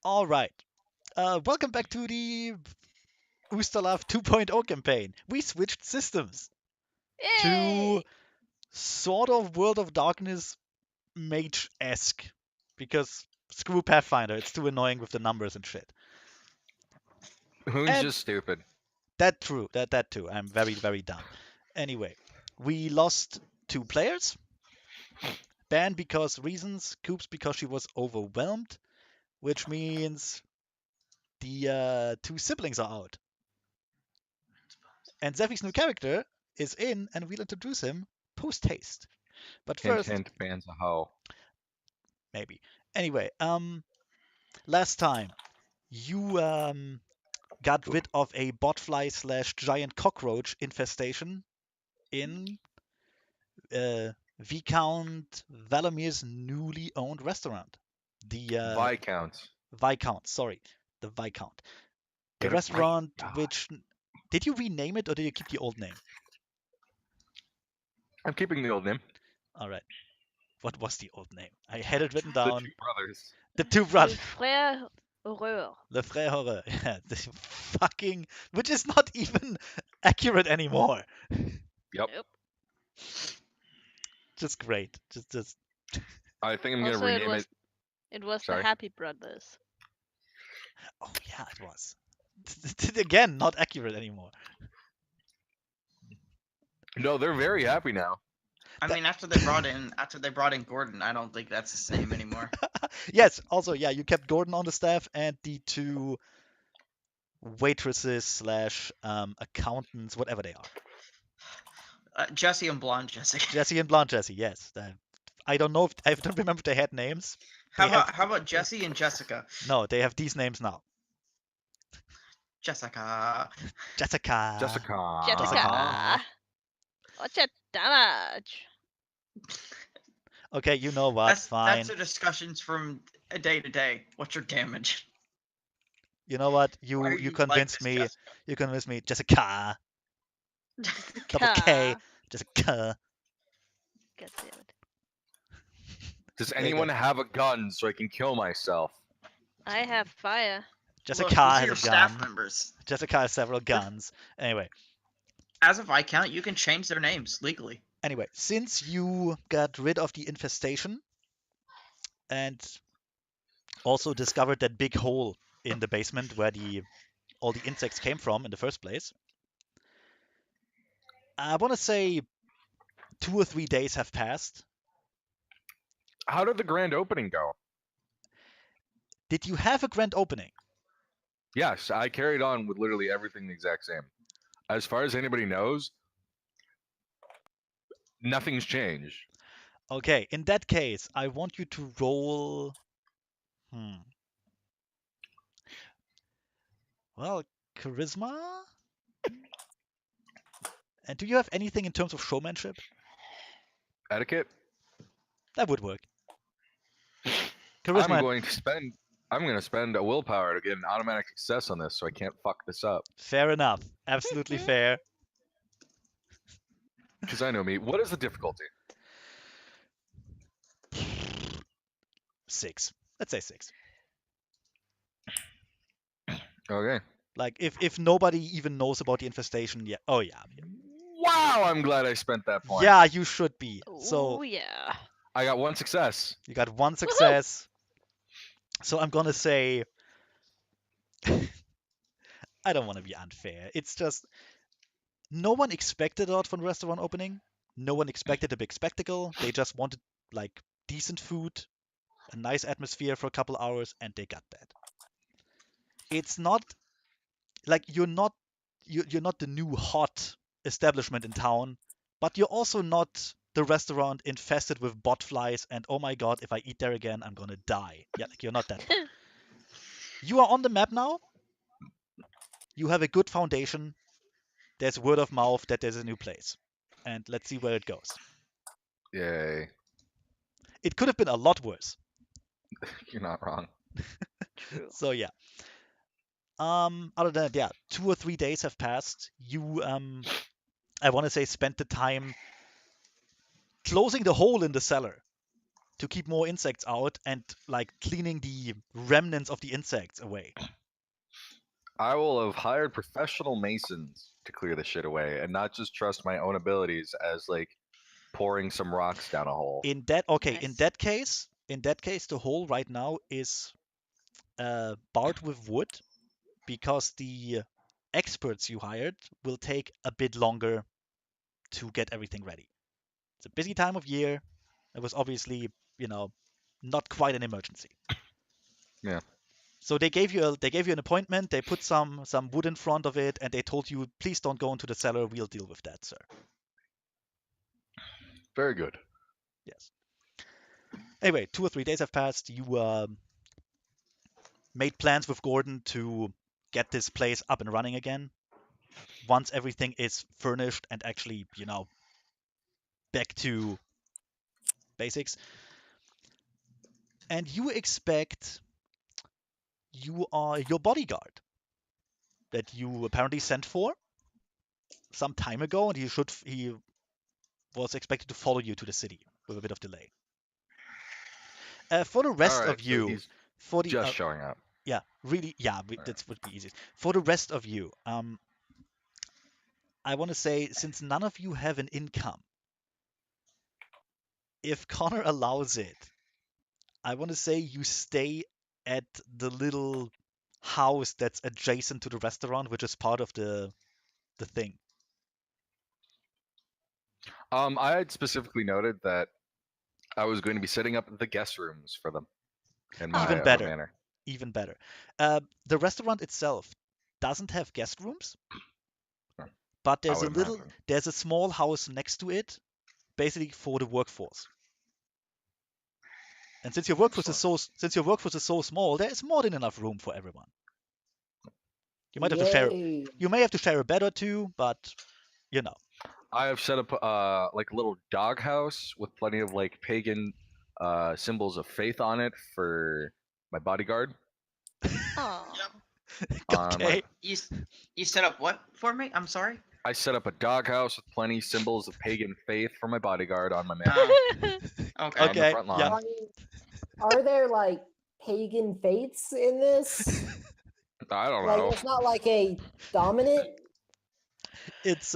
All right. Welcome back to the Ustalav 2.0 campaign. We switched systems to Yay! sort of World of Darkness mage-esque because screw Pathfinder, it's too annoying with the numbers and shit. Who's And just stupid? that true, that too. I'm very dumb. Anyway, we lost 2 players. Ban because reasons, Coops because she was overwhelmed, which means the 2 siblings are out. And Zephy's new character is in, and we'll introduce him post haste. But Hint, first, hint, ban's a hoe. maybe. Anyway, last time you got rid of a botfly slash giant cockroach infestation in Viscount Valamir's newly owned restaurant. The Viscount. Viscount, sorry, the Viscount. The Get it right. restaurant, God. which did you rename it or did you keep the old name? I'm keeping the old name. All right. What was the old name? I had it written The down. Two Brothers. The Two Le Brothers. frère horreur. Le Frère Horreur. Yeah, this fucking, which is not even accurate anymore. Yep. Nope. Just great. Just. I think I'm gonna Also, rename it. it was Sorry. the Happy Brothers. Oh yeah, it was. Again, not accurate anymore. No, they're very happy now. I mean, after they brought in Gordon, I don't think that's his name anymore. Yes. Also, yeah, you kept Gordon on the staff and the 2 waitresses slash accountants, whatever they are. Jesse and Blonde Jesse. Jesse and Blonde Jesse. Yes. I don't know if I don't remember if they had names. How They have- about Jesse and Jessica? No, they have these names now. Jessica. Jessica. Jessica. Jessica. What's your damage? Okay, you know what? Fine. That's the discussions from day to day. What's your damage? You know what? Why are You like convinced this, me. Jessica? You convinced me. Jessica. Double K. Jessica. God damn it. Does There you anyone go. have a gun so I can kill myself? I have fire. Jessica Look, these are your has a staff gun. members. Jessica has several guns. Anyway, As a Viscount, you can change their names legally. since you got rid of the infestation and also discovered that big hole in the basement where all the insects came from in the first place, I want to say 2 or 3 days have passed. How did the grand opening go? Did you have a grand opening? Yes, I carried on with literally everything the exact same. As far as anybody knows, nothing's changed. Okay, in that case, I want you to roll. Well, charisma? And do you have anything in terms of showmanship? Etiquette. That would work. Charisma. I'm going to spend a willpower to get an automatic success on this, so I can't fuck this up. Fair enough. Absolutely fair. Because I know me. What is the difficulty? 6. Let's say 6. Okay. Like if nobody even knows about the infestation yet. Oh yeah. Wow, I'm glad I spent that point. Yeah, you should be. So Oh yeah. I got 1 success. you got 1 success. So I'm gonna say I don't want to be unfair. It's just no one expected a lot from the restaurant opening. No one expected a big spectacle. They just wanted like decent food, a nice atmosphere for a couple hours, and they got that. It's not like you're not the new hot establishment in town, but you're also not the restaurant infested with botflies and oh my god, if I eat there again, I'm gonna die. Yeah, like you're not that. You are on the map now. You have a good foundation. There's word of mouth that there's a new place. And let's see where it goes. Yay. It could have been a lot worse. You're not wrong. True. So yeah. Other than that, yeah, 2 or 3 days have passed. You I want to say spent the time closing the hole in the cellar. to keep more insects out and like cleaning the remnants of the insects away. I will have hired professional masons to clear the shit away and not just trust my own abilities as like pouring some rocks down a hole. In Nice. that case, the hole right now is barred with wood because the experts you hired will take a bit longer to get everything ready. It's a busy time of year. It was obviously, not quite an emergency. Yeah. So they gave you an appointment. They put some wood in front of it, and they told you, please don't go into the cellar. We'll deal with that, sir. Very good. Yes. Anyway, 2 or 3 days have passed. You made plans with Gordon to get this place up and running again. Once everything is furnished and actually, back to basics. And you expect your bodyguard that you apparently sent for some time ago, and he was expected to follow you to the city with a bit of delay. For the All rest right, of so you, he's for the just showing up. yeah, really, yeah, that would be easiest. For the rest of you, I want to say, since none of you have an income, if Connor allows it, I want to say you stay at the little house that's adjacent to the restaurant, which is part of the thing. I had specifically noted that I was going to be setting up the guest rooms for them in my Even own better. manner. Even better. The restaurant itself doesn't have guest rooms, Sure. but I would imagine. there's a small house next to it, basically for the workforce. And since your workforce is so small, there is more than enough room for everyone. You might have to share. Yay. You may have to share a bed or two, but you know. I have set up like a little doghouse with plenty of like pagan symbols of faith on it for my bodyguard. Oh. Okay. You set up what for me? I'm sorry. I set up a doghouse with plenty symbols of pagan faith for my bodyguard on my man Okay. on Okay. the front lawn. Yeah. Are there like pagan faiths in this? I don't Like know. it's not like a dominant It's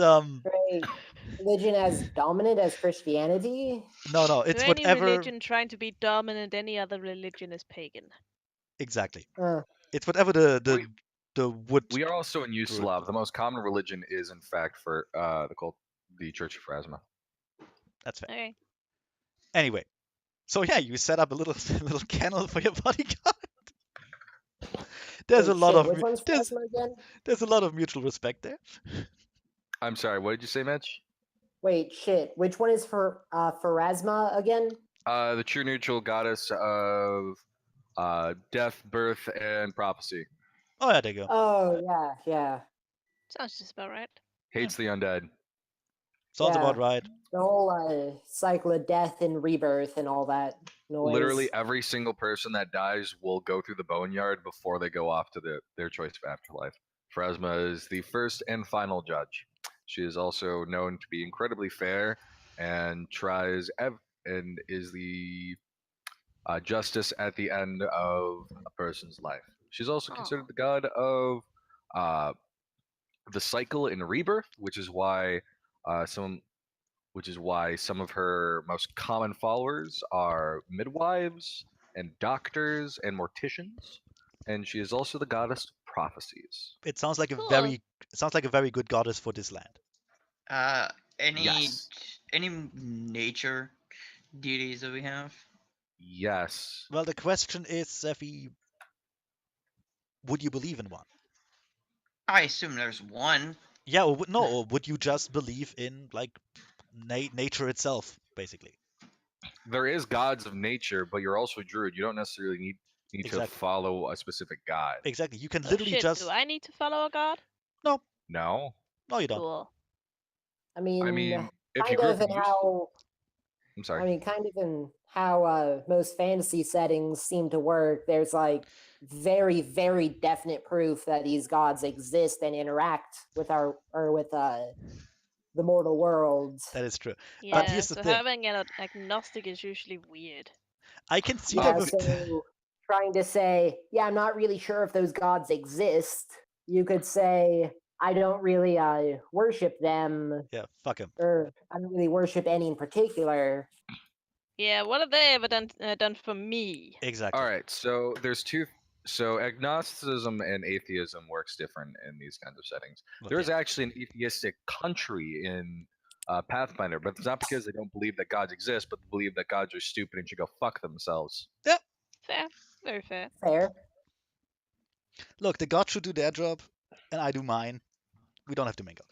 religion as dominant as Christianity. no. It's To any whatever. religion trying to be dominant, any other religion is pagan. Exactly. Uh, It's whatever the wood. We are also in Druid. Ustalav. The most common religion is, in fact, for the Church of Phrasma. That's fair. Okay. Anyway, so yeah, you set up a little little kennel for your bodyguard. There's wait, a lot shit, of which one's there's plasma again? there's a lot of mutual respect there. I'm sorry, what did you say, Mitch? Wait, shit. Which one is for Pharasma again? The true neutral goddess of death, birth, and prophecy. Oh yeah, there you go. Oh yeah. Sounds just about right. Hates the undead. Sounds yeah. about right. The whole cycle of death and rebirth and all that noise. Literally every single person that dies will go through the boneyard before they go off to their choice of afterlife. Phrasma is the first and final judge. She is also known to be incredibly fair and and is the justice at the end of a person's life. She's also considered the god of the cycle and rebirth, which is why some of her most common followers are midwives and doctors and morticians, and she is also the goddess of prophecies. It sounds like Cool. it sounds like a very good goddess for this land. Yes. Any nature deities that we have? Yes. Well, the question is, Sephi, would you believe in one? I assume there's one. Yeah, or would you just believe in like nature itself, basically? There is gods of nature, but you're also a druid. You don't necessarily need Exactly. to follow a specific god. Exactly. You can Oh, literally shit, just do I need to follow a god? No. no, you don't. Cool. I mean, I mean, if you kind grew of up in in how I'm sorry. I mean, kind of in how most fantasy settings seem to work. There's like very, very definite proof that these gods exist and interact with the mortal world. That is true. Yeah, here's the so thing. having an agnostic is usually weird. I can see Yeah, that with. so trying to say, yeah, I'm not really sure if those gods exist. You could say, I don't really worship them, Yeah, fuck him. or I don't really worship any in particular. Yeah, what have they ever done for me? Exactly. All right, so there's two. So agnosticism and atheism works different in these kinds of settings. Well, There's yeah. actually an atheistic country in Pathfinder, but it's not because they don't believe that gods exist, but they believe that gods are stupid and should go fuck themselves. Fair, very fair. Fair. Look, the gods should do their job, and I do mine. We don't have to mingle.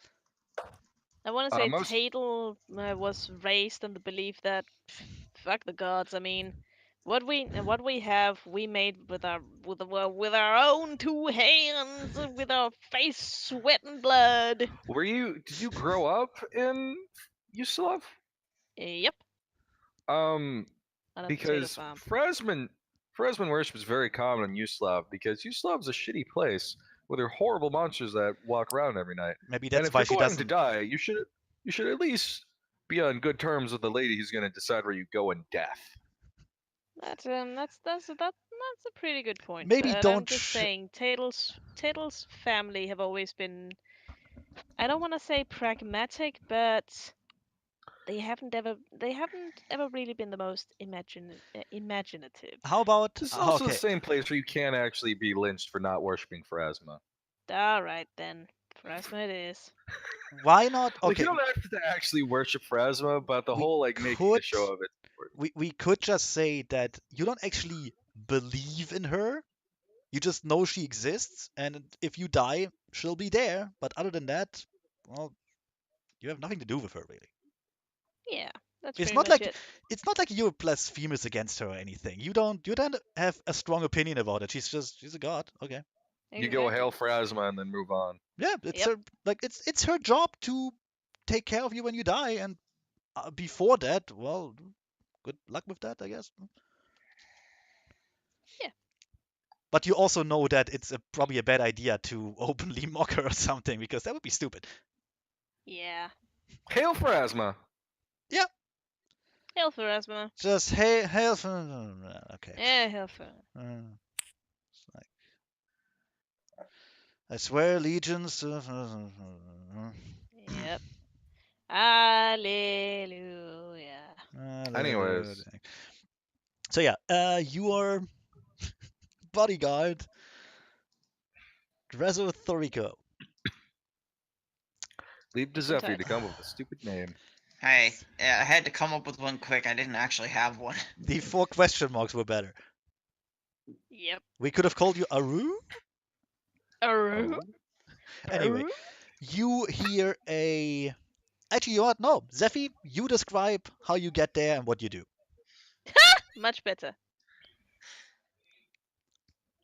I want to say Most Tadel was raised on the belief that fuck the gods. I mean, what we have, we made with our own two hands, with our face, sweat, and blood. did you grow up in Ustalav? Yep, Um, on a potato because farm. Fresman worship is very common in Yuslav because Yuslav's a shitty place where there are horrible monsters that walk around every night. Maybe And that's if why you're she going to doesn't. die, you should at least be on good terms with the lady who's going to decide where you go in death. That's a pretty good point. Maybe But I'm don't just saying, Tadel's family have always been, I don't want to say pragmatic, but they haven't ever really been the most imaginative. How about This is also okay? the same place where you can't actually be lynched for not worshiping Pharasma. All right then, Pharasma it is. Why not? Like you Okay, don't have to actually worship Pharasma, but the We whole like making a could- show of it. we could just say that you don't actually believe in her. You just know she exists, and if you die, she'll be there. But other than that, well, you have nothing to do with her really. Yeah, that's It's pretty not much like it. it's not like you're blasphemous against her or anything. You don't have a strong opinion about it. She's a god. Okay. You go Exactly. hail Pharasma and then move on. Yeah, it's Yep. her like it's her job to take care of you when you die, and before that, well, good luck with that, I guess. Yeah. But you also know that it's probably a bad idea to openly mock her or something because that would be stupid. Yeah. Hail Pharasma! Hail Pharasma. Just hey, hail okay. Yeah, hail Pharasma. It's like, I swear allegiance to. Yep. Hallelujah. Anyways. So yeah, your bodyguard, Rezo Thorico. Leave to Sometimes- Zephyr to come up with a stupid name. Hey, I had to come up with one quick. I didn't actually have one. The 4 question marks were better. Yep. We could have called you Aru. Aru. Anyway, Aru. you hear a. Actually, you know what? No, Zephy, you describe how you get there and what you do. Much better.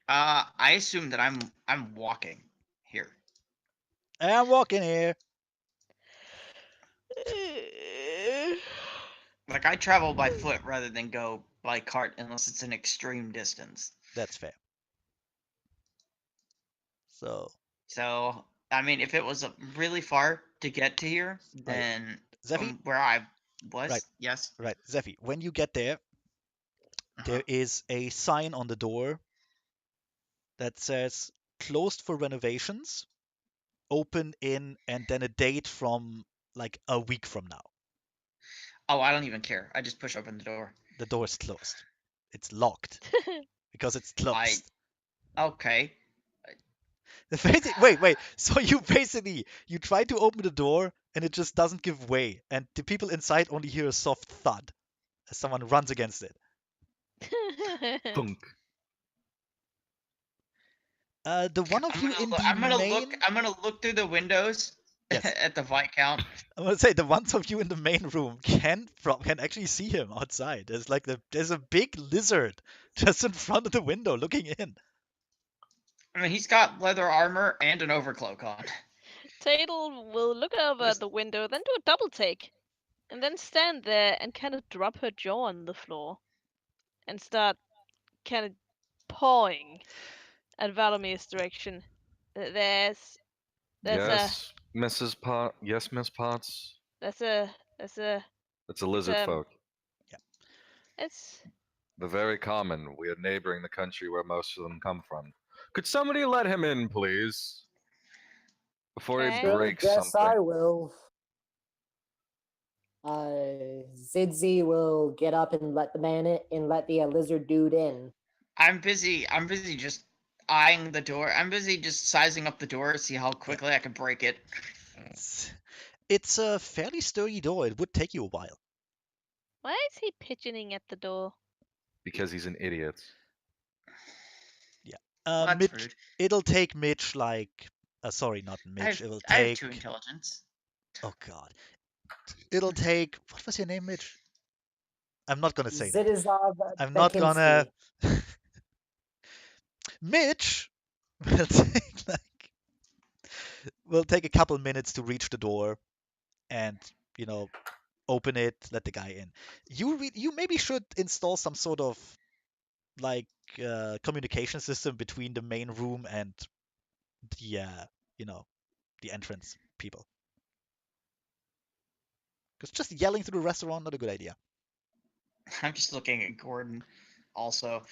I assume that I'm walking here. I'm walking here. Like I travel by foot rather than go by cart unless it's an extreme distance. That's fair. So, So I mean, if it was really far to get to here, then Zephy, from where I was, Right. yes. right, Zephy, when you get there, there is a sign on the door that says closed for renovations, open in, and then a date from like a week from now. Oh, I don't even care. I just push open the door. The door is closed. It's locked because it's closed. Okay. Wait. So you basically you try to open the door and it just doesn't give way, and the people inside only hear a soft thud as someone runs against it. Thunk. The one of you in the I'm gonna main, look. I'm gonna look through the windows Yes. at the Viscount. I'm gonna say the ones of you in the main room can actually see him outside. There's a big lizard just in front of the window looking in. I mean, he's got leather armor and an overcloak on. Tadel will look over at the window, then do a double take, and then stand there and kind of drop her jaw on the floor, and start kind of pawing at Valomir's direction. There's Yes, Mrs. Pot. Yes, Miss Potts. that's a It's a lizard um, folk. it's The very common. We are neighboring the country where most of them come from. Could somebody let him in, please? Before he Okay. Sure, breaks yes, something. I will. Zidzi will get up and let the man in, and let the lizard dude in. I'm busy just eyeing the door. I'm busy just sizing up the door, see how quickly I can break it. It's a fairly sturdy door. It would take you a while. Why is he pigeoning at the door? Because he's an idiot. Well, that's Mitch, rude. it'll take Mitch like, sorry, not I Mitch. have, It will I have take. 2 intelligence. Oh God, it'll take. What was your name, Mitch? I'm not gonna say that. Zidizov I'm not gonna. Bekinsky. Mitch will take like will take a couple minutes to reach the door, and you know open it, let the guy in. You maybe should install some sort of like communication system between the main room and the you know the entrance people. Because just yelling through the restaurant not a good idea. I'm just looking at Gordon also.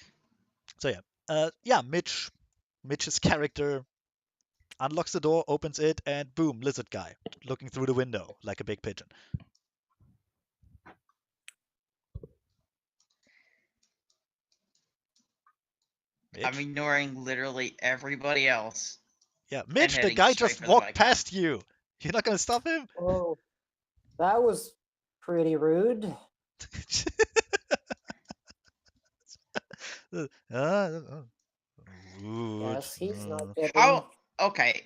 So yeah, Mitch's character unlocks the door, opens it, and boom, lizard guy looking through the window like a big pigeon. I'm Mitch? ignoring literally everybody else Yeah, and Mitch, the heading guy straight just for the walked Viscount. past you. You're not gonna stop him? Oh, that was pretty rude. Rude. Yes, he's not kidding. How? Okay.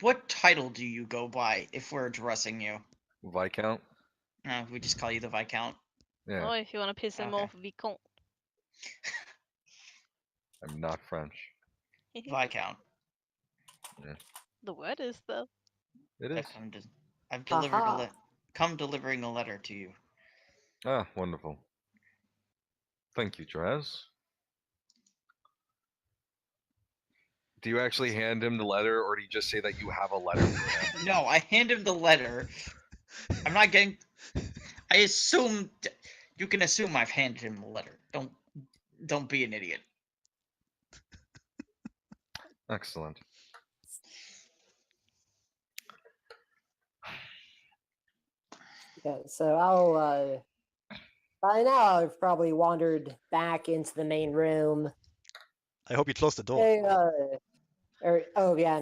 What title do you go by if we're addressing you? Viscount? We just call you the Viscount. Yeah, Oh, if you want to piss him Okay. off, Vicomte. I'm not French. Viscount. The word is though. It I've is. come to. I've delivered Haha. come delivering a letter to you. Ah, wonderful. Thank you, Draz. Do you actually hand him the letter, or do you just say that you have a letter for him? No, I hand him the letter. I'm not getting. I assume you can assume I've handed him the letter. Don't be an idiot. Excellent. Yeah, so I'll by now I've probably wandered back into the main room. I hope you close the door. Hey, oh yeah,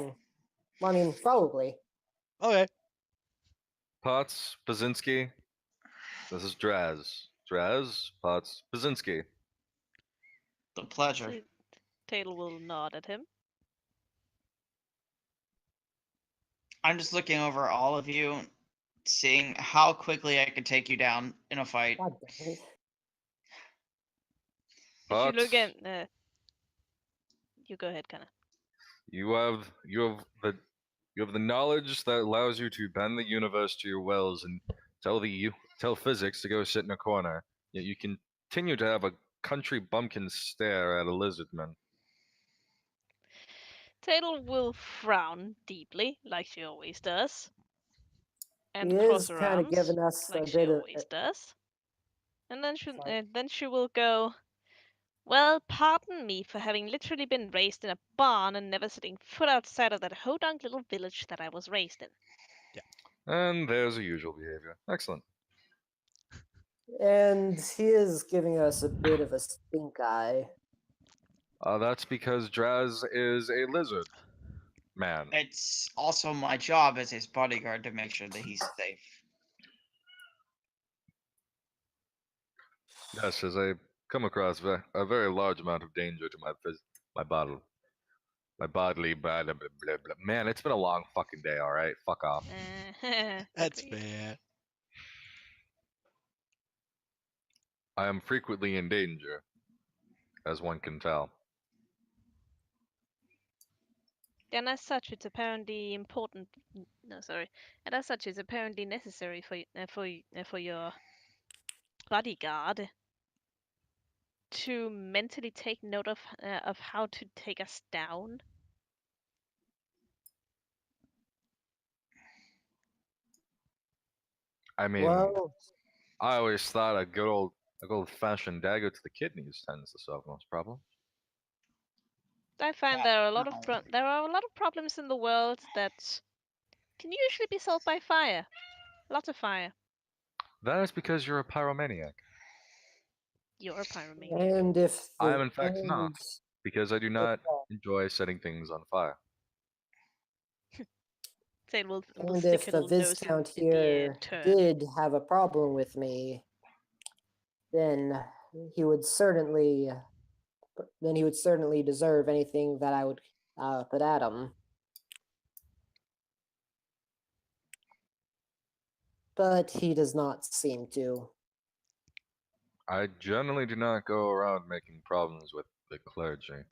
I mean probably. Okay. Potts, Bazinski. This is Draz. Draz, Potts, Bazinski. The pleasure. Tail will nod at him. I'm just looking over all of you, seeing how quickly I could take you down in a fight. God damn it. If you look Potts, at, you go ahead, Kana. you have the knowledge that allows you to bend the universe to your wills and tell physics to go sit in a corner. Yet you continue to have a country bumpkin stare at a lizardman. Tail will frown deeply, like she always does, and He cross is her kind of arms, giving us like a she bit of. always does. And Sorry. then she will go. Well, pardon me for having literally been raised in a barn and never setting foot outside of that hodunk little village that I was raised in. And there's the usual behavior. Excellent. And he is giving us a bit of a stink eye. That's because Draz is a lizard man. It's also my job as his bodyguard to make sure that he's safe. Yes, as I come across a very large amount of danger to my body. My bodily blah, blah, blah, blah, blah. Man, it's been a long fucking day, alright? Fuck off. That's Agreed. fair. I am frequently in danger, as one can tell. And as such, it's apparently important. No, sorry. And as such, it's apparently necessary for your bodyguard to mentally take note of how to take us down. I mean, Well, I always thought a good old A old-fashioned dagger to the kidneys tends to solve most problems. I find there are a lot of problems in the world that can usually be solved by fire. Lots of fire. That is because you're a pyromaniac. You're a pyromaniac. And if I the am in fact not, and because I do not enjoy setting things on fire. Zane will and stick if her the little nose Viscount in the air here and turn. did have a problem with me, then he would certainly deserve anything that I would put at him. But he does not seem to. I generally do not go around making problems with the clergy.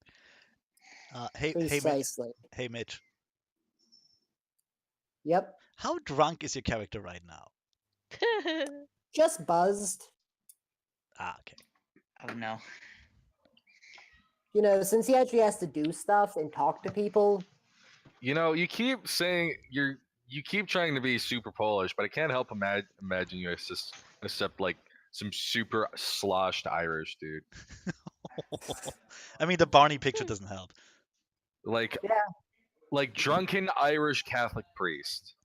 Hey, Precisely. hey, Mitch. Yep. How drunk is your character right now? Just buzzed. Ah, okay. Oh no. You know, since he actually has to do stuff and talk to people. You know, you keep saying you keep trying to be super Polish, but I can't help imagine you except like some super sloshed Irish dude. I mean, the Barney picture doesn't help. Like Yeah. like drunken Irish Catholic priest.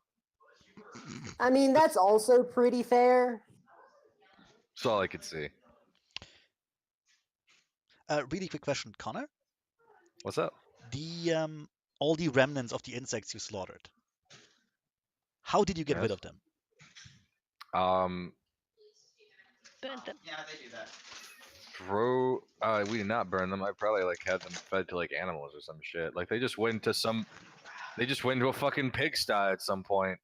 I mean, that's also pretty fair. That's all I could see. Really quick question, Connor. What's up? The all the remnants of the insects you slaughtered. How did you get rid Yes. of them? Burnt them. Yeah, they do that. We did not burn them. I probably like had them fed to like animals or some shit. Like they just went to a fucking pigsty at some point.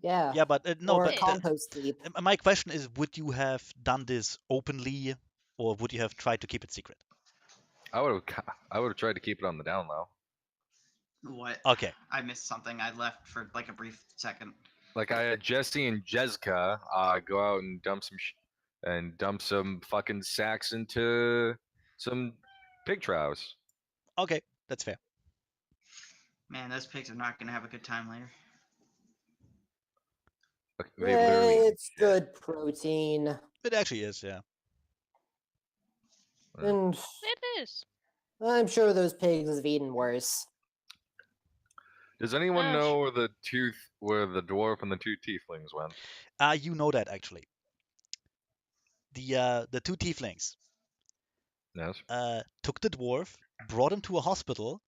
Yeah. Yeah, but no, or but a compost heap. my question is, would you have done this openly, or would you have tried to keep it secret? I would have tried to keep it on the down low. What? Okay. I missed something. I left for like a brief second. Like I had Jesse and Jessica go out and dump some fucking sacks into some pig troughs. Okay, that's fair. Man, those pigs are not gonna have a good time later. They literally It's good protein. It actually is, yeah. Yeah. And It is. I'm sure those pigs have eaten worse. Does anyone Oh, know where the dwarf and the two tieflings went? You know that actually. The two tieflings Yes. took the dwarf, brought him to a hospital,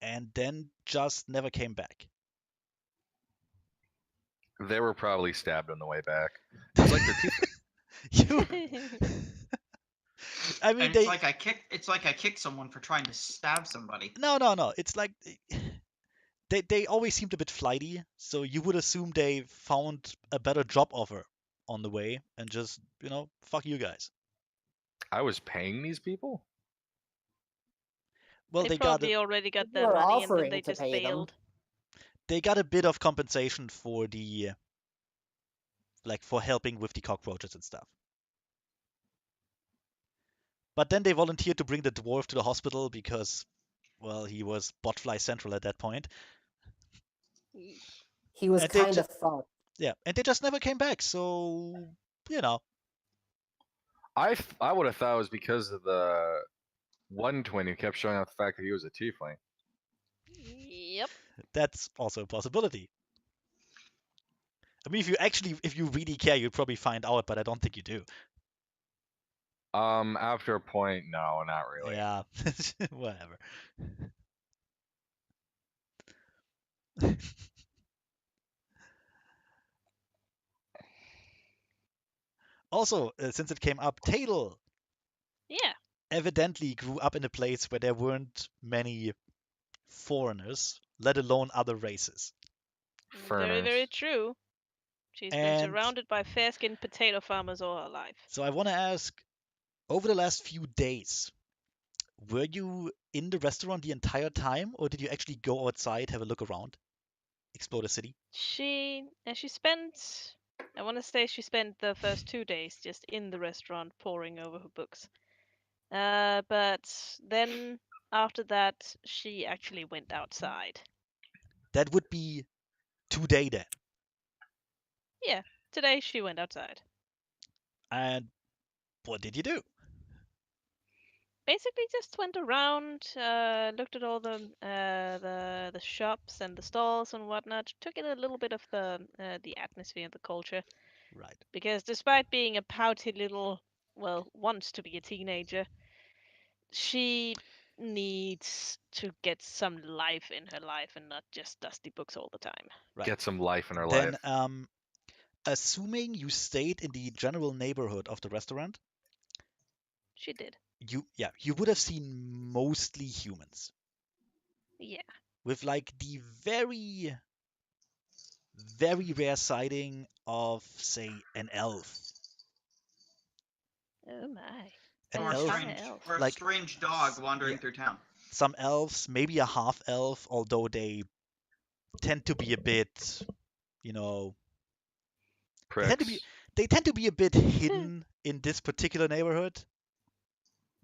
and then just never came back. They were probably stabbed on the way back. It's like they're You. I mean, And it's like I kicked someone for trying to stab somebody. No. It's like they always seemed a bit flighty, so you would assume they found a better job offer on the way and just, fuck you guys. I was paying these people? Well, they they got probably already got You their were money and then offering they to just pay them. bailed. they got a bit of compensation for for helping with the cockroaches and stuff. But then they volunteered to bring the dwarf to the hospital because, well, he was botfly central at that point. He was And they kind of fucked. Yeah, and they just never came back. So, I would have thought it was because of the one twin who kept showing off the fact that he was a tiefling. Yep. that's also a possibility. I mean, if you really care, you'd probably find out, but I don't think you do. After a point, no, not really. Yeah, whatever. Also, since it came up, Tadel Yeah. evidently grew up in a place where there weren't many foreigners, let alone other races. Very, very Furnace. true. She's been And surrounded by fair-skinned potato farmers all her life. so I want to ask, over the last few days, were you in the restaurant the entire time, or did you actually go outside, have a look around, explore the city? She spent. I want to say she spent the first 2 days just in the restaurant poring over her books. But then after that, she actually went outside. That would be today then. Yeah, today she went outside. And What did you do? Basically, just went around, looked at all the shops and the stalls and whatnot. Took in a little bit of the atmosphere and the culture. Right. Because despite being a pouty little, well, wants to be a teenager, she needs to get some life in her life and not just dusty books all the time. Right. Get some life in her Then, life. assuming you stayed in the general neighborhood of the restaurant, She did. you would have seen mostly humans, Yeah. with like the very, very rare sighting of, say, an elf. Oh my. An An Or a elf, entire strange, elf. or a like strange dog wandering yeah, through town. some elves, maybe a half elf, although they tend to be a bit, you know, they tend to be Pricks. they tend to be a bit hidden in this particular neighborhood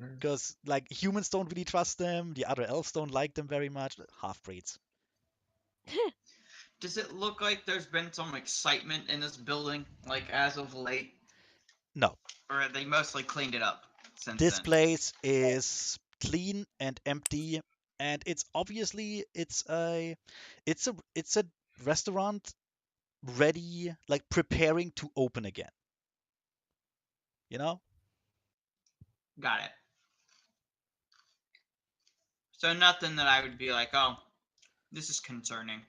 Mm. because like humans don't really trust them, the other elves don't like them very much, half breeds. Does it look like there's been some excitement in this building, like as of late, No, or have they mostly cleaned it up since this then? place is clean and empty, and it's a restaurant ready, like preparing to open again. You know? Got it. So nothing that I would be like, oh, this is concerning.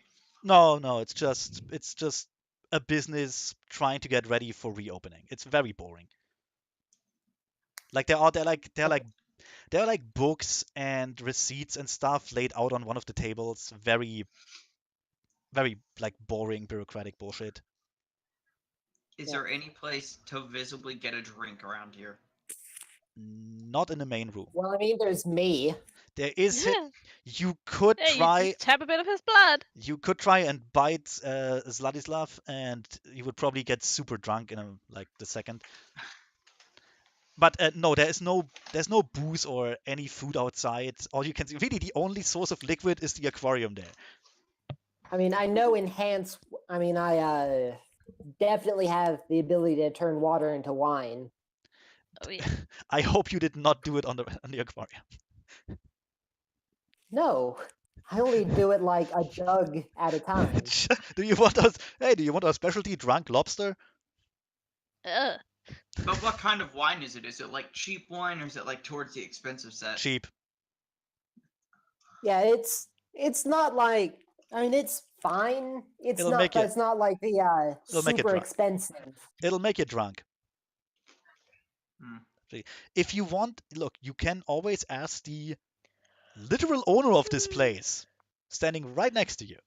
No, it's just a business trying to get ready for reopening. It's very boring. Like there are like books and receipts and stuff laid out on one of the tables. Very very like boring bureaucratic bullshit. Is Yeah. there any place to visibly get a drink around here? Not in the main room. Well, I mean, there's me. There is you could Hey, you try just tap a bit of his blood. and bite Zlatislav, and you would probably get super drunk in like the second. But no, there's no booze or any food outside. All you can see, really, the only source of liquid is the aquarium there. I mean, I know enhance. I mean, I definitely have the ability to turn water into wine. Oh yeah. I hope you did not do it on the aquarium. No, I only do it like a jug at a time. Do you want us? Hey, do you want our specialty drunk lobster? Ugh. But what kind of wine is it? Is it like cheap wine, or is it like towards the expensive set? Cheap. Yeah, it's not like. I mean, it's fine. It's It'll not, make but you. it's not like the It'll make it super drunk. expensive. It'll make you drunk. Hmm. If you want, look, you can always ask the literal owner of this place, standing right next to you,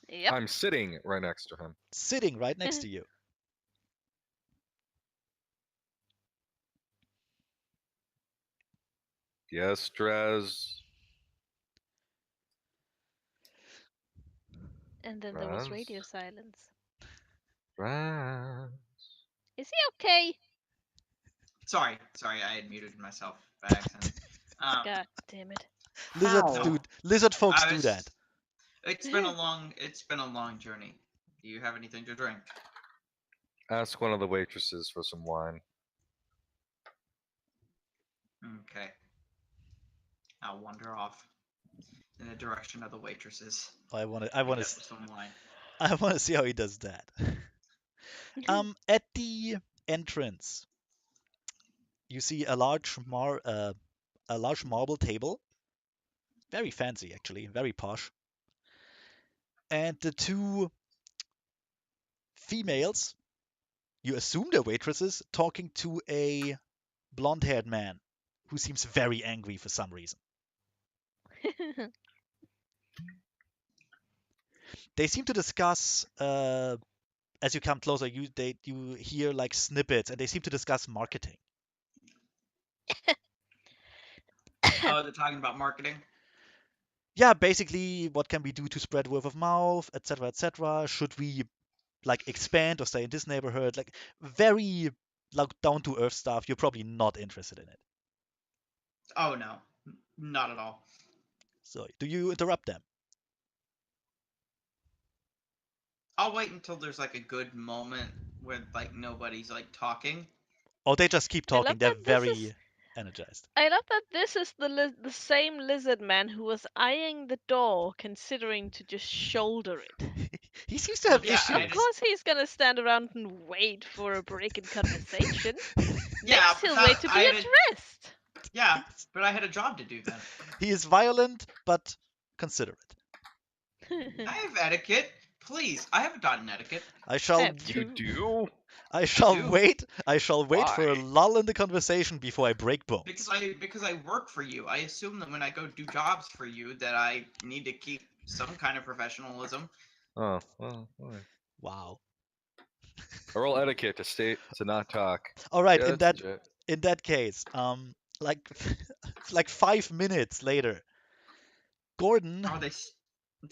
Yep. I'm sitting right next to him. sitting right next to you. Yes, Drez. And then there was Raz. radio silence. Raz. Is he okay? Sorry, I had muted myself by accident. God damn it. How? Lizard folks I do was- that. It's been a long journey. Do you have anything to drink? Ask one of the waitresses for some wine. Okay. I'll wander off in the direction of the waitresses. I want Pick up to some wine. I want to see how he does that. At the entrance, you see a large marble table, very fancy actually, very posh, and the two females, you assume they're waitresses, talking to a blonde-haired man who seems very angry for some reason. They seem to discuss as you come closer, you hear like snippets, and they seem to discuss marketing. Oh, they're talking about marketing? Yeah, basically, what can we do to spread word of mouth, etc., etc. Should we like expand or stay in this neighborhood? Like very like down to earth stuff. You're probably not interested in it. Oh no, not at all. So, do you interrupt them? I'll wait until there's like a good moment where like nobody's like talking, Oh, they just keep I love talking. They're that this very is. energized. I love that this is the same lizard man who was eyeing the door, considering to just shoulder it. He seems to Well, have yeah, I Of issues. course, he's gonna stand around and wait for a break in conversation. Yeah, Next, but he'll that, wait to I be had a, addressed. yeah, but I had a job to do then. He is violent but considerate. I have etiquette. Please, I haven't taught an etiquette. I I shall have You two. do? I shall do. wait. I shall wait for a Why? lull in the conversation before I break Because bones. I work for you. I assume that when I go do jobs for you, that I need to keep some kind of professionalism. Oh, well, okay. Wow. Oral etiquette to not talk. All right. Yeah, that's legit. In that case, like like 5 minutes later, Gordon, Oh, they're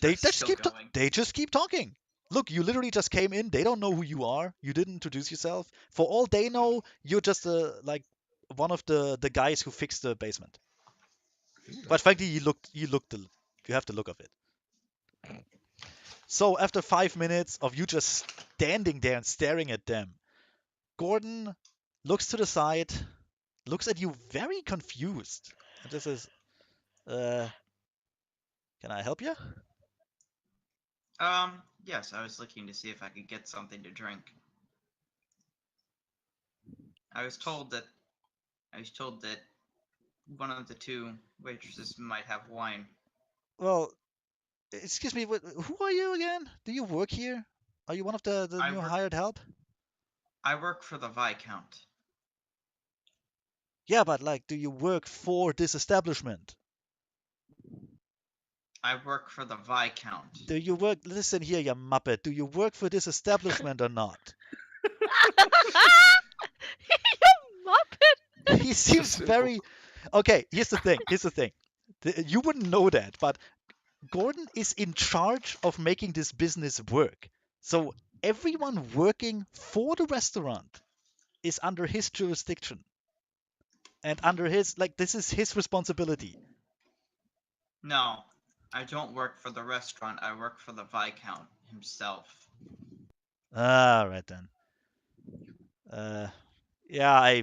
they just still keep going. they just keep talking. Look, you literally just came in. They don't know who you are. You didn't introduce yourself. For all they know, you're just like one of the guys who fixed the basement. But frankly, you have the look of it. So after 5 minutes of you just standing there and staring at them, Gordon looks to the side, looks at you very confused, and just says, "Can I help you?" Yes, I was looking to see if I could get something to drink. I was told that one of the two waitresses might have wine. Well, excuse me, who are you again? Do you work here? Are you one of the I new work hired help? I work for the Viscount. Yeah, but like, do you work for this establishment? I work for the Viscount. Do you work? Listen here, you muppet. Do you work for this establishment or not? You muppet! He So seems simple. very. Okay, here's the thing. Here's the thing. You wouldn't know that, but Gordon is in charge of making this business work. So everyone working for the restaurant is under his jurisdiction and under his, like, this is his responsibility. No, I don't work for the restaurant. I work for the Viscount himself. All right then. Yeah,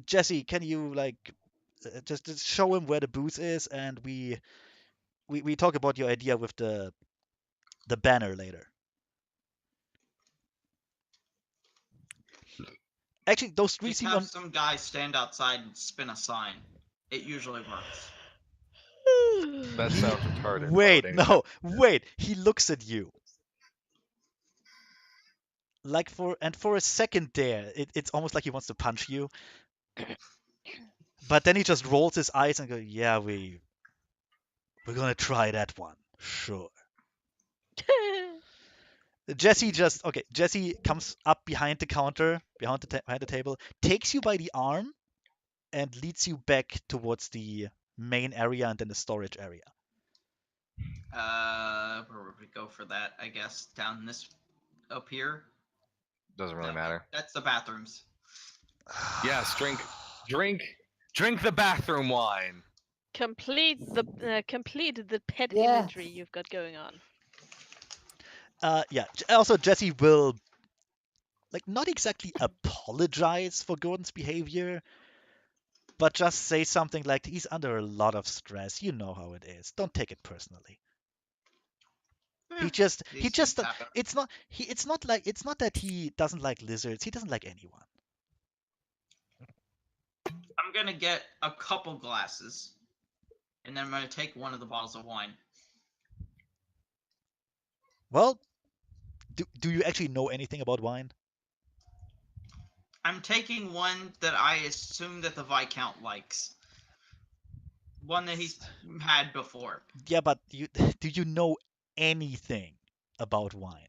Jesse, can you like just show him where the booth is, and we talk about your idea with the banner later. Actually, those three Just seem have on. some guy stand outside and spin a sign. It usually works. That He, sounds retarded. wait, Loading. no, wait. He looks at you. Like for a second there, it's almost like he wants to punch you. But then he just rolls his eyes and goes, "Yeah, we're gonna try that one, sure." Jesse comes up behind the counter, behind the table, takes you by the arm, and leads you back towards the main area and then the storage area. Where would we go for that? I guess down this up here. Doesn't really No, matter. That's the bathrooms. Yes, drink the bathroom wine. complete the pet Yeah. imagery you've got going on. Yeah. Also, Jesse will like not exactly apologize for Gordon's behavior, but just say something like he's under a lot of stress. You know how it is. Don't take it personally. He just These things happen. it's not that he doesn't like lizards. He doesn't like anyone. I'm gonna get a couple glasses, and then I'm gonna take one of the bottles of wine. Well, do you actually know anything about wine? I'm taking one that I assume that the Viscount likes. One that he's had before. Yeah, but do you know anything about wine?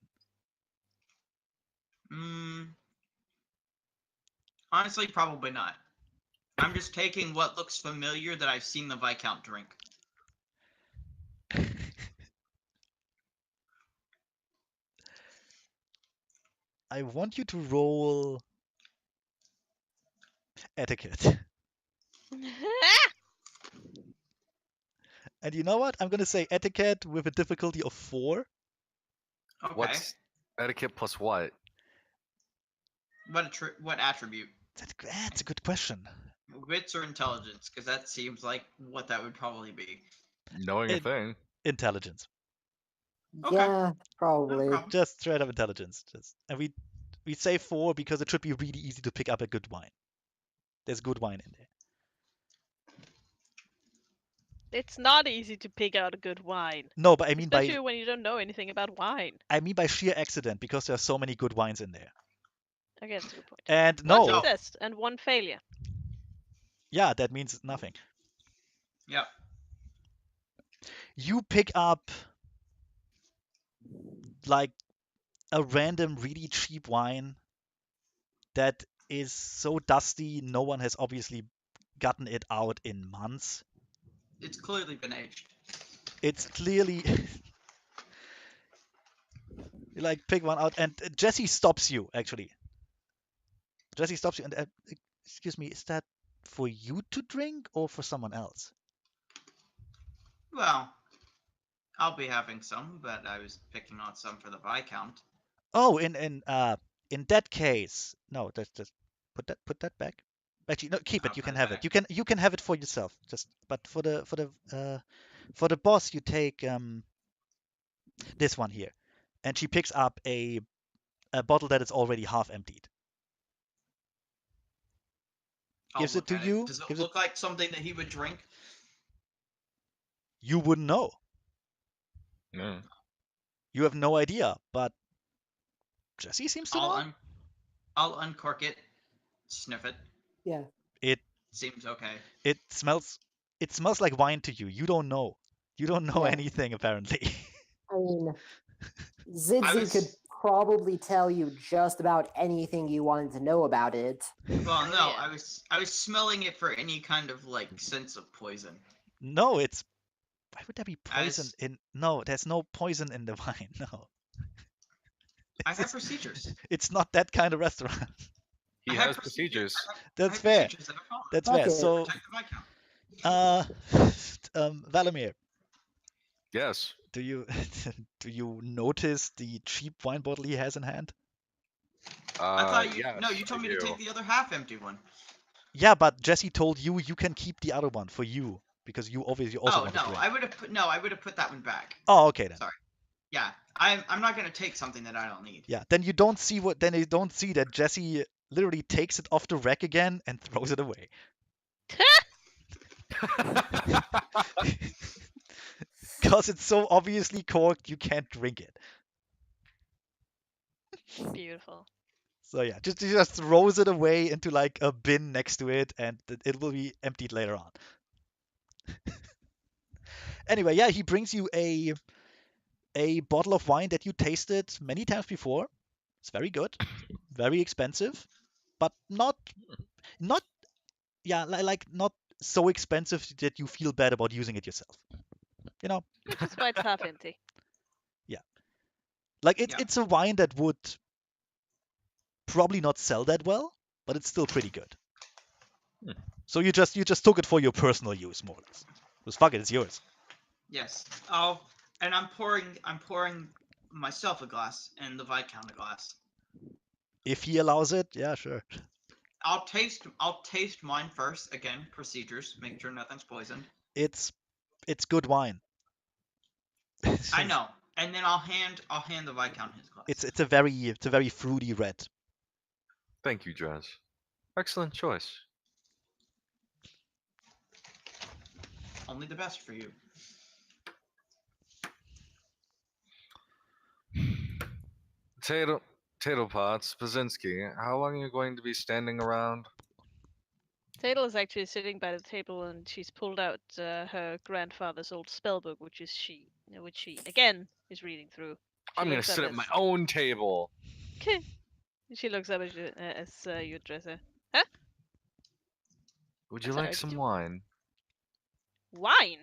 Honestly, probably not. I'm just taking what looks familiar that I've seen the Viscount drink. I want you to roll etiquette. And you know what? I'm gonna say etiquette with a difficulty of 4. Okay. What's etiquette plus what? What attribute? That's a good question. Wits or intelligence? Because that seems like what that would probably be. Knowing a It- thing. Intelligence. Okay. Yeah, No probably. problem. Just straight up intelligence. And we say 4 because it should be really easy to pick up a good wine. There's good wine in there. It's not easy to pick out a good wine, No, but I mean especially when you don't know anything about wine. by sheer accident because there are so many good wines in there. Okay, that's a good point. And One no, success and one failure. yeah, that means nothing. Yep. You pick up like a random really cheap wine that is so dusty no one has obviously gotten it out in months. It's clearly been aged. It's clearly you like pick one out and Jesse stops you actually. Jesse stops you and excuse me, is that for you to drink or for someone else? Well, I'll be having some, but I was picking out some for the Viscount. Oh, in that case, no, that's just put that back. Actually, no, keep I'll it. You put can it have back. it. You can have it for yourself. Just but for the boss, you take this one here, and she picks up a bottle that is already half emptied. I'll Gives it look to at you. it. Does it Gives it. look like something that he would drink? You wouldn't know. Yeah. You have no idea. But Jesse seems to know. I'll uncork it, sniff it. Yeah. It Seems okay. it smells like wine to you. You don't know. You don't know Yeah. anything apparently. I mean, Zidzi could was- probably tell you just about anything you wanted to know about it. Well, Oh, no, yeah. I was smelling it for any kind of like sense of poison. No, it's why would there be poison As- in? No, there's no poison in the wine. No, I It's have just- procedures. it's not that kind of restaurant. He I have has procedures. I That's have fair. procedures that I follow. That's Fuck fair. it. So, Protect the Viscount. Valamir, Yes. do you do you notice the cheap wine bottle he has in hand? I thought you. Yes, No, you told I me to do. take the other half-empty one. Yeah, but Jesse told you you can keep the other one for you because you obviously also Oh want no, to drink. I would have put. No, I would have put that one back. Oh, okay then. Sorry. Yeah, I'm not gonna take something that I don't need. Yeah, then you don't see what. Then you don't see that Jesse literally takes it off the rack again and throws it away. Because it's so obviously corked, you can't drink it. Beautiful. So yeah, just throws it away into like a bin next to it, and it will be emptied later on. Anyway, yeah, he brings you a bottle of wine that you tasted many times before. It's very good, very expensive, but not yeah like not so expensive that you feel bad about using it yourself. You know, Which is why it's half empty. like Yeah. it's a wine that would probably not sell that well, but it's still pretty good. Hmm. So you just took it for your personal use, more or less. Because fuck it, it's yours. Yes. And I'm pouring myself a glass and the Viscount a glass. If he allows it, yeah, sure. I'll taste mine first. Again, procedures. Make sure nothing's poisoned. It's good wine. I know. And then I'll hand the Viscount his glass. It's a very fruity red. Thank you, Jazz. Excellent choice. Only the best for you. Tato Pots, Pazinski, how long are you going to be standing around? Tatel is actually sitting by the table and she's pulled out her grandfather's old spellbook, which she again is reading through. She I'm gonna looks up sit at my own table. She looks up as you address her. Would you Sorry, like did some you- wine? Wine.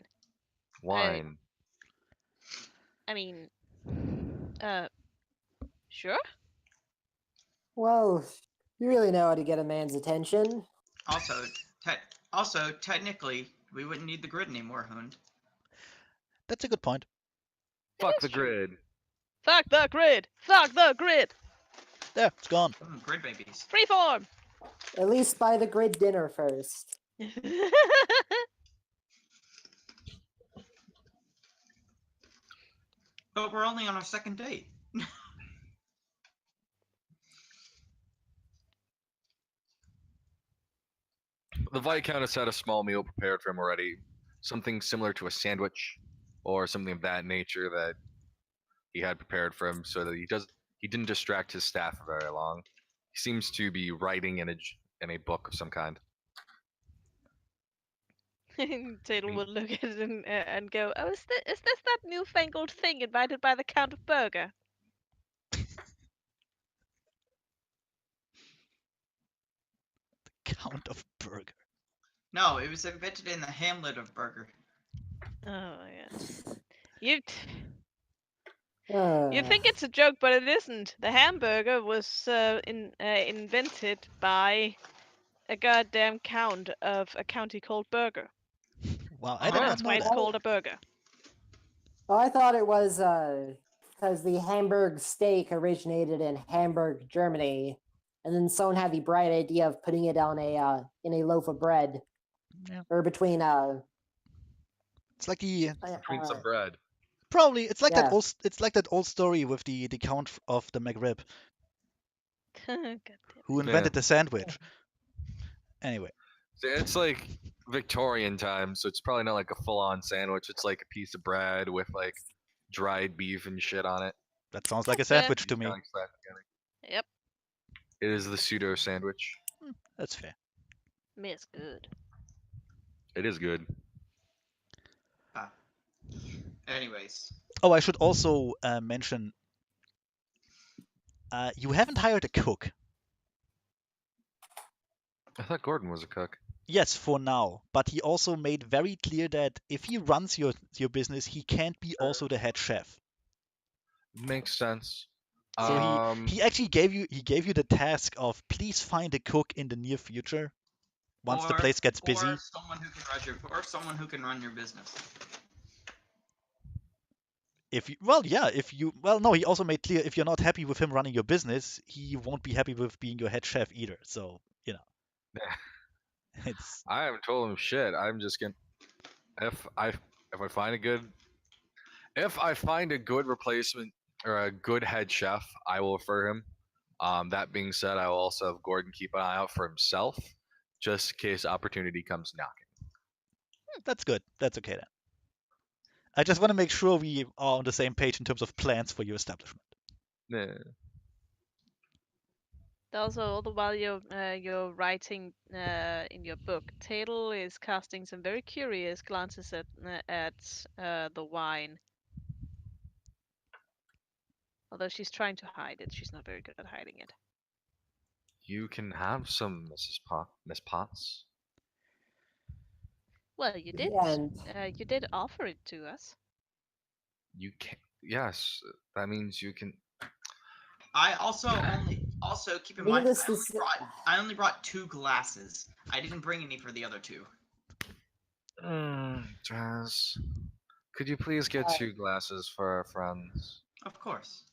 Wine. I mean, sure. Well, you really know how to get a man's attention. Also, technically, we wouldn't need the grid anymore, Hund. That's a good point. Fuck is the true. grid. Fuck the grid. Fuck the grid. There, it's gone. Grid babies. Freeform! At least buy the grid dinner first. But we're only on our second date. The Viscountess had a small meal prepared for him already. Something similar to a sandwich or something of that nature that he had prepared for him so that he didn't distract his staff for very long. He seems to be writing in a book of some kind. Taylor will look at it and go, "Oh, is this that newfangled thing invited by the Count of Burger?" Count of Burger. No, it was invented in the hamlet of Burger. Oh yes. You Uh, think it's a joke, but it isn't. The hamburger was invented by a goddamn count of a county called Burger. Wow, I did Uh-huh. not That's know why it's that. called a burger. well, I thought it was because the Hamburg steak originated in Hamburg, Germany, and then someone had the bright idea of putting it on a in a loaf of bread, Yeah. or between It's like the Between some bread. probably it's like Yeah. that old story with the Count of the McRib God damn. who invented the sandwich. Anyway, So it's like Victorian times, so it's probably not like a full-on sandwich. It's like a piece of bread with like dried beef and shit on it. that sounds like a That's fair. sandwich to me. Kinda like that together. Yep, It is the pseudo sandwich. That's fair. it's good. It is good. Anyways. Oh, I should also mention you haven't hired a cook. I thought Gordon was a cook. Yes, for now, but he also made very clear that if he runs your business, he can't be also the head chef. Makes sense. So he actually gave you the task of please find a cook in the near future once the place gets busy. Or someone who can run your business. No, he also made clear if you're not happy with him running your business, he won't be happy with being your head chef either. So, it's I haven't told him shit. I'm just gonna if I find a good replacement or a good head chef, I will refer him. That being said, I will also have Gordon keep an eye out for himself, just in case opportunity comes knocking. that's good. That's okay then. I just want to make sure we are on the same page in terms of plans for your establishment. Yeah. Also, all the while you're writing in your book, Tatel is casting some very curious glances at the wine. Although she's trying to hide it, she's not very good at hiding it. You can have some, Miss Potts. Well, you did. Yeah, and You did offer it to us. You can. Yes, that means you can. I also keep in mind needless to say, I only brought 2 glasses. I didn't bring any for the other 2. Jazz, could you please get 2 glasses for our friends? Of course.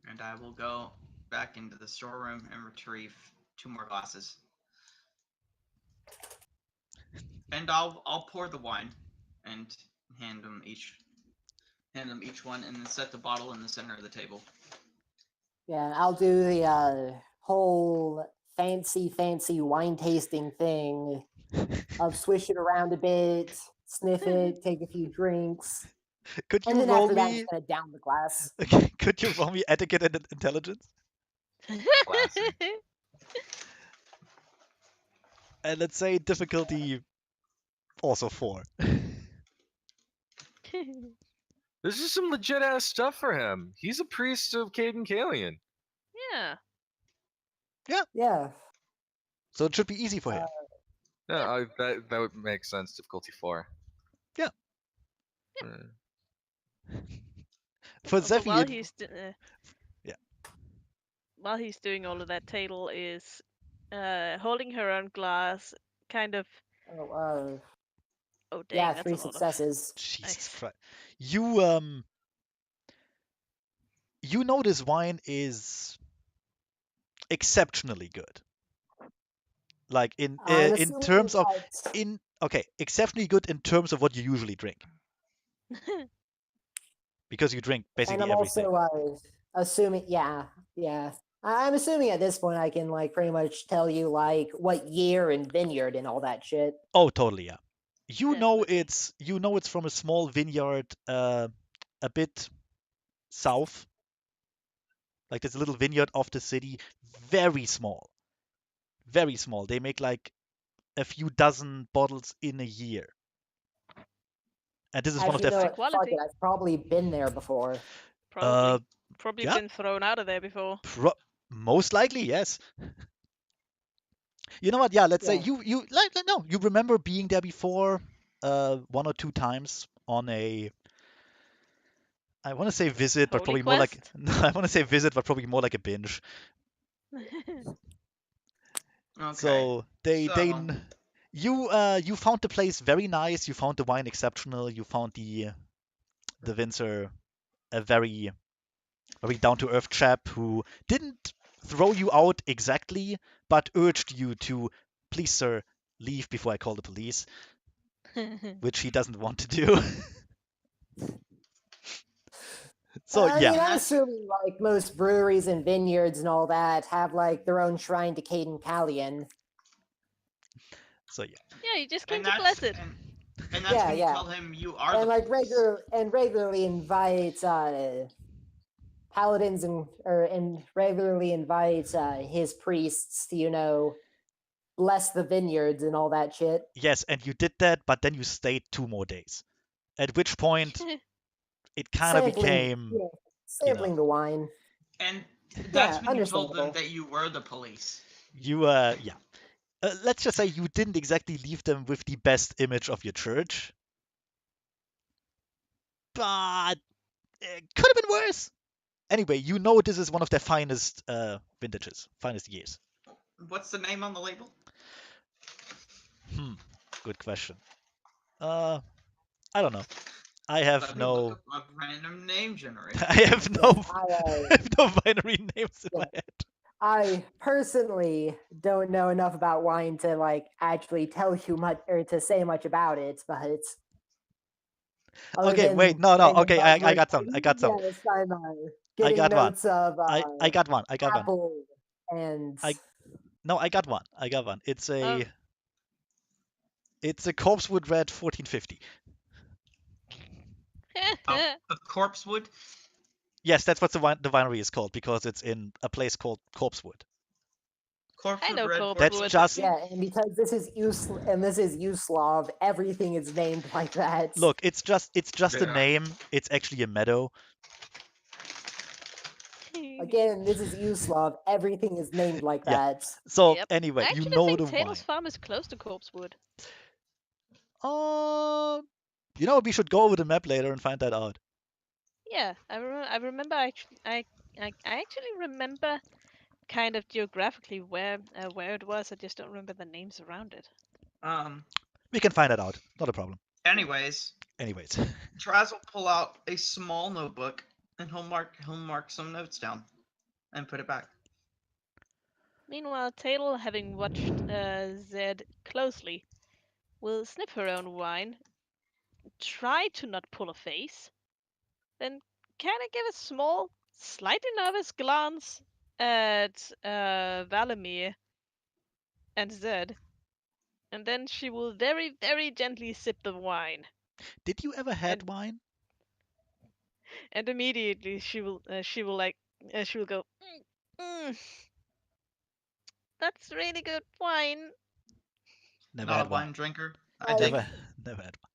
And I will go back into the storeroom and retrieve 2 more glasses. And I'll pour the wine and hand them each one, and then set the bottle in the center of the table. yeah, I'll do the whole fancy wine tasting thing of swish it around a bit, sniff it, take a few drinks, Could and you then roll after that, I'm me? just gonna down the glass. Okay, could you roll me etiquette and intelligence? Classic. And let's say difficulty also 4. This is some legit ass stuff for him. He's a priest of Caden Kalian. Yeah. Yeah. So it should be easy for him. No, that would make sense. Difficulty 4. Yeah. Uh, For Also, Zephy, while it- he's Yeah. while he's doing all of that, Tatel is holding her own glass, kind of. Oh dang, Yeah, that's 3 a lot of. successes. Jesus Nice. Christ. You you know this wine is exceptionally good. Like I'm in assuming terms of that, exceptionally good in terms of what you usually drink, because you drink and basically I'm everything. also assuming, yeah. I'm assuming at this point I can like pretty much tell you like what year and vineyard and all that shit. Oh, totally, yeah. Definitely. You know it's from a small vineyard a bit south. Like there's a little vineyard off the city, very small. Very small. They make like a few dozen bottles in a year. And this is one of Actually, you their know High what? Fuck it. quality. I've probably been there before. uh Probably. Probably yeah, been thrown out of there before. most likely, yes. You know what? Yeah, let's say Yeah. you no, you remember being there before one or two times on a I want to say visit, but Holy probably more like Quest? no, I want to say visit, but probably more like a binge. Okay. So So, you found the place very nice. You found the wine exceptional. You found the Windsor a very down to earth chap who didn't throw you out exactly, but urged you to please, sir, leave before I call the police, which he doesn't want to do. So I yeah, mean, and I'm that's assuming like most breweries and vineyards and all that have like their own shrine to Caden Callion. so yeah, Yeah, you just came and to that's bless it. and that's Yeah, when you yeah. tell him you are the And like police. regularly invite paladins and regularly invite his priests to, bless the vineyards and all that shit. yes, and you did that, but then you stayed 2 more days. At which point it kind of Sampling, became, you know, sampling the wine. And that's Yeah, when you told them understandable. that you were the police. you yeah. Let's just say you didn't exactly leave them with the best image of your church, but it could have been worse. Anyway, you know this is one of their finest vintages, finest years. What's the name on the label? Hmm, good question. Uh, I don't know. I have Let me look no, up a random name generator. I have Yeah, no, I have no binary names in yeah. my head. I personally don't know enough about wine to like actually tell you much or to say much about it, but other Okay, wait, than no. random Okay, I buzzwords, got some. I got some. yes, I'm I getting got one. notes of I got one. I got one. apple and I no, I got one. I got one. Oh. It's a Corpsewood Red 1450. A corpse wood. Yes, that's what the winery is called because it's in a place called Corpsewood. Corpse I wood know red That's Corpsewood. 1450. just yeah, and because this is Uslav, everything is named like that. look. It's just a Yeah. name. It's actually a meadow. Again, this is Uslav, everything is named like Yeah. that. So Yep. anyway, I you actually know think the Taylor's wine. farm is close to Corpsewood. Uh, you know, we should go over the map later and find that out. Yeah, I remember actually. I actually remember kind of geographically where it was. I just don't remember the names around it. We can find that out. Not a problem. Anyways, Anyways, Traz will pull out a small notebook and he'll mark some notes down and put it back. Meanwhile, Taylor, having watched Zed closely, will sniff her own wine, try to not pull a face, then kind of give a small, slightly nervous glance at Valamir and Zed, and then she will very, very gently sip the wine, did you ever and had wine? and immediately she will go, mm, that's really good wine. Never Not had a wine. wine drinker. I Uh, take Never, never had wine.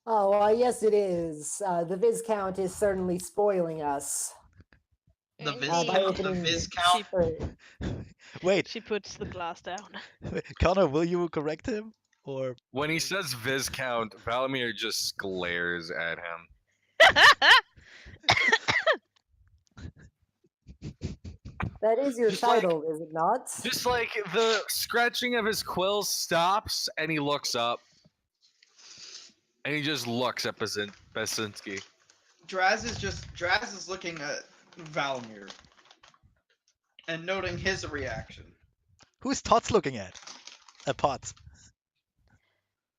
Oh, yes, it is. The Viscount is certainly spoiling us the by Indeed. Viscount. The opening the. Viscount. Wait, She puts the glass down. Connor, will you correct him? Or When he says Viscount, Valamir just glares at him. That is your Just like- title, is it not? Just like the scratching of his quills stops, and he looks up, and he just looks at Basinski. Draz is looking at Valamir and noting his reaction. Who's Tots looking at? Potts.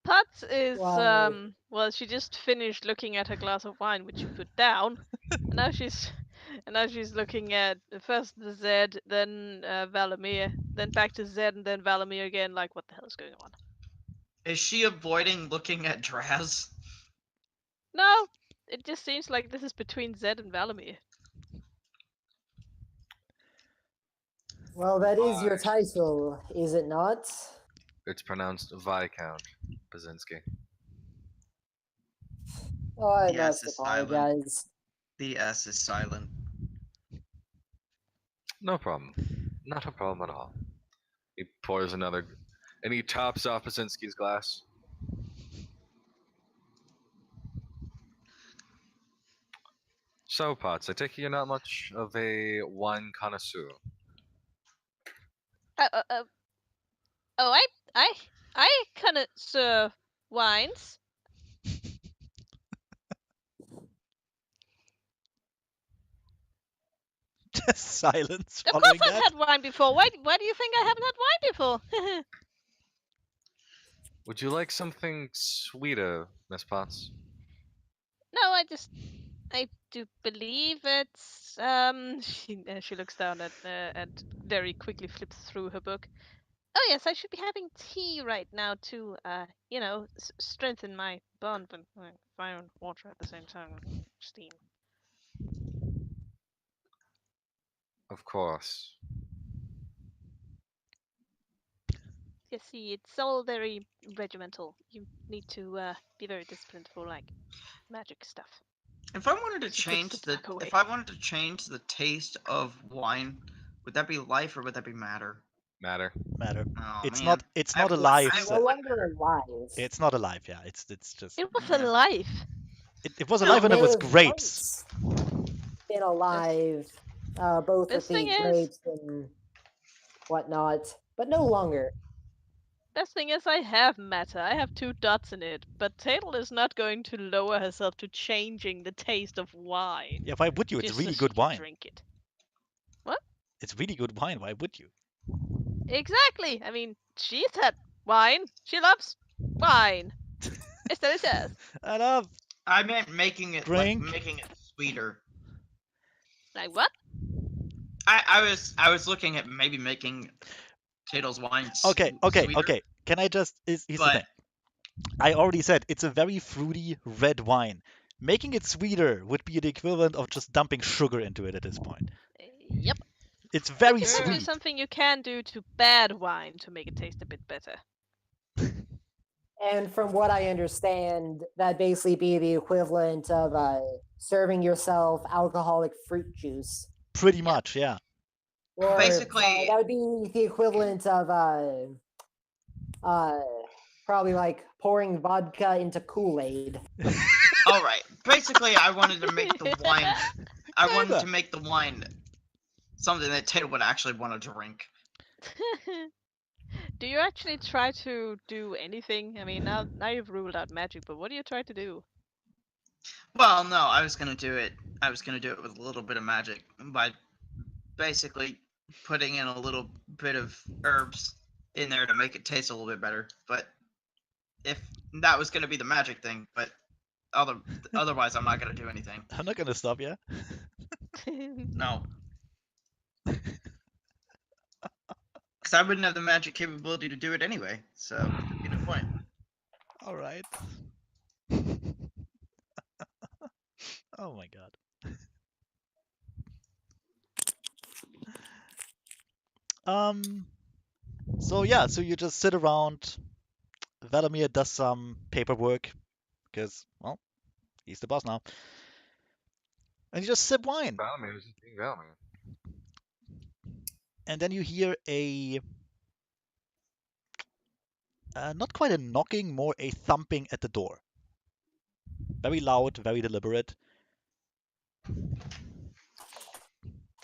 Potts is Well- well, she just finished looking at her glass of wine, which she put down, and now she's looking at first the Zed, then Valamir, then back to Zed, and then Valamir again. Like, what the hell is going on? Is she avoiding looking at Draz? No, it just seems like this is between Zed and Valamir. Well, that is your title, is it not? It's pronounced Viscount Basinski. Oh, I The S must is silent. apologize. The S is silent. No problem. Not a problem at all. He pours another, and he tops off Basinski's glass. So, Potts, I take it you're not much of a wine connoisseur. Oh, I kind of serve wines. Just silence Of following course, I've that. had wine before. Why do you think I haven't had wine before? Would you like something sweeter, Miss Potts? No, I do believe it's she looks down at and very quickly flips through her book. Oh yes, I should be having tea right now to strengthen my bond with fire and water at the same time. Steam. Of course. You see, it's all very regimental. You need to be very disciplined for like magic stuff. If I wanted to She puts change the the book away. if I wanted to change the taste of wine, would that be life or would that be matter? Matter. Matter. Oh, It's man. not. It's I not would- alive. I It's so- no longer alive. It's not alive. Yeah. It's just. It was Yeah. alive. It was No, alive when May it was have grapes. once been alive, both This with the thing is- grapes and whatnot, but no longer. Best thing is I have matter. I have 2 dots in it, but Tatel is not going to lower herself to changing the taste of wine. Yeah. Why would you? It's just really so good she can wine. drink it. It's really good wine. Why would you? Exactly. I mean, she's had wine. She loves wine. It's delicious. I love. I meant making it Drink. making it sweeter. Like what? I was looking at maybe making Tatel's wine Okay. sweeter, Can I just? Here's the but thing. I already said it's a very fruity red wine. Making it sweeter would be the equivalent of just dumping sugar into it at this point. Yep. It's very There's actually sweet. something you can do to bad wine to make it taste a bit better. And from what I understand, that'd basically be the equivalent of serving yourself alcoholic fruit juice. Pretty much, yeah. Or Basically- that would be the equivalent of probably like pouring vodka into Kool-Aid. all right. Basically, I wanted to make the wine. I wanted Kinda. to make the wine something that Tatel would actually want to drink. Do you actually try to do anything? I mean, now you've ruled out magic, but what do you try to do? Well, no, I was gonna do it. I was gonna do it with a little bit of magic by basically putting in a little bit of herbs in there to make it taste a little bit better. But if that was gonna be the magic thing, but otherwise, I'm not gonna do anything. I'm not gonna stop you. No. Because I wouldn't have the magic capability to do it anyway, so there'd be no point. All right. Oh my god. So yeah, so you just sit around. Valamir does some paperwork because, well, he's the boss now. And you just sip wine. Valmy was just being Valmy. And then you hear a not quite a knocking, more a thumping at the door. Very loud, very deliberate.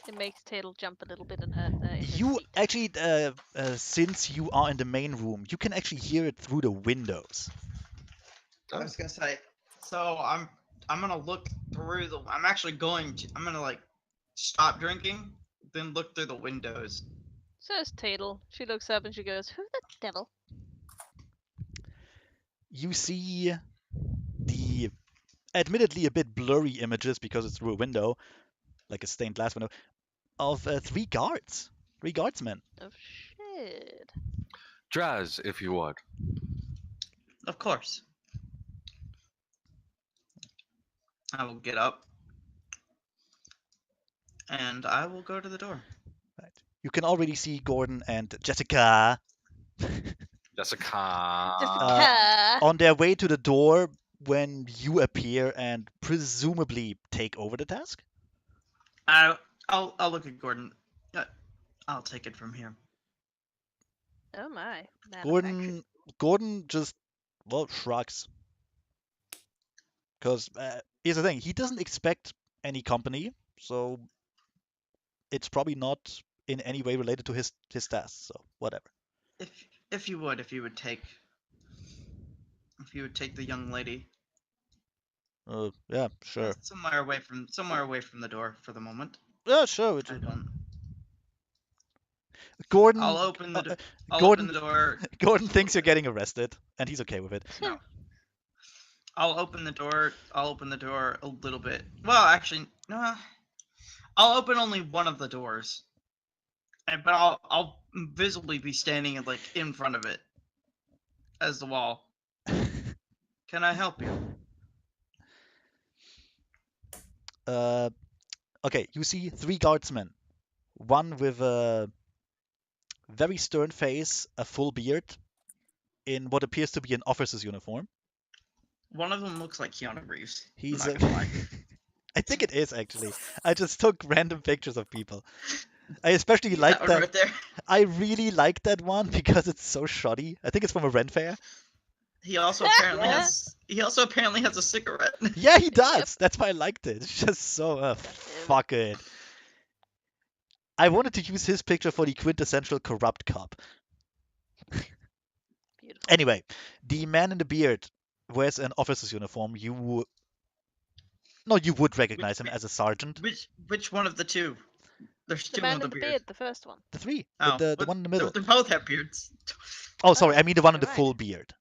It makes Tatel jump a little bit in her You seat. actually, since you are in the main room, you can actually hear it through the windows. I was gonna say, so I'm gonna look through the. I'm actually going to. I'm gonna like stop drinking, then look through the windows. Says Tatel. She looks up and she goes, "Who the devil?" You see the admittedly a bit blurry images because it's through a window, like a stained glass window, of three guardsmen. Oh shit. Draz, if you would. Of course. I will get up. And I will go to the door. Right. You can already see Gordon and Jessica Jessica. Jessica. on their way to the door when you appear and presumably take over the task. I'll look at Gordon. I'll take it from here. Oh my. Gordon just shrugs. Because here's the thing, he doesn't expect any company, so it's probably not in any way related to his tasks. So whatever. If you would take the young lady Yeah, sure. somewhere away from the door for the moment. Yeah, sure. I don't. Gordon. I'll open the Gordon, open the door. Gordon thinks you're getting arrested, and he's okay with it. No. I'll open the door. I'll open the door a little bit. Well, actually, no. I'll open only one of the doors, but I'll visibly be standing like in front of it as the wall. Can I help you? Okay, you see three guardsmen. One with a very stern face, a full beard, in what appears to be an officer's uniform. One of them looks like Keanu Reeves. He's I'm not gonna lie. I think it is actually. I just took random pictures of people. I especially like one that. right there. I really like that one because it's so shoddy. I think it's from a Ren fair. He also apparently has a cigarette. Yeah, he does. That's why I liked it. It's just so fuck it. I wanted to use his picture for the quintessential corrupt cop. Beautiful. Anyway, the man in the beard wears an officer's uniform. You would recognize him as a sergeant. Which one of the two? There's The two man with in the the beard. beard, the first one. The three. Oh, the but one in the middle. They both have beards. Oh, sorry. I mean the one in the You're right. full beard.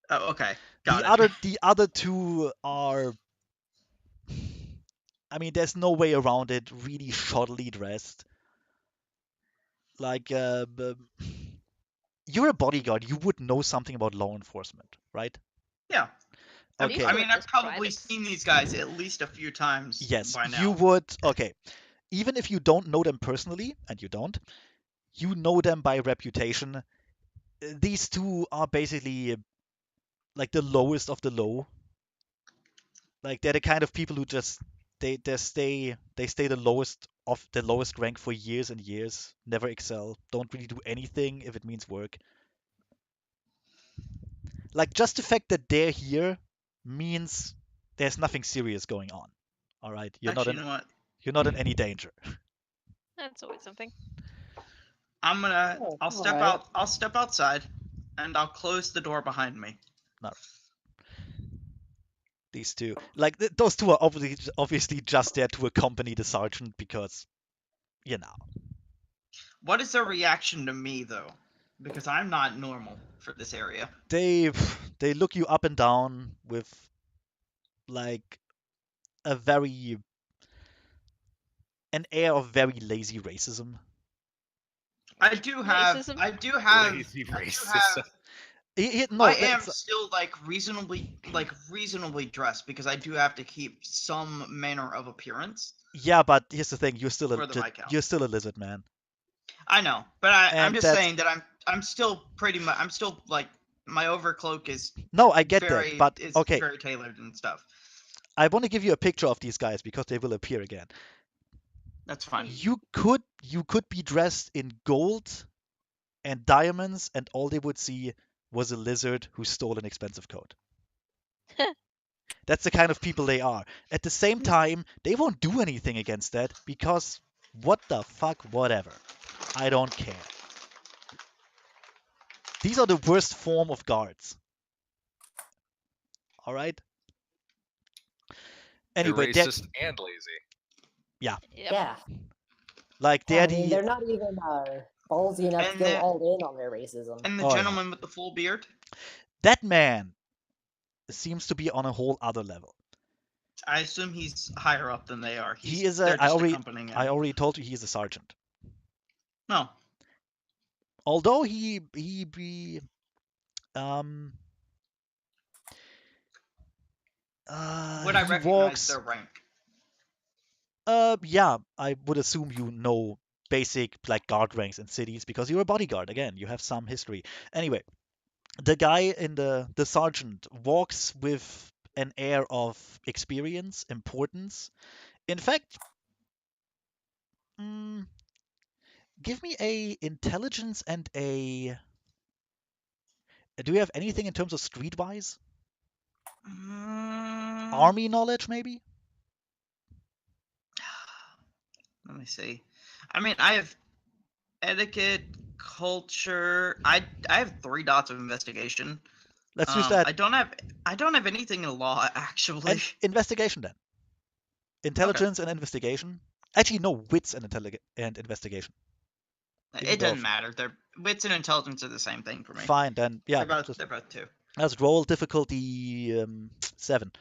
Oh, okay. The other two are. I mean, there's no way around it. Really shoddily dressed. Like, you're a bodyguard. You would know something about law enforcement, right? Yeah. Okay. I mean, I've Just probably privates. seen these guys at least a few times. Yes, by now. you would. Okay. Even if you don't know them personally, and you don't, you know them by reputation. These two are basically like the lowest of the low. Like they're the kind of people who just they stay the lowest rank for years and years, never excel, don't really do anything if it means work. Like just the fact that they're here means there's nothing serious going on. All right, Actually, you know what? you're not in any danger. That's always something. I'll step alright. out. I'll step outside, and I'll close the door behind me. These two, like those two are obviously just there to accompany the sergeant because, you know. What is their reaction to me though? Because I'm not normal for this area. They look you up and down with like an air of very lazy racism. I do have. Racism? I do have. Lazy I do racist. have. No, I am that's- still reasonably dressed because I do have to keep some manner of appearance. yeah, but here's the thing: you're still For the Viscount. you're still a lizard man. I know, but I'm And just saying that I'm still pretty much. I'm still like my overcloak is No, I get very that, but is okay, very tailored and stuff. I want to give you a picture of these guys because they will appear again. That's fine. You could be dressed in gold and diamonds, and all they would see was a lizard who stole an expensive coat. That's the kind of people they are. At the same time, they won't do anything against that because what the fuck, whatever. I don't care. These are the worst form of guards. All right. They're Anyway, racist and lazy. Yep. Yeah. Like they're I mean, the they're not even ballsy enough to And go the all in on their racism. and the Oh, yeah. gentleman with the full beard. That man seems to be on a whole other level. I assume he's higher up than they are. He is a. They're just accompanying him. I already told you he is a sergeant. No. Although he um Would I he recognize walks. their rank? Yeah, I would assume you know basic like guard ranks in cities because you're a bodyguard. Again, you have some history. Anyway, the guy in the sergeant walks with an air of experience, importance. In fact, mm, give me a intelligence and a. Do you have anything in terms of streetwise? Army knowledge, maybe? Let me see. I mean, I have etiquette, culture. I have 3 dots of investigation. Let's use that. I don't have anything in law actually. And investigation then. Intelligence and investigation. Actually, no, wits and investigation. It doesn't matter. Their wits and intelligence are the same thing for me. Fine, then yeah. They're both 2. Let's roll difficulty 7.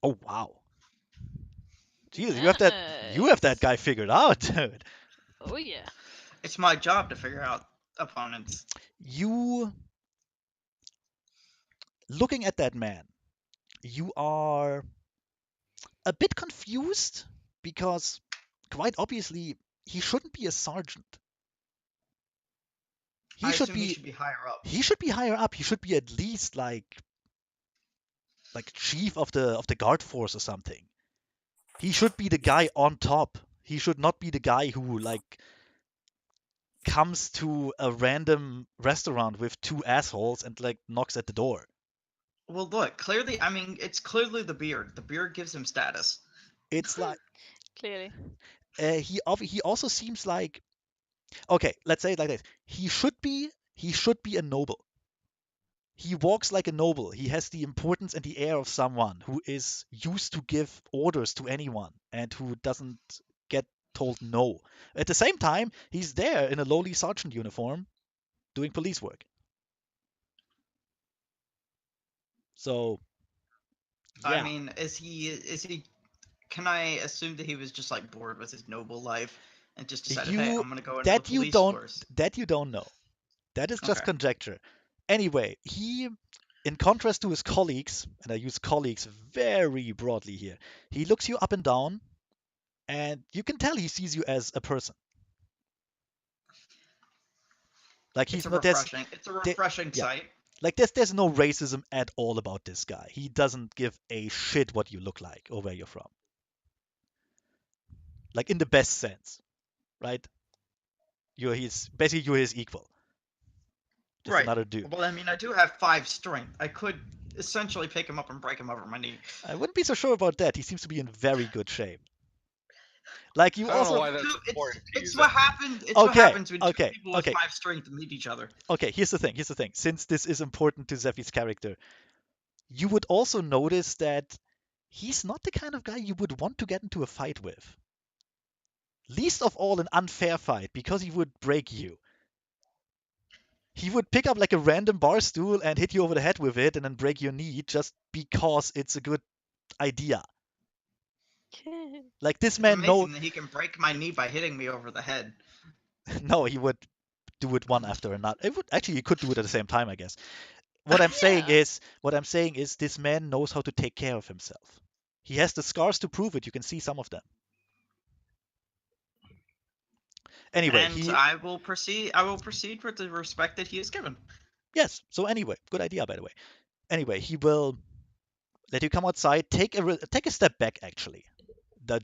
Oh wow. Jesus, you have that Nice. guy figured out, dude. Oh yeah. It's my job to figure out opponents. You looking at that man, you are a bit confused because quite obviously he shouldn't be a sergeant. I assume he should be higher up. He should be higher up. He should be at least like chief of the guard force or something. He should be the guy on top. He should not be the guy who like comes to a random restaurant with 2 assholes and like knocks at the door. Well, look, clearly, I mean, it's clearly the beard. The beard gives him status. It's like Clearly. he also seems like, okay, let's say it like this. He should be a noble. He walks like a noble. He has the importance and the air of someone who is used to give orders to anyone and who doesn't get told no. At the same time, he's there in a lowly sergeant uniform doing police work. So, yeah. I mean, is he? Can I assume that he was just like bored with his noble life and just decided, hey, I'm gonna go into the police force? That you don't know. That is just Okay. conjecture. Anyway, he, in contrast to his colleagues, and I use colleagues very broadly here, he looks you up and down, and you can tell he sees you as a person. Like It's he's a not refreshing. It's a refreshing yeah. sight. Like there's no racism at all about this guy. He doesn't give a shit what you look like or where you're from. Like in the best sense, right? You're his equal. Just Right. another dude. Well, I mean, I do have 5 strength. I could essentially pick him up and break him over my knee. I wouldn't be so sure about that. He seems to be in very good shape. Like you I don't know also why that's important to It's you. what happened. It's Okay, what happens when 2 okay, people with okay. 5 strength meet each other. Okay, here's the thing. Since this is important to Zephy's character, you would also notice that he's not the kind of guy you would want to get into a fight with. Least of all an unfair fight, because he would break you. He would pick up like a random bar stool and hit you over the head with it and then break your knee just because it's a good idea. Like this It's man amazing that he can break my knee by hitting me over the head. no, he would do it one after another. He could do it at the same time, I guess. What I'm saying is this man knows how to take care of himself. He has the scars to prove it. You can see some of them. Anyway, And I will proceed with the respect that he is given. Yes. So anyway, good idea by the way. Anyway, he will let you come outside. Take a step back. Actually,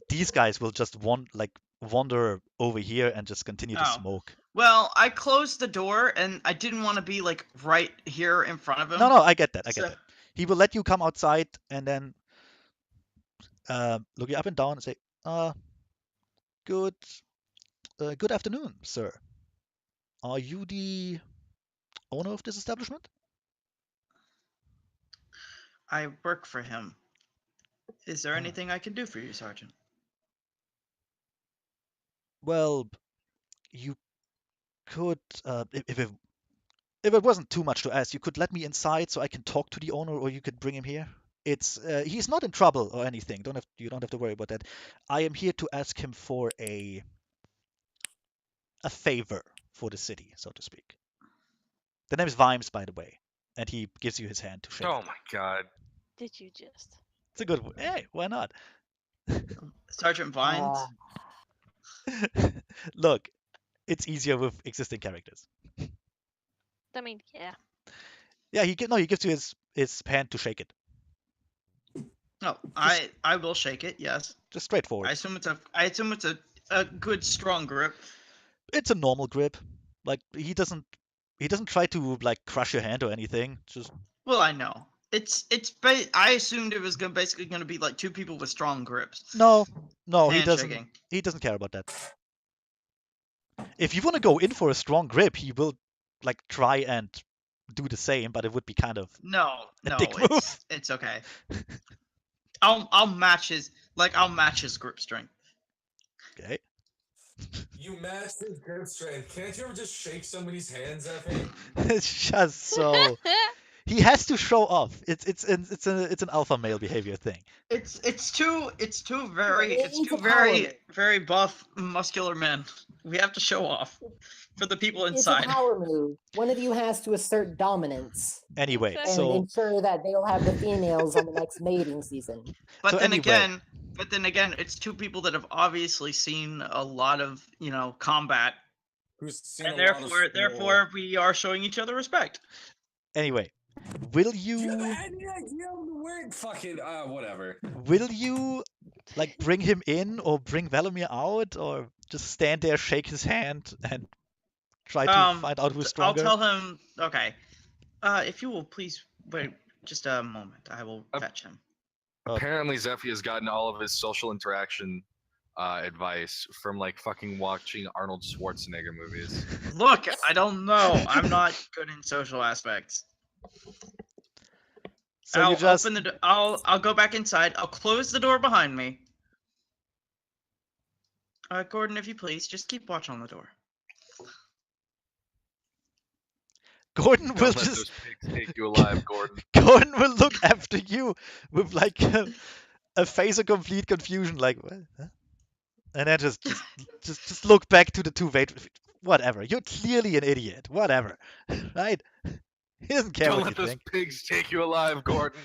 these guys will just wander over here and just continue to smoke. Well, I closed the door and I didn't want to be like right here in front of him. No, I get that. He will let you come outside and then look you up and down and say, good afternoon, sir. Are you the owner of this establishment? I work for him. Is there anything I can do for you, Sergeant? Well, you could, if it wasn't too much to ask, you could let me inside so I can talk to the owner, or you could bring him here. It's he's not in trouble or anything. You don't have to worry about that. I am here to ask him for a favor for the city, so to speak. The name is Vimes, by the way, and he gives you his hand to shake. Oh my god. Did you just? It's a good. Hey, why not? Sergeant Vines? Look, it's easier with existing characters. I mean, yeah. Yeah, he gives you his hand to shake it. No, I will shake it. Yes. Just straightforward. I assume it's a good strong grip. It's a normal grip. Like he doesn't try to like crush your hand or anything. Just Well, I know. I assumed it was basically going to be like two people with strong grips. no, he Handshaking. doesn't care about that. If you want to go in for a strong grip, he will like try and do the same, but it would be kind of No, a dick move. it's okay. I'll match his grip strength. Okay. You matched his grip strength. Can't you ever just shake somebody's hands at me? It's just so he has to show off. It's an alpha male behavior thing. It's two It's a very power very buff muscular men. We have to show off for the people It's inside. a power move. One of you has to assert dominance Anyway, Okay. and so ensure that they'll have the females on the next mating season. But so then anyway. again, it's two people that have obviously seen a lot of combat, Who's seen and a lot of therefore we are showing each other respect. Anyway, will Do you have you any idea where fucking whatever? like bring him in or bring Velimir out or just stand there, shake his hand, and try to find out who's I'll stronger? tell him. Okay. If you will please wait just a moment, I will fetch him. Apparently, Zephy has gotten all of his social interaction advice from like fucking watching Arnold Schwarzenegger movies. Look, I don't know. I'm not good in social aspects. So I'll you just open the. I'll go back inside. I'll close the door behind me. Gordon, if you please, just keep watch on the door. Gordon will Don't let just those pigs take you alive, Gordon. Gordon will look after you with like a face of complete confusion, like what? Huh? And then just look back to the two whatever. You're clearly an idiot. Whatever, right? He doesn't care Don't what let you those think. pigs take you alive, Gordon.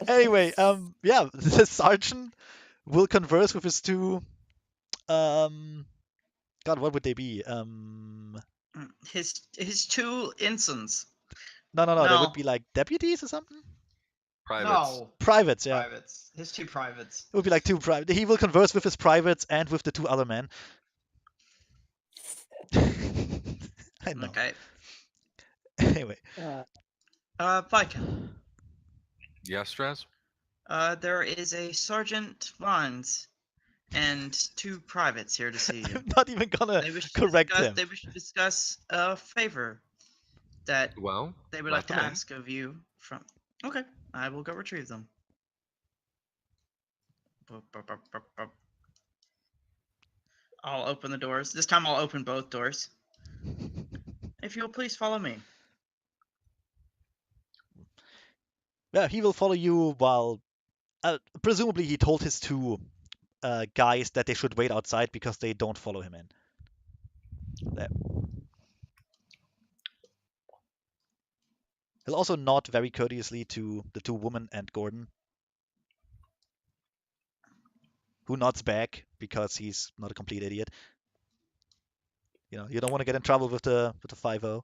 Anyway, yeah, the sergeant will converse with his two, God, what would they be? His two ensigns. No, they No. would be like deputies or something. Privates. Privates, yeah. Privates. His two privates. It would be like two privates. He will converse with his privates and with the two other men. I know. Okay. Anyway, Viking. Yes, Stress? There is a Sergeant Vines and two privates here to see you. I'm not even gonna They wish to correct discuss, him. They wish to discuss a favor that Well, they would let like to them in. ask of you from. Okay, I will go retrieve them. I'll open the doors. This time I'll open both doors. If you'll please follow me. Yeah, he will follow you while presumably he told his two guys that they should wait outside because they don't follow him in. There. He'll also nod very courteously to the two women and Gordon, who nods back because he's not a complete idiot. You know, you don't want to get in trouble with the 5-0.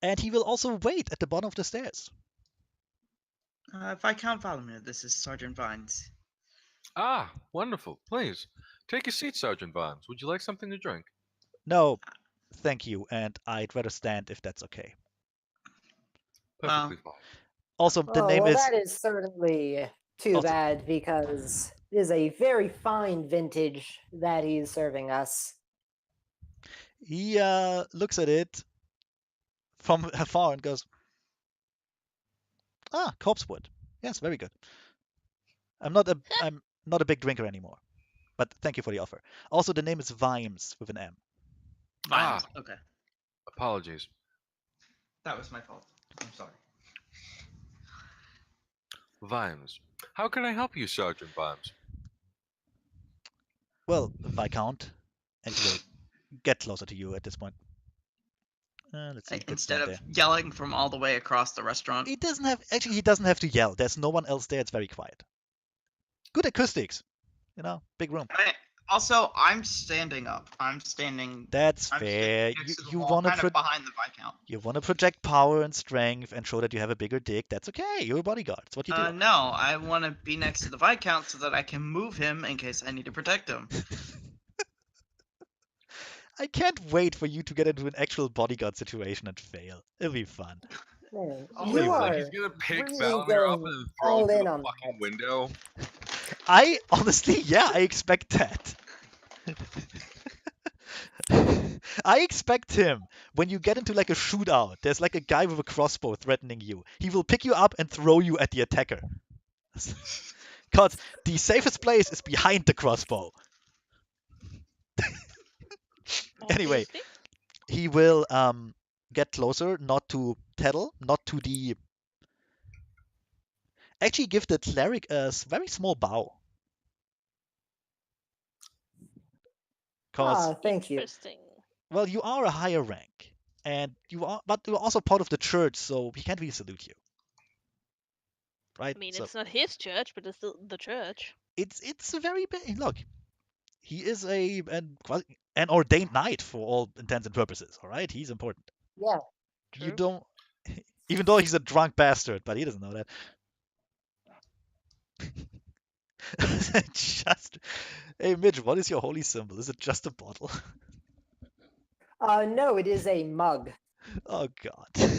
And he will also wait at the bottom of the stairs. If I can't follow me, this is Sergeant Vines. Ah, wonderful. Please, take a seat, Sergeant Vines. Would you like something to drink? No, thank you, and I'd rather stand if that's okay. Perfectly fine. Also, the name well, is that is certainly too Also- bad because it is a very fine vintage that he's serving us. He looks at it from afar and goes, "Ah, corpse wood. Yes, very good. I'm not a big drinker anymore, but thank you for the offer. Also, the name is Vimes with an M. Violence. Okay. Apologies. That was my fault. I'm sorry. Vimes. How can I help you, Sergeant Vimes? Well, Viscount, and he will get closer to you at this point. Let's see, good Instead stand of there. yelling from all the way across the restaurant. He doesn't have to yell. There's no one else there. It's very quiet. Good acoustics. Big room. Also, I'm standing up. I'm standing That's next fair. to the You wall, wanna kind of behind the Viscount. project power and strength and show that you have a bigger dick. That's okay. You're a bodyguard. It's what you do. No, I want to be next to the Viscount so that I can move him in case I need to protect him. I can't wait for you to get into an actual bodyguard situation and fail. It'll be fun. Man, Oh, you Wait, really? what? are He's gonna pick really Valinor up going and throw him all through in the on fucking that. window? I honestly, yeah, I expect that. I expect him when you get into like a shootout. There's like a guy with a crossbow threatening you. He will pick you up and throw you at the attacker. Because the safest place is behind the crossbow. Anyway, Obviously. he will get closer, not to Teddle, not to the. Actually, give the cleric a very small bow. Because, Thank you. Interesting. well, you are a higher rank, but you're also part of the church, so he can't really salute you, right? I mean, So it's not his church, but it's still the church. it's a very big look. He is an ordained knight for all intents and purposes. All right, he's important. Yeah. You True. don't, even though he's a drunk bastard, but he doesn't know that. Just, hey Midge, what is your holy symbol? Is it just a bottle? No, it is a mug. Oh God.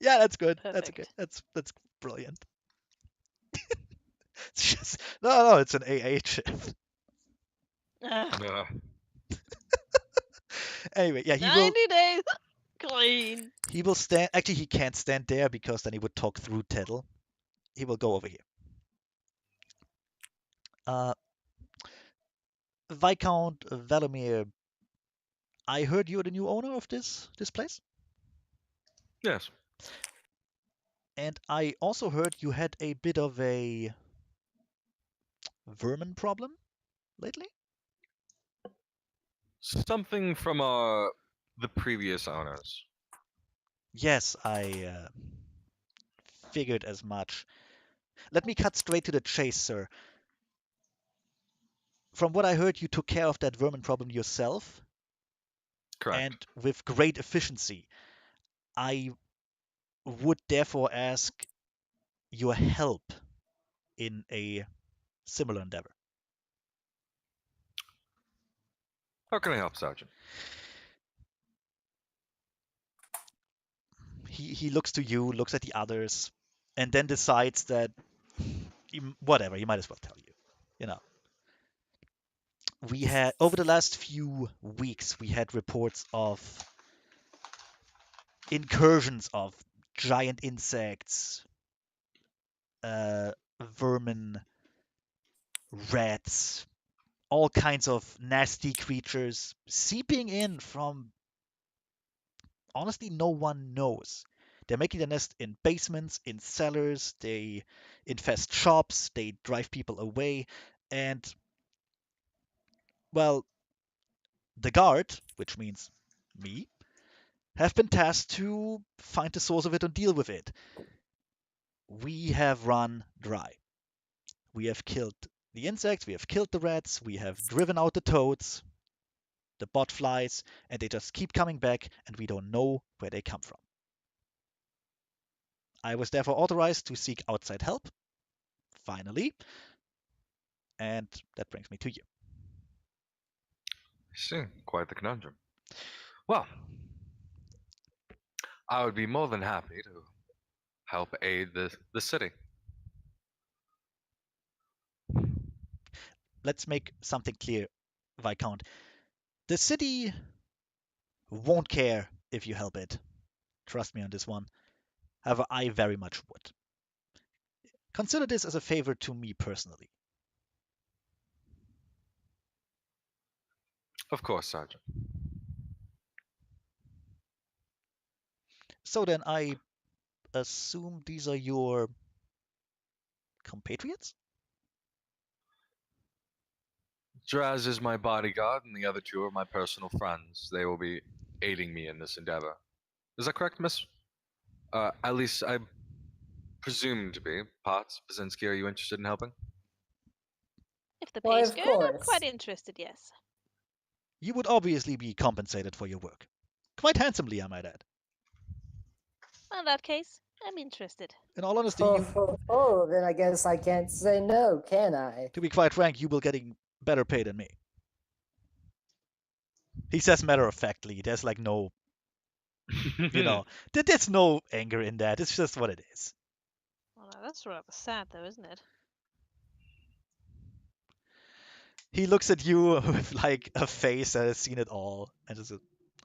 Yeah, that's good. That's okay. Perfect. That's brilliant. It's just no, it's an AA chip. Ugh, Uh, Anyway, yeah, 90 days clean. he will stand. Actually, he can't stand there because then he would talk through Teddle. He will go over here. Uh, Viscount Valomir, I heard you're the new owner of this place, yes. and I also heard you had a bit of a vermin problem lately. Something from the previous owners. Yes, I figured as much. Let me cut straight to the chase, sir. From what I heard, you took care of that vermin problem yourself, Correct. and with great efficiency. I would therefore ask your help in a similar endeavor. How can I help, Sergeant? He looks to you, looks at the others, and then decides that whatever, he might as well tell you. You know, we had over the last few weeks, we had reports of incursions of giant insects, vermin, rats, all kinds of nasty creatures seeping in from honestly no one knows. They're making their nest in basements, in cellars, they infest shops, they drive people away, and well, the guard, which means me, have been tasked to find the source of it and deal with it. We have run dry. We have killed the insects, we have killed the rats, we have driven out the toads, the botflies, and they just keep coming back, and we don't know where they come from. I was therefore authorized to seek outside help, finally, and that brings me to you. I see. Quite the conundrum. Well, I would be more than happy to help aid the city. Let's make something clear, Viscount. The city Won't care if you help it. Trust me on this one. However, I very much would. Consider this as a favor to me personally. Of course, Sergeant. So then I assume these are your compatriots? Draz is my bodyguard, and the other two are my personal friends. They will be aiding me in this endeavor. Is that correct, Miss? At least I presume to be. Potts, Basinski, are you interested in helping? If the Why, pay's of good, I'm course. quite interested, yes. You would obviously be compensated for your work. Quite handsomely, I might add. In that case, I'm interested. In all honesty, Then I guess I can't say no, can I? to be quite frank, you will getting better pay than me. He says matter of factly. There's like no, there's no anger in that. It's just what it is. Well, that's rather sad, though, isn't it? He looks at you with like a face that has seen it all, and just,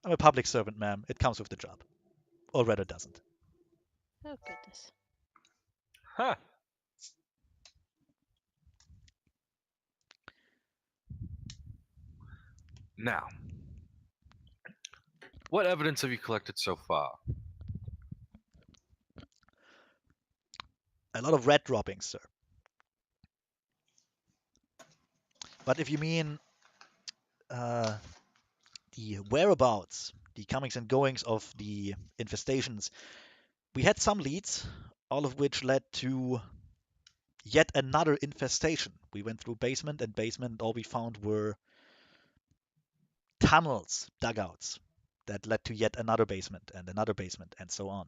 I'm a public servant, ma'am. It comes with the job, or rather, doesn't. Oh, goodness. Huh. Now, what evidence have you collected so far? A lot of red droppings, sir. But if you mean the whereabouts, the comings and goings of the infestations, we had some leads, all of which led to yet another infestation. We went through basement and basement, and all we found were tunnels, dugouts, that led to yet another basement, and so on.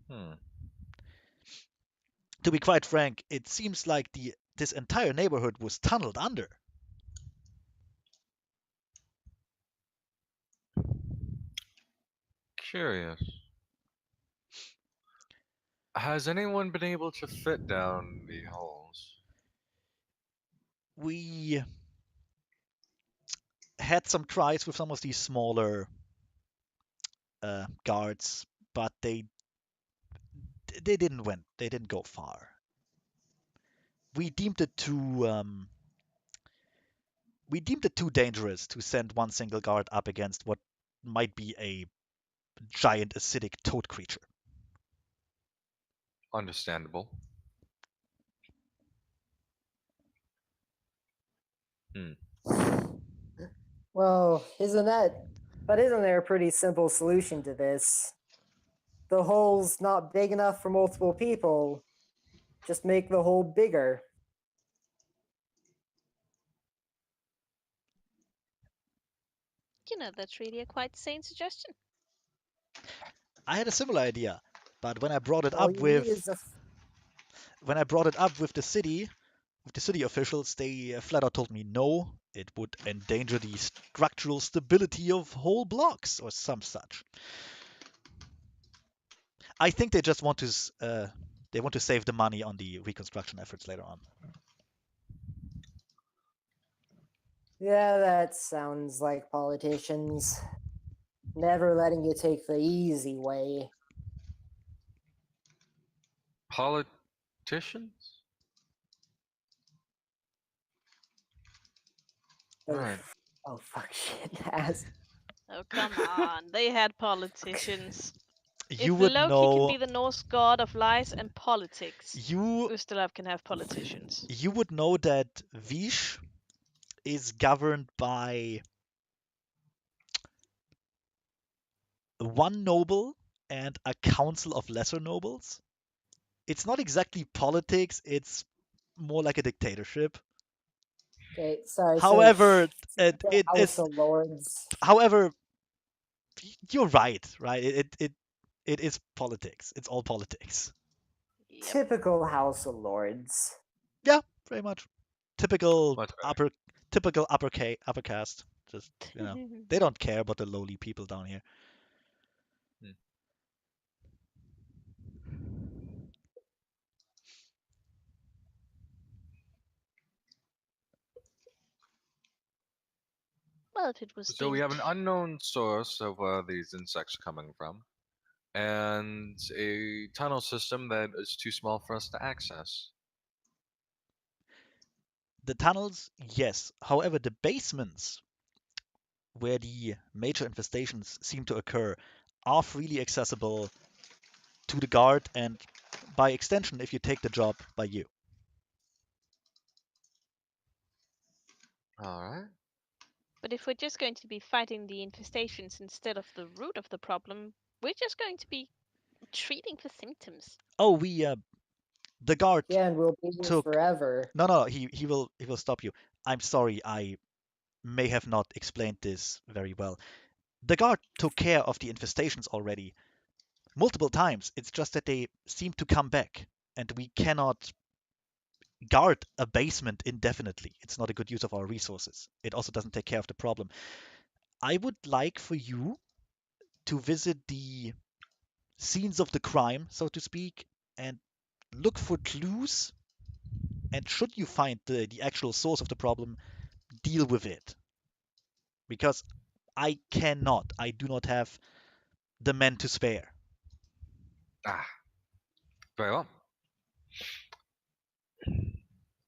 Hmm. To be quite frank, it seems like this entire neighborhood was tunneled under. Curious. Has anyone been able to fit down the holes? We had some tries with some of these smaller guards, but they didn't go far. We deemed it too dangerous to send one single guard up against what might be a giant acidic toad creature. Understandable. Well, isn't there a pretty simple solution to this? The hole's not big enough for multiple people. Just make the hole bigger. That's really a quite sane suggestion. I had a similar idea, but when I brought it All up you need is with the city officials, they flat out told me no, it would endanger the structural stability of whole blocks or some such. I think they just want to save the money on the reconstruction efforts later on. Yeah, that sounds like politicians. Never letting you take the easy way. Politicians? Right. Oh, fuck shit, ass. Oh, come on. They had politicians. You If would Loki can know be the Norse god of lies and politics, you Ustalav can have politicians. you would know that Vish is governed by one noble and a council of lesser nobles. It's not exactly politics, it's more like a dictatorship. Okay, sorry. However, So it House is. of Lords. However, you're right, right? It is politics. It's all politics. Yep. Typical House of Lords. Yeah, very much. Typical Much better. upper caste. Just they don't care about the lowly people down here. Well, thought it was So we have an linked. unknown source of where these insects are coming from, and a tunnel system that is too small for us to access. The tunnels, yes. However, the basements where the major infestations seem to occur are freely accessible to the guard and by extension if you take the job by you. All right. But if we're just going to be fighting the infestations instead of the root of the problem, we're just going to be treating for symptoms. Oh, the guard Yeah, and we'll be here took forever. no, he will stop you. I'm sorry, I may have not explained this very well. The guard took care of the infestations already multiple times. It's just that they seem to come back, and we cannot guard a basement indefinitely. It's not a good use of our resources. It also doesn't take care of the problem. I would like for you to visit the scenes of the crime, so to speak, and look for clues. And should you find the actual source of the problem, deal with it. Because I do not have the men to spare. Ah, very well.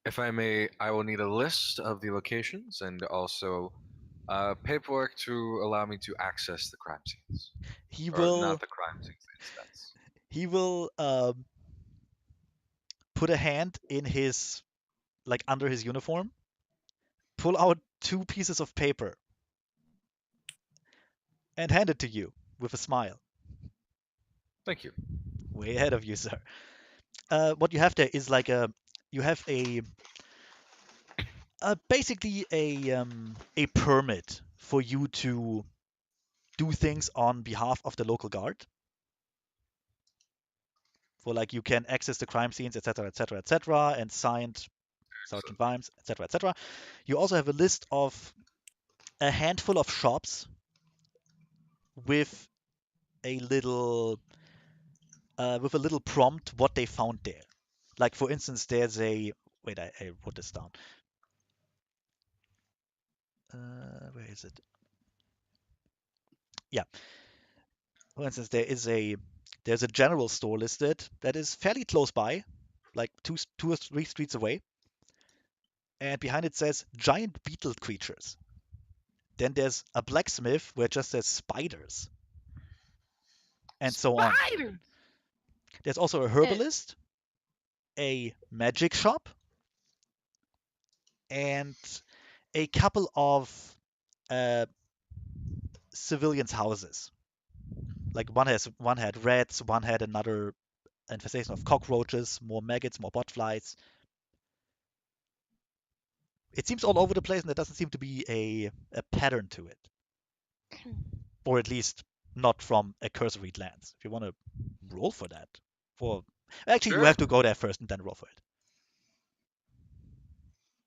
If I may, I will need a list of the locations and also paperwork to allow me to access the crime scenes. He Or not will the crime scenes, the incidents. he will put a hand in his like under his uniform, pull out two pieces of paper, and hand it to you with a smile. Thank you. Way ahead of you, sir. What you have there is like you have basically a permit for you to do things on behalf of the local guard. For like you can access the crime scenes, etc., etc., etc., and signed Sergeant Vimes, etc., etc. You also have a list of a handful of shops with a little with a little prompt what they found there. Like for instance, there's a wait, I wrote this down. Where is it? Yeah. For instance, there's a general store listed that is fairly close by, like two or three streets away, and behind it says giant beetle creatures. Then there's a blacksmith where it just says spiders, and so on. Spider! There's also a herbalist, a magic shop, and a couple of uh, civilians' houses. Like one had rats, one had another infestation of cockroaches, more maggots, more botflies. It seems all over the place, and there doesn't seem to be a pattern to it, or at least not from a cursory glance. If you want to roll for that, for actually you Sure. have to go there first and then roll for it.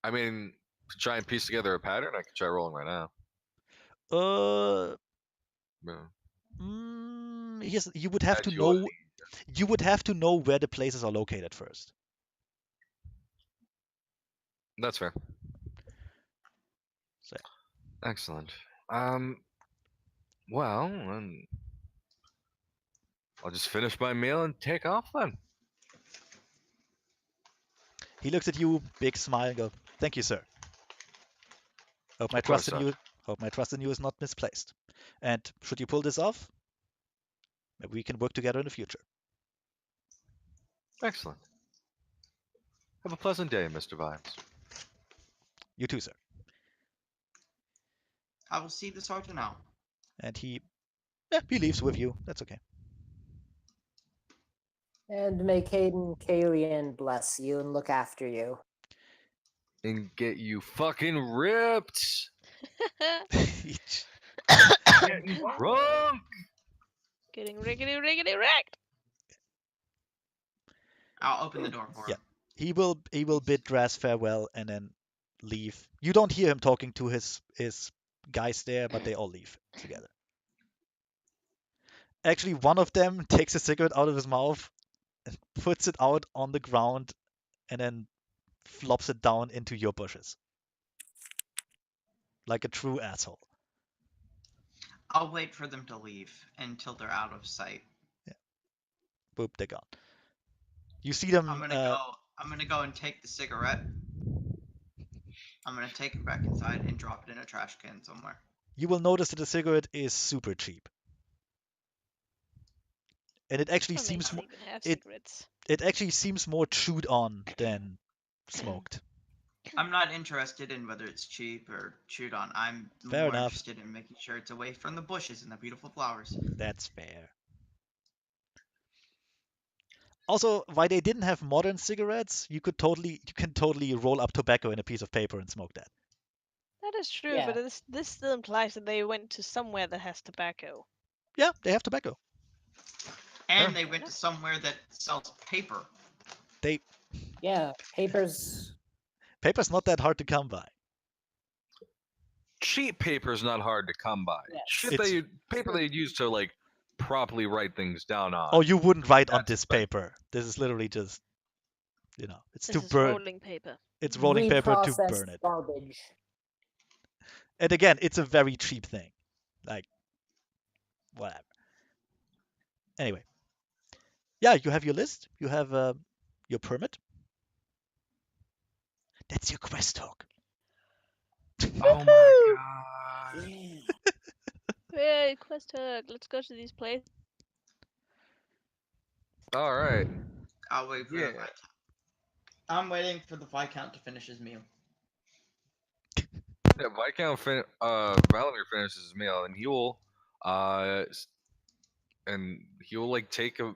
I mean, to try and piece together a pattern, I could try rolling right now. Uh, Yeah. you would have to know. You would have to know where the places are located first. That's fair. So, Excellent. Well, then I'll just finish my meal and take off then. he looks at you, big smile, and goes, "Thank you, sir. Hope my Of course, trust in you. Hope my trust in you is not misplaced. And should you pull this off, maybe we can work together in the future." Excellent. Have a pleasant day, Mr. Vimes. You too, sir. I will see the sergeant out. And he leaves with you. That's okay. And may Caden, Kalian bless you and look after you. And get you fucking ripped. Getting drunk. Getting riggedy wrecked. I'll open the door for Yeah. him. He will bid Draz farewell and then leave. You don't hear him talking to his guys there, but they all leave together. Actually, one of them takes a cigarette out of his mouth and puts it out on the ground and then flops it down into your bushes. Like a true asshole. I'll wait for them to leave until they're out of sight. Boop, they're gone. You see them. I'm gonna go and take the cigarette. I'm gonna take it back inside and drop it in a trash can somewhere. You will notice that the cigarette is super cheap, and it actually What makes seems them more. even have It cigarettes? it actually seems more chewed on than smoked. I'm not interested in whether it's cheap or chewed on. I'm Fair more enough. interested in making sure it's away from the bushes and the beautiful flowers. That's fair. Also, why they didn't have modern cigarettes, you can totally roll up tobacco in a piece of paper and smoke that. That is true, Yeah. but this still implies that they went to somewhere that has tobacco. Yeah, they have tobacco. And Sure. they went to somewhere that sells paper. They Yeah, paper's paper's not that hard to come by. Cheap paper is not hard to come by. Yes. Shit It's- paper they'd use to like properly write things down on. Oh, you wouldn't write on That's this like- paper. This is literally just, it's This to is burn. rolling paper. It's rolling paper to reprocessed burn it. garbage. And again, it's a very cheap thing. Like, whatever. Anyway, yeah, you have your list. You have your permit. That's your quest hook. Oh my god. Yeah. Hey, quest hook, let's go to these places. All right. I'll wait for Yeah. the Viscount. I'm waiting for the Viscount to finish his meal. Yeah, Valamir finishes his meal, and he will like take a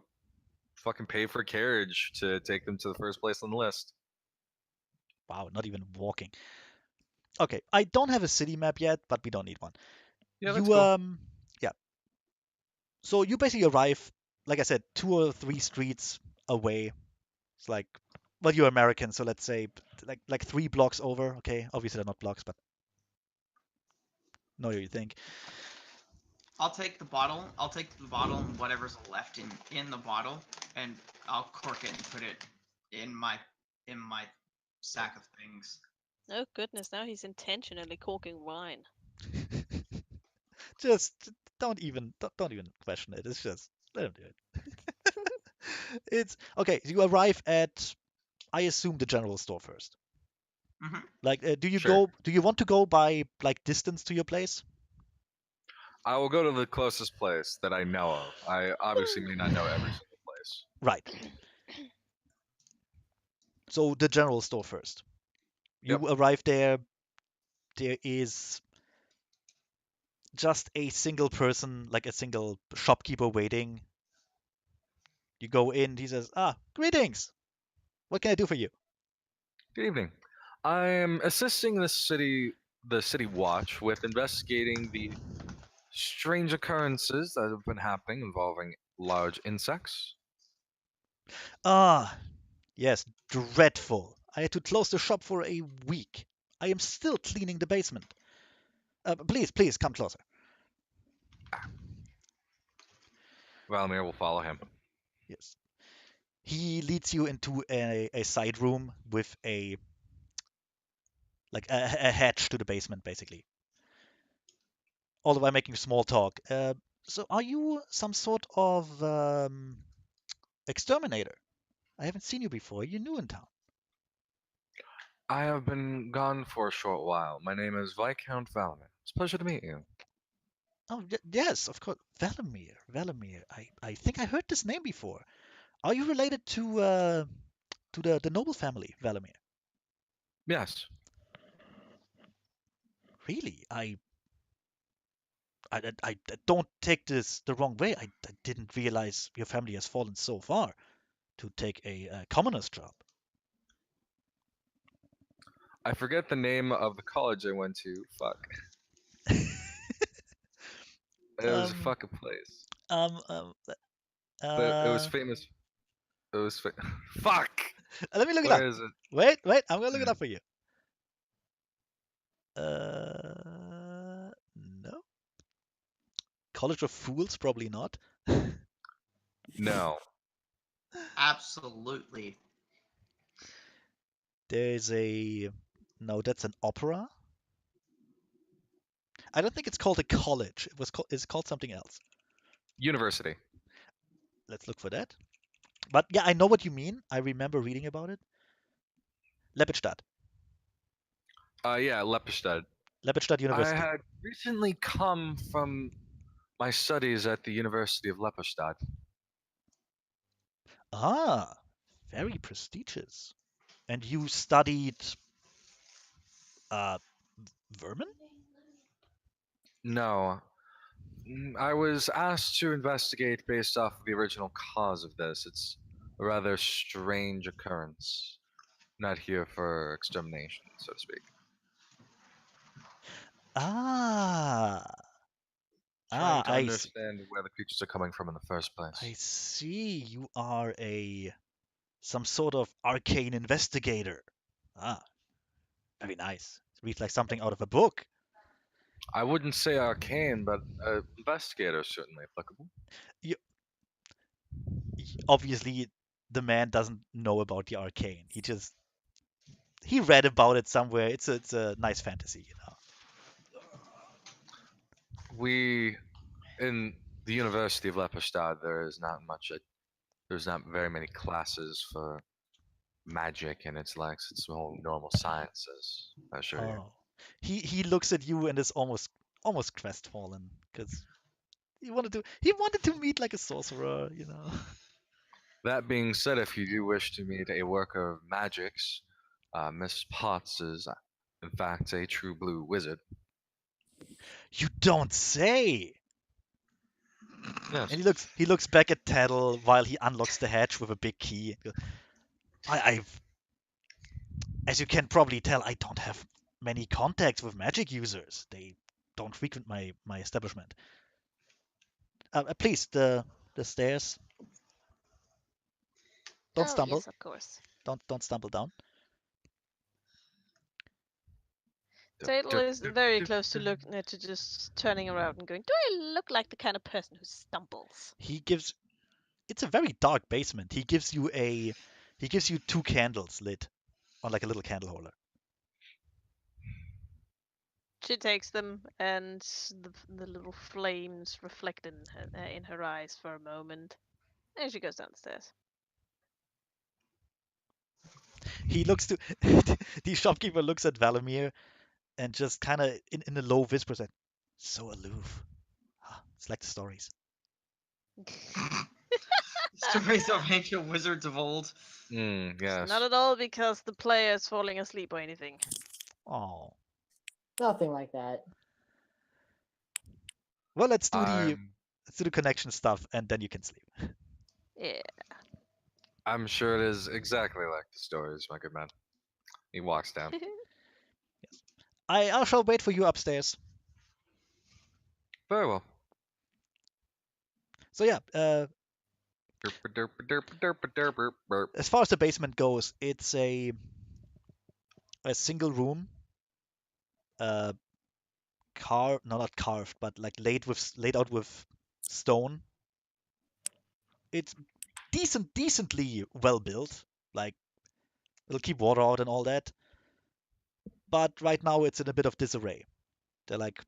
fucking pay for carriage to take them to the first place on the list. Wow, not even walking. Okay, I don't have a city map yet, but we don't need one. Yeah, that's You cool. yeah. So you basically arrive, like I said, 2 or 3 streets away. It's like, well, you're American, so let's say like 3 blocks over. Okay, obviously they're not blocks, but know what you think. I'll take the bottle. I'll take the bottle and whatever's left in the bottle, and I'll cork it and put it in my sack of things. Oh goodness, now he's intentionally corking wine. Just don't even question it. It's just let him do it. It's okay. You arrive at, I assume, the general store first. Mhm. Like, do you Sure. do you want to go by like distance to your place? I will go to the closest place that I know of. I obviously may not know every single place. Right. So the general store first. You Yep. arrive there. There is just a single person, like a single shopkeeper waiting. You go in. He says, "Ah, greetings. What can I do for you?" Good evening. I am assisting the city watch with investigating the strange occurrences that have been happening involving large insects. Ah, yes, dreadful. I had to close the shop for a week. I am still cleaning the basement. Please come closer. Valamir will follow him. Yes. He leads you into a side room with a hatch to the basement, basically. All the while making small talk. So, are you some sort of exterminator? I haven't seen you before. You're new in town. I have been gone for a short while. My name is Viscount Valamir. It's a pleasure to meet you. Oh, yes, of course. Valamir. Valamir. I think I heard this name before. Are you related to the noble family, Valamir? Yes. Really? I don't take this the wrong way. I didn't realize your family has fallen so far to take a commoner's job. I forget the name of the college I went to. Fuck. It was a Um, fucking place. um, um, But it was uh, famous. It was fuck. let me look it up. Where is it? Wait, I'm gonna look it Mm. up for you. No. College of Fools, probably not. No. Absolutely. There's a no. That's an opera. I don't think it's called a college. It's called something else. University. Let's look for that. But yeah, I know what you mean. I remember reading about it. Lepidstadt. Yeah, Lepidstadt. Lepidstadt I University. had recently come from my studies at the University of Lepidstadt. Ah, very prestigious. And you studied uh vermin? No, I was asked to investigate based off of the original cause of this. It's a rather strange occurrence. Not here for extermination, so to speak. Ah. Trying Ah, to understand where the creatures are coming from in the first I place. see. You are some sort of arcane investigator. Ah, very nice. Reads like something out of a book. I wouldn't say arcane, but investigator is certainly applicable. Obviously, the man doesn't know about the arcane. He read about it somewhere. It's a nice fantasy, you know. We in the University of Lepidstadt, there's not very many classes for magic and its likes. It's all normal sciences, I assure you. Oh, he looks at you and is almost crestfallen because he wanted to meet like a sorcerer, you know. That being said, if you do wish to meet a worker of magics, Miss Potts is, in fact, a true blue wizard. You don't say. Yes. And he looks back at Tattle while he unlocks the hatch with a big key. I've, as you can probably tell, I don't have many contacts with magic users. They don't frequent my establishment. Please, the stairs. Don't Oh, stumble. yes, of course. Don't stumble down. Tatel is very close to to just turning around and going, "Do I look like the kind of person who stumbles?" It's a very dark basement. He gives you two candles lit on like a little candle holder. She takes them, and the little flames reflect in her eyes for a moment, and she goes downstairs. He looks to the shopkeeper looks at Valamir and just kind of in a low whisper said, "So aloof. Ah, it's like the stories." Stories of ancient wizards of old. Yes. Not at all because the player is falling asleep or anything. Oh. Nothing like that. Well, let's do I'm the connection stuff and then you can sleep. Yeah. I'm sure it is exactly like the stories, my good man. He walks down. I shall wait for you upstairs. Very well. So yeah, Derp-a-derp-a-derp-a-derp-a-derp-a-derp. as far as the basement goes, it's a single room, uh, no, not carved, but like laid out with stone. It's decently well built. Like it'll keep water out and all that. But right now it's in a bit of disarray. There are like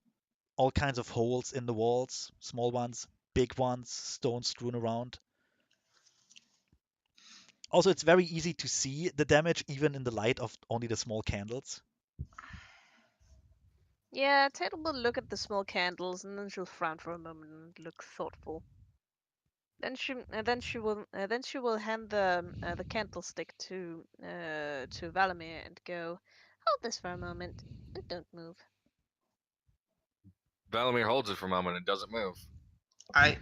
all kinds of holes in the walls, small ones, big ones, stones strewn around. Also, it's very easy to see the damage even in the light of only the small candles. Yeah, Tatel will look at the small candles and then she'll frown for a moment and look thoughtful. Then she will hand the candlestick to Valamir and go, "Hold this for a moment and don't move." Valamir holds it for a moment and doesn't move. I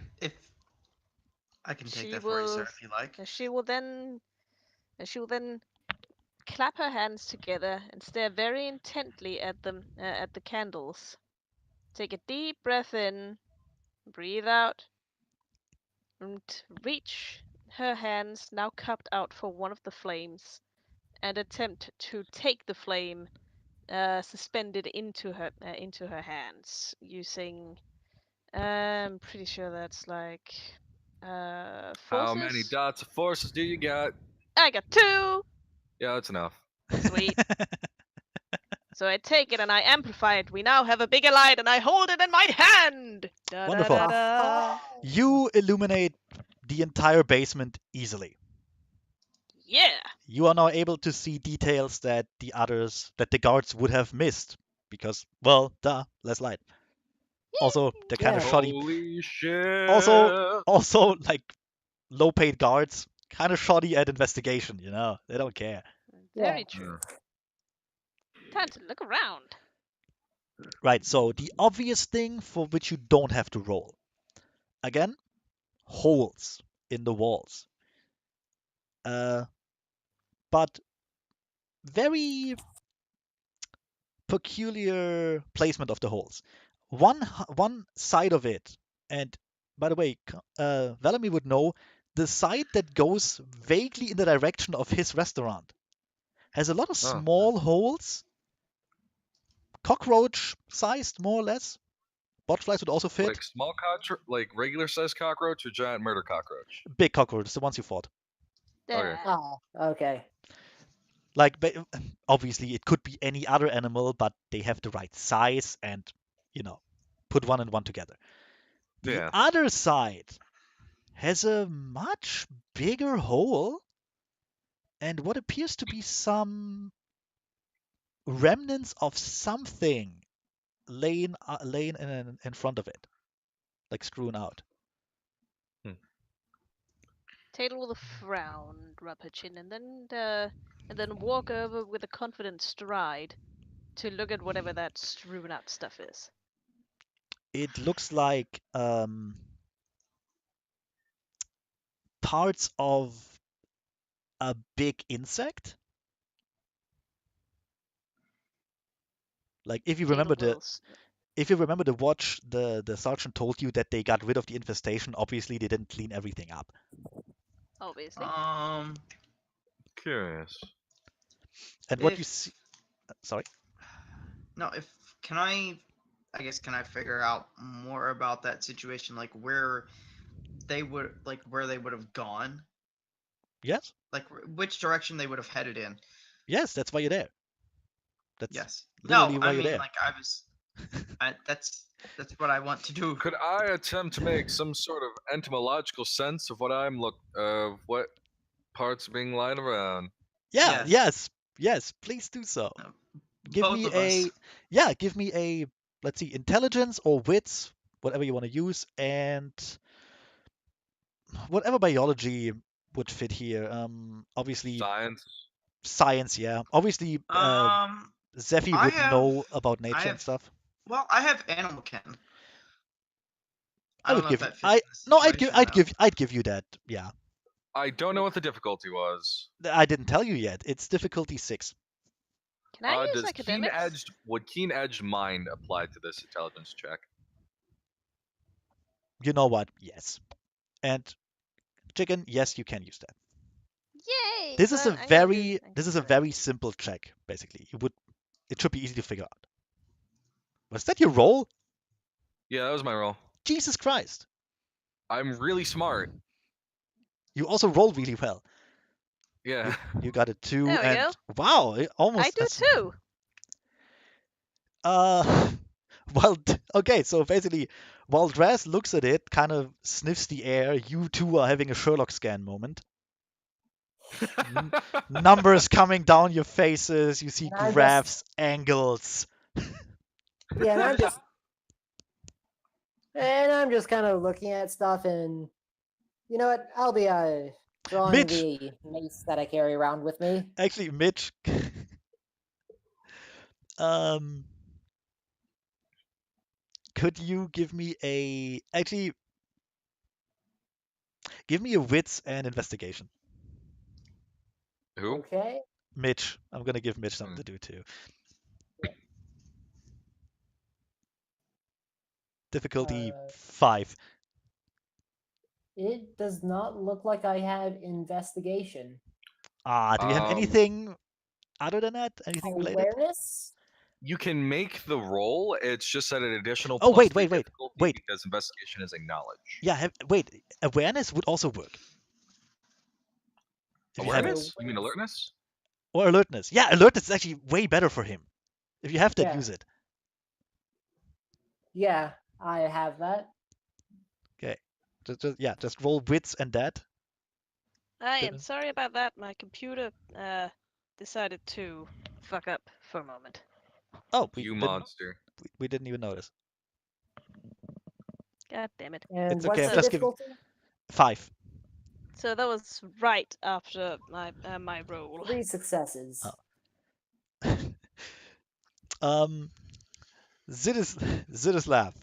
can take She that for you, sir, will if you like. she will then clap her hands together and stare very intently at the candles. Take a deep breath in, breathe out, and reach her hands, now cupped out, for one of the flames, and attempt to take the flame suspended into her hands using. I'm pretty sure that's like forces. How many dots of forces do you got? I got 2. Yeah, that's enough. Sweet. So I take it and I amplify it. We now have a bigger light, and I hold it in my hand. Da, Wonderful. Da, da. You illuminate the entire basement easily. Yeah. You are now able to see details that the guards would have missed because, well, less light. Also, they're kind of Yeah. shoddy. Holy shit! Also, like low-paid guards, kind of shoddy at investigation. They don't care. Very Yeah. true. Time to look around. Right. So the obvious thing for which you don't have to roll, again, holes in the walls. But very peculiar placement of the holes. One side of it, and by the way, Valemy would know the side that goes vaguely in the direction of his restaurant has a lot of small holes, cockroach-sized more or less. Botflies would also fit. Like small cockroach, like regular sized cockroach or giant murder cockroach? Big cockroaches, the ones you fought. Okay. Oh, okay. Like, obviously, it could be any other animal, but they have the right size and, put one and one together. The Yeah. other side has a much bigger hole and what appears to be some remnants of something laying in front of it, like strewn out. Taylor with a frown, rub her chin, and then walk over with a confident stride to look at whatever that strewn out stuff is. It looks like parts of a big insect. Like if you remember the watch, the sergeant told you that they got rid of the infestation. Obviously, they didn't clean everything up. Obviously. Curious. And what you see, sorry. No, can I figure out more about that situation, like where they would have gone, Yes. like which direction they would have headed in? Yes, that's why you're there. That's Yes. literally No, why I you're mean, there. like that's what I want to do. Could I attempt to make some sort of entomological sense of what parts are being lying around? Yeah. Yes. Please do so. Give Both me of us. give me a, let's see, intelligence or wits, whatever you want to use, and whatever biology would fit here. Obviously Science. yeah. Obviously, Zephy I would have- know about I nature and have- stuff. Well, I have animal kin. I would don't know give if you. that fits in this situation, I'd give you that. Yeah. I don't know what the difficulty was. I didn't tell you yet. It's difficulty 6. Can I use Does academics? would keen-edged mind apply to this intelligence check? You know what? Yes. And Chicken, yes, you can use that. Yay! This is Well, a I'm gonna do very simple check, basically. It should be easy to figure out. Was that your roll? Yeah, that was my roll. Jesus Christ. I'm really smart. You also roll really well. Yeah. You got a 2 There we and go. wow, it almost I do too. well, okay, so basically while Draz looks at it, kind of sniffs the air, you two are having a Sherlock scan moment. Numbers coming down your faces, you see And graphs, angles. Yeah, and I'm just kind of looking at stuff, and you know what? I'll be drawing Mitch. the mace that I carry around with me. Actually, Mitch. Could you give me a wits and investigation? Who? Okay. Mitch. I'm gonna give Mitch something to do too. Difficulty 5. It does not look like I have investigation. Do you have anything other than that? Anything related? Awareness? You can make the roll. It's just at an additional. Oh, wait, +3 wait. difficulty because investigation is a knowledge. Yeah, wait. Awareness would also work. If you have it. Awareness? You mean alertness? Or alertness. Yeah, alertness is actually way better for him. If you have that, Yeah. use it. Yeah, I have that. Okay. Just roll wits and that. I Then- am sorry about that. My computer decided to fuck up for a moment. Oh, You monster. we didn't even notice. God damn it. And It's what's okay, I'm the just giving- difficulty? 5. So that was right after my roll. 3 successes. Oh. Zidislav,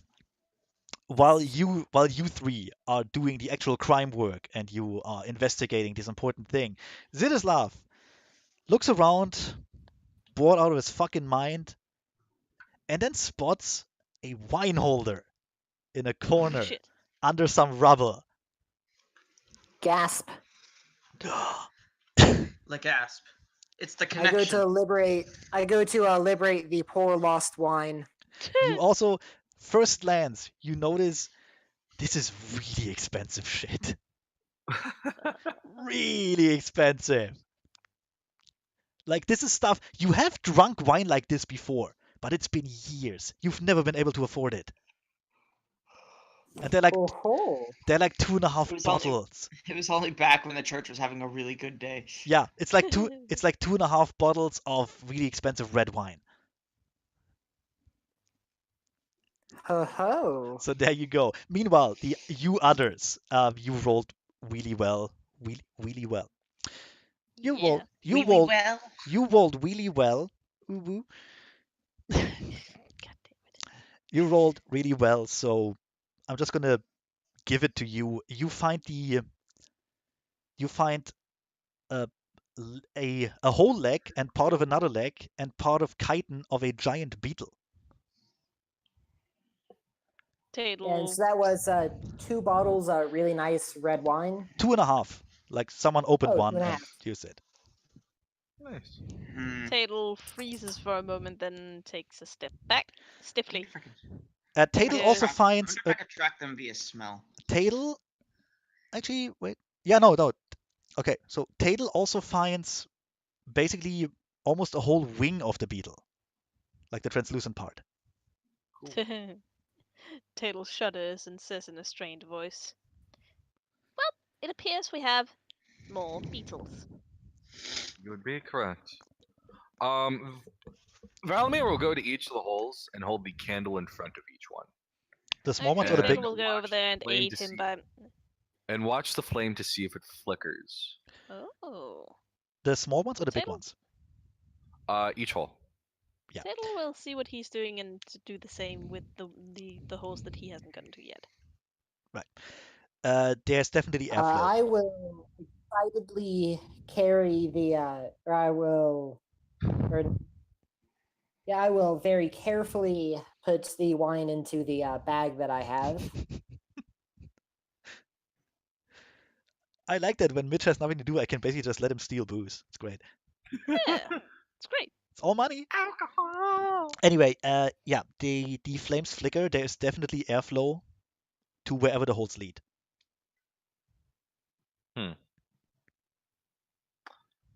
while you three are doing the actual crime work and you are investigating this important thing, Zidislav looks around, bored out of his fucking mind, and then spots a wine holder in a corner Shit. under some rubble. Gasp. Like gasp. It's the I go connection. to liberate. I go to liberate the poor lost wine. You also, first glance, you notice this is really expensive shit. Really expensive. Like, this is stuff you have drunk wine like this before, but it's been years. You've never been able to afford it. And they're like Oh, 2.5 It was only- bottles. It was only back when the church was having a really good day. Yeah, it's like 2.5 bottles of really expensive red wine. ho ho. So there you go. Meanwhile, you others, you rolled really well, really well. You Yeah. rolled well. you rolled really well. Woo woo. God damn it. You rolled really well, so I'm just gonna give it to you. You find a a whole leg and part of another leg and part of chitin of a giant beetle. And Tadel. so that was 2 bottles of really nice red wine. 2.5. Like someone opened Oh, one 2.5. and used it. Nice. Tadel freezes for a moment, then takes a step back stiffly. Tadel Yeah. also I finds wonder if I could track them via smell. Tadel. Actually, wait. Yeah, no. Okay, so Tadel also finds basically almost a whole wing of the beetle, like the translucent part. Tadel shudders and says in a strained voice, "Well, it appears we have more beetles." You would be correct. Valimir will go to each of the holes and hold the candle in front of each one. The small ones or Actually, the And big? Tadel will go over there and flame aid to him see. by. And watch the flame to see if it flickers. Oh. The small ones or the big Tadel- ones? Each hole. Yeah. Tadel will see what he's doing and to do the same with the holes that he hasn't gotten to yet. There's definitely airflow. I will excitedly carry the, or I will, or yeah, I will very carefully put the wine into the bag that I have. I like that when Mitch has nothing to do, I can basically just let him steal booze. It's great. Yeah, it's great. It's all money. Alcohol. Anyway, yeah, the flames flicker. There is definitely airflow to wherever the holes lead.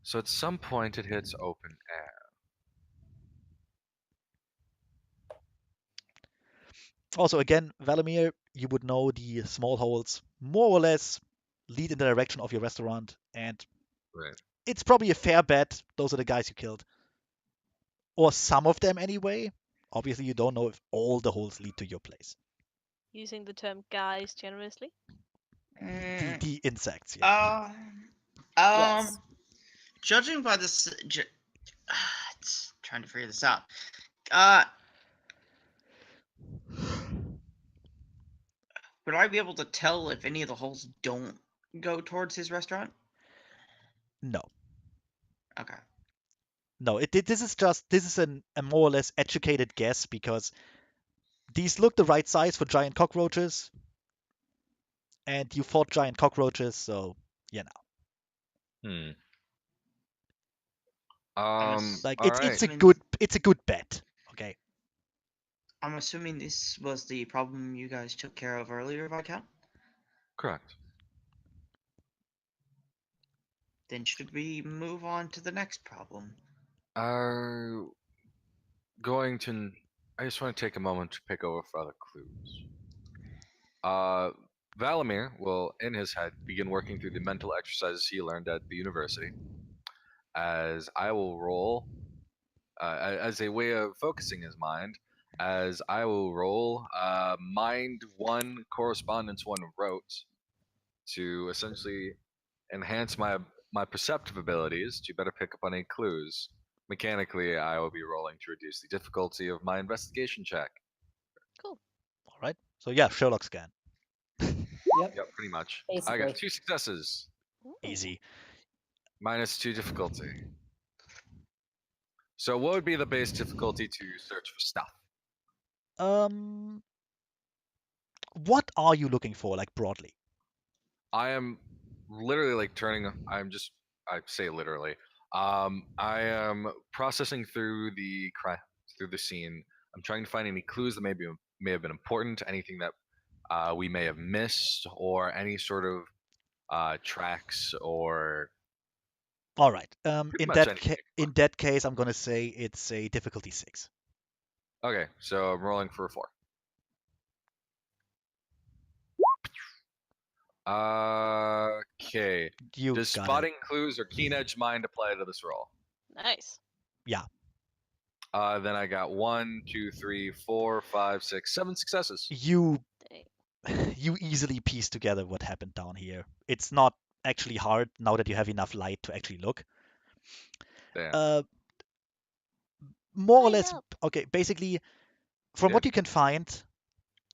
So at some point it hits open air. Also, again, Valimir, you would know the small holes more or less lead in the direction of your restaurant, and Right. it's probably a fair bet those are the guys you killed. Or some of them anyway. Obviously, you don't know if all the holes lead to your place. Using the term guys generously. The insects, yeah. Yes. Judging by this, it's trying to figure this out. Would I be able to tell if any of the holes don't go towards his restaurant? No. Okay. No, this is a more or less educated guess because these look the right size for giant cockroaches, and you fought giant cockroaches, so you know. Like all it's right. it's a good bet. Okay. I'm assuming this was the problem you guys took care of earlier, Viscount? Correct. Then should we move on to the next problem? going to. I just want to take a moment to pick over for other clues. Valamir will, in his head, begin working through the mental exercises he learned at the university. As I will roll, as a way of focusing his mind, as I will roll mind one, correspondence one, rote to essentially enhance my perceptive abilities to better pick up on any clues. Mechanically, I will be rolling to reduce the difficulty of my investigation check. Cool. All right. So yeah, Sherlock scan. Yep. Yep, pretty much. I Basically. got 2 successes, Ooh. Easy. -2 difficulty. So, what would be the base difficulty to search for stuff? What are you looking for, like broadly? I am literally like turning. I say literally. I am processing through through the scene. I'm trying to find any clues that may have been important, anything that we may have missed, or any sort of tracks, or All right. pretty much anything. In that case, I'm gonna say it's a difficulty 6. Okay, so I'm rolling for a 4. Okay. You Does got spotting clues or keen edge mind apply to this roll? Nice. Yeah. Then I got 1, 2, 3, 4, 5, 6, 7 successes. You Dang. you easily piece together what happened down here. It's not actually hard now that you have enough light to actually look. Damn. More or I less, help. okay, basically, from Yeah. what you can find,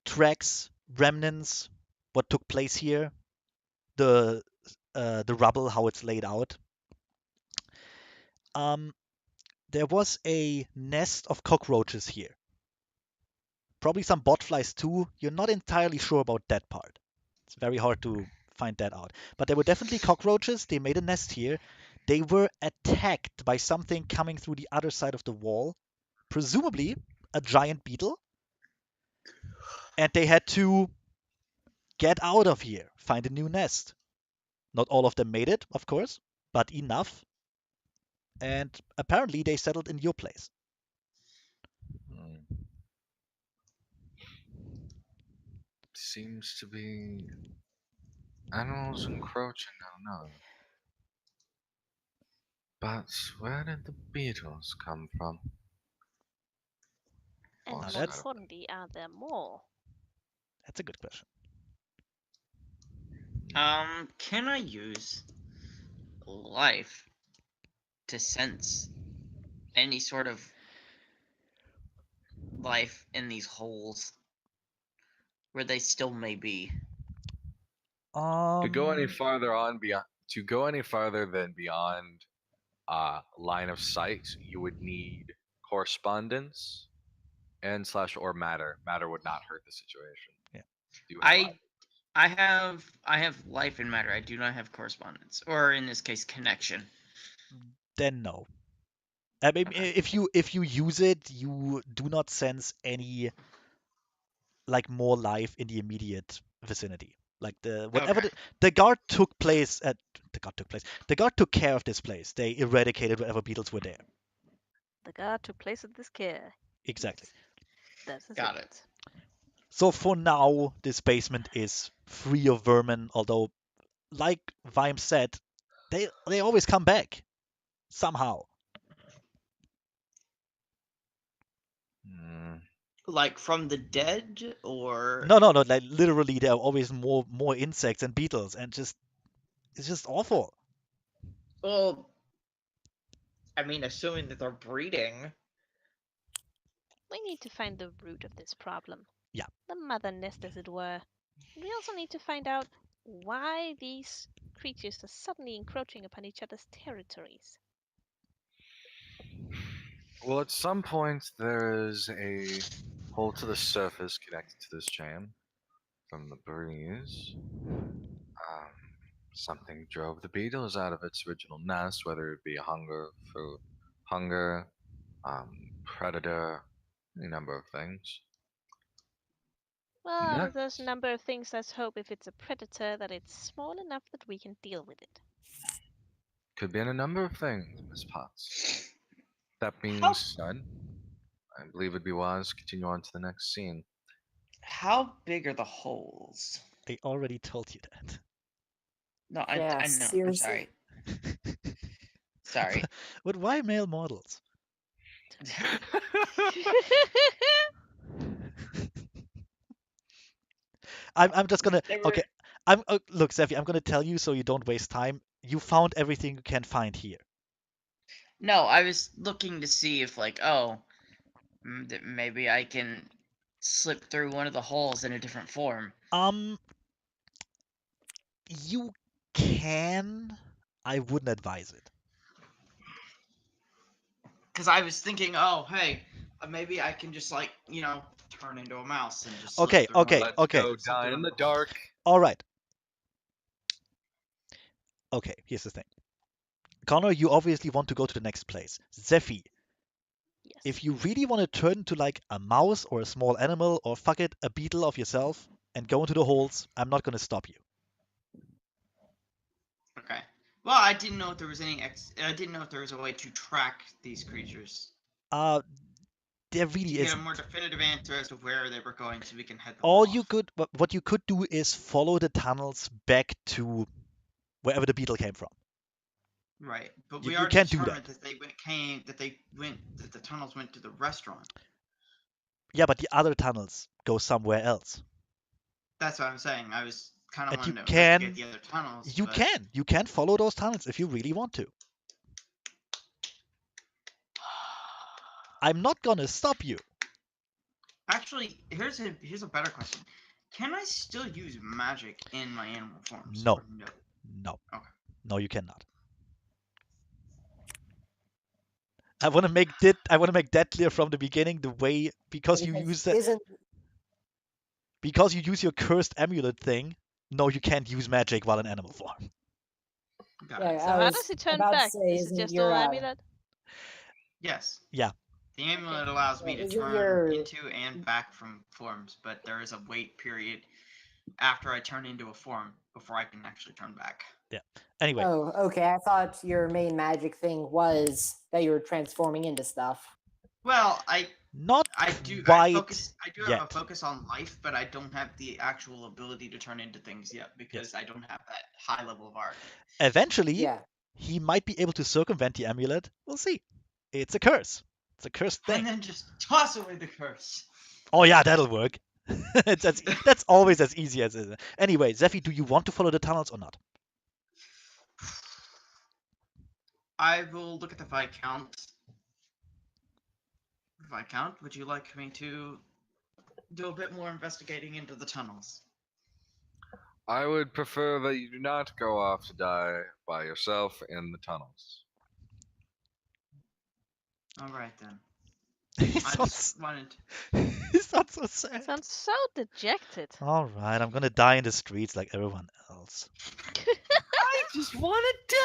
tracks, remnants, what took place here, the rubble, how it's laid out. There was a nest of cockroaches here. Probably some botflies too. You're not entirely sure about that part. It's very hard to find that out. But there were definitely cockroaches. They made a nest here. They were attacked by something coming through the other side of the wall, presumably a giant beetle. And they had to get out of here, find a new nest. Not all of them made it, of course, but enough. And apparently they settled in your place. Hmm. Seems to be animals encroaching on another. But where did the beetles come from? And Now more that's- importantly, are there more? That's a good question. Can I use life to sense any sort of life in these holes where they still may be? To go any Um, farther on beyond, to go any farther than beyond line of sight, you would need correspondence and slash or matter. Matter would not hurt the situation. Yeah. Do you have either? I have life and matter. I do not have correspondence, or in this case, connection. then no. I mean, Okay. if you use it, you do not sense any like more life in the immediate vicinity. Like Okay. the guard took place at the guard took place. The guard took care of this place. They eradicated whatever beetles were there. The guard took place of this care. Exactly. That's his Got it. So for now, this basement is free of vermin. Although, like Vime said, they always come back somehow. Hmm. Like from the dead, or No. Like literally, there are always more insects and beetles, and it's just awful. well, I mean, assuming that they're breeding. We need to find the root of this problem. Yeah. The mother nest, as it were. And we also need to find out why these creatures are suddenly encroaching upon each other's territories. Well, at some point there is a hole to the surface connected to this chain from the breeze. Something drove the beetles out of its original nest, whether it be hunger, predator, any number of things. Well, out of Next. those number of things, let's hope if it's a predator that it's small enough that we can deal with it. Could be in a number of things, Miss Potts. That being How- said, I believe it'd be wise to continue on to the next scene. How big are the holes? I already told you that. No, Yeah, I know. I'm seriously. sorry. But why male models? I'm just gonna They were okay. Look, Zephie, I'm gonna tell you so you don't waste time. You found everything you can find here. No, I was looking to see if maybe I can slip through one of the holes in a different form. You can. I wouldn't advise it. Because I was thinking, oh, hey, maybe I can just turn into a mouse and just slip Okay, through one okay, of Let's okay. go slip die through in one the of the holes. dark. All right. Okay, here's the thing. Connor, you obviously want to go to the next place. Zephie, Yes. if you really want to turn into like a mouse or a small animal or fuck it, a beetle of yourself and go into the holes, I'm not gonna stop you. Okay. Well, I didn't know if there was I didn't know if there was a way to track these creatures There to really get a isn't. more definitive answer as to where they were going, so we can head them All off. you could, what you could do is follow the tunnels back to wherever the beetle came from. Right, but You- we you already can't do determined that. that the tunnels went to the restaurant. Yeah, but the other tunnels go somewhere else. That's what I'm saying. I was kind of And wanting to investigate the other tunnels, you but can follow those tunnels if you really want to. I'm not gonna stop you. actually, here's a better question. Can I still use magic in my animal forms? No. Or no? No. Okay. No, you cannot. I want to make that clear from the beginning. The way because you use that Isn't because you use your cursed amulet thing. No, you can't use magic while in animal form. Got yeah? it. So I how was does he turn about to back? say, Is it isn't just your all amulet? Yes. Yeah. The amulet allows me to isn't turn your into and back from forms, but there is a wait period after I turn into a form before I can actually turn back. Anyway, Oh, okay. I thought your main magic thing was that you were transforming into stuff. Well, I not do quite have yet. a focus on life, but I don't have the actual ability to turn into things yet because Yes. I don't have that high level of art. Eventually, Yeah. he might be able to circumvent the amulet. We'll see. It's a curse. It's a cursed And thing. then just toss away the curse. Oh yeah, that'll work. That's always as easy as it is. Anyway, Zephie, do you want to follow the tunnels or not? I will look at the Viscount. Viscount, would you like me to do a bit more investigating into the tunnels? I would prefer that you do not go off to die by yourself in the tunnels. All right then. He I sounds, just wanted. he sounds so sad. Sounds so dejected. All right, I'm gonna die in the streets like everyone else. I just want to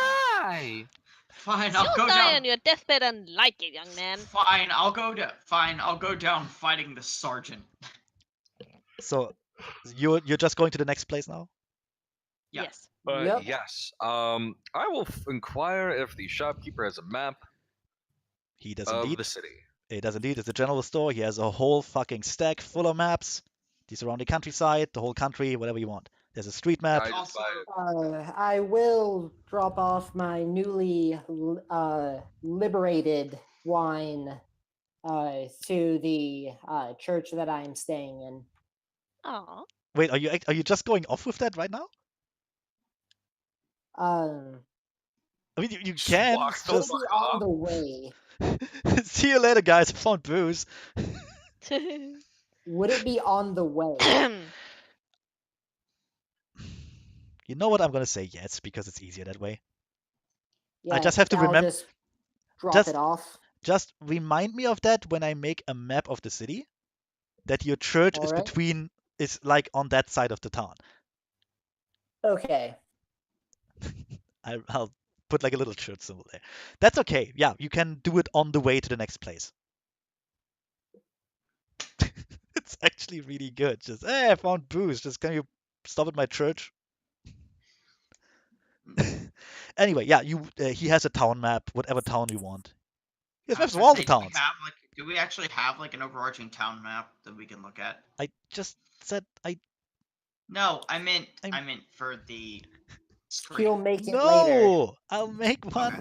die. Fine, You'll I'll go die down. on your deathbed and like it, young man. Fine, I'll go down fighting the sergeant. So you're just going to the next place now? Yeah. Yes. But Yep. yes, I will inquire if the shopkeeper has a map He does of indeed. the city. He does indeed. It's a general store. He has a whole fucking stack full of maps. The surrounding countryside, the whole country, whatever you want. There's a street map. I just buy it. I will drop off my newly liberated wine to the church that I am staying in. Aw. Wait, are you just going off with that right now? Um, I mean, you Just can. walk It's the will just be fuck on off. the way. see you later, guys. I found booze. Would it be on the way? You know what? I'm gonna say yes because it's easier that way. Yeah, just have to I'll remember- just drop just- it off. Just remind me of that when I make a map of the city. That your church is Alright. is like on that side of the town. Okay. I'll put like a little church symbol there. That's okay. Yeah, you can do it on the way to the next place. It's actually really good. Just, hey, I found booze. Just can you stop at my church? Anyway, yeah, he has a town map, whatever town you want. He has I was maps of gonna all say, the towns. Do we actually have like an overarching town map that we can look at? I just said No, I meant I'm- for the screen. He'll make it later. no. I'll make one.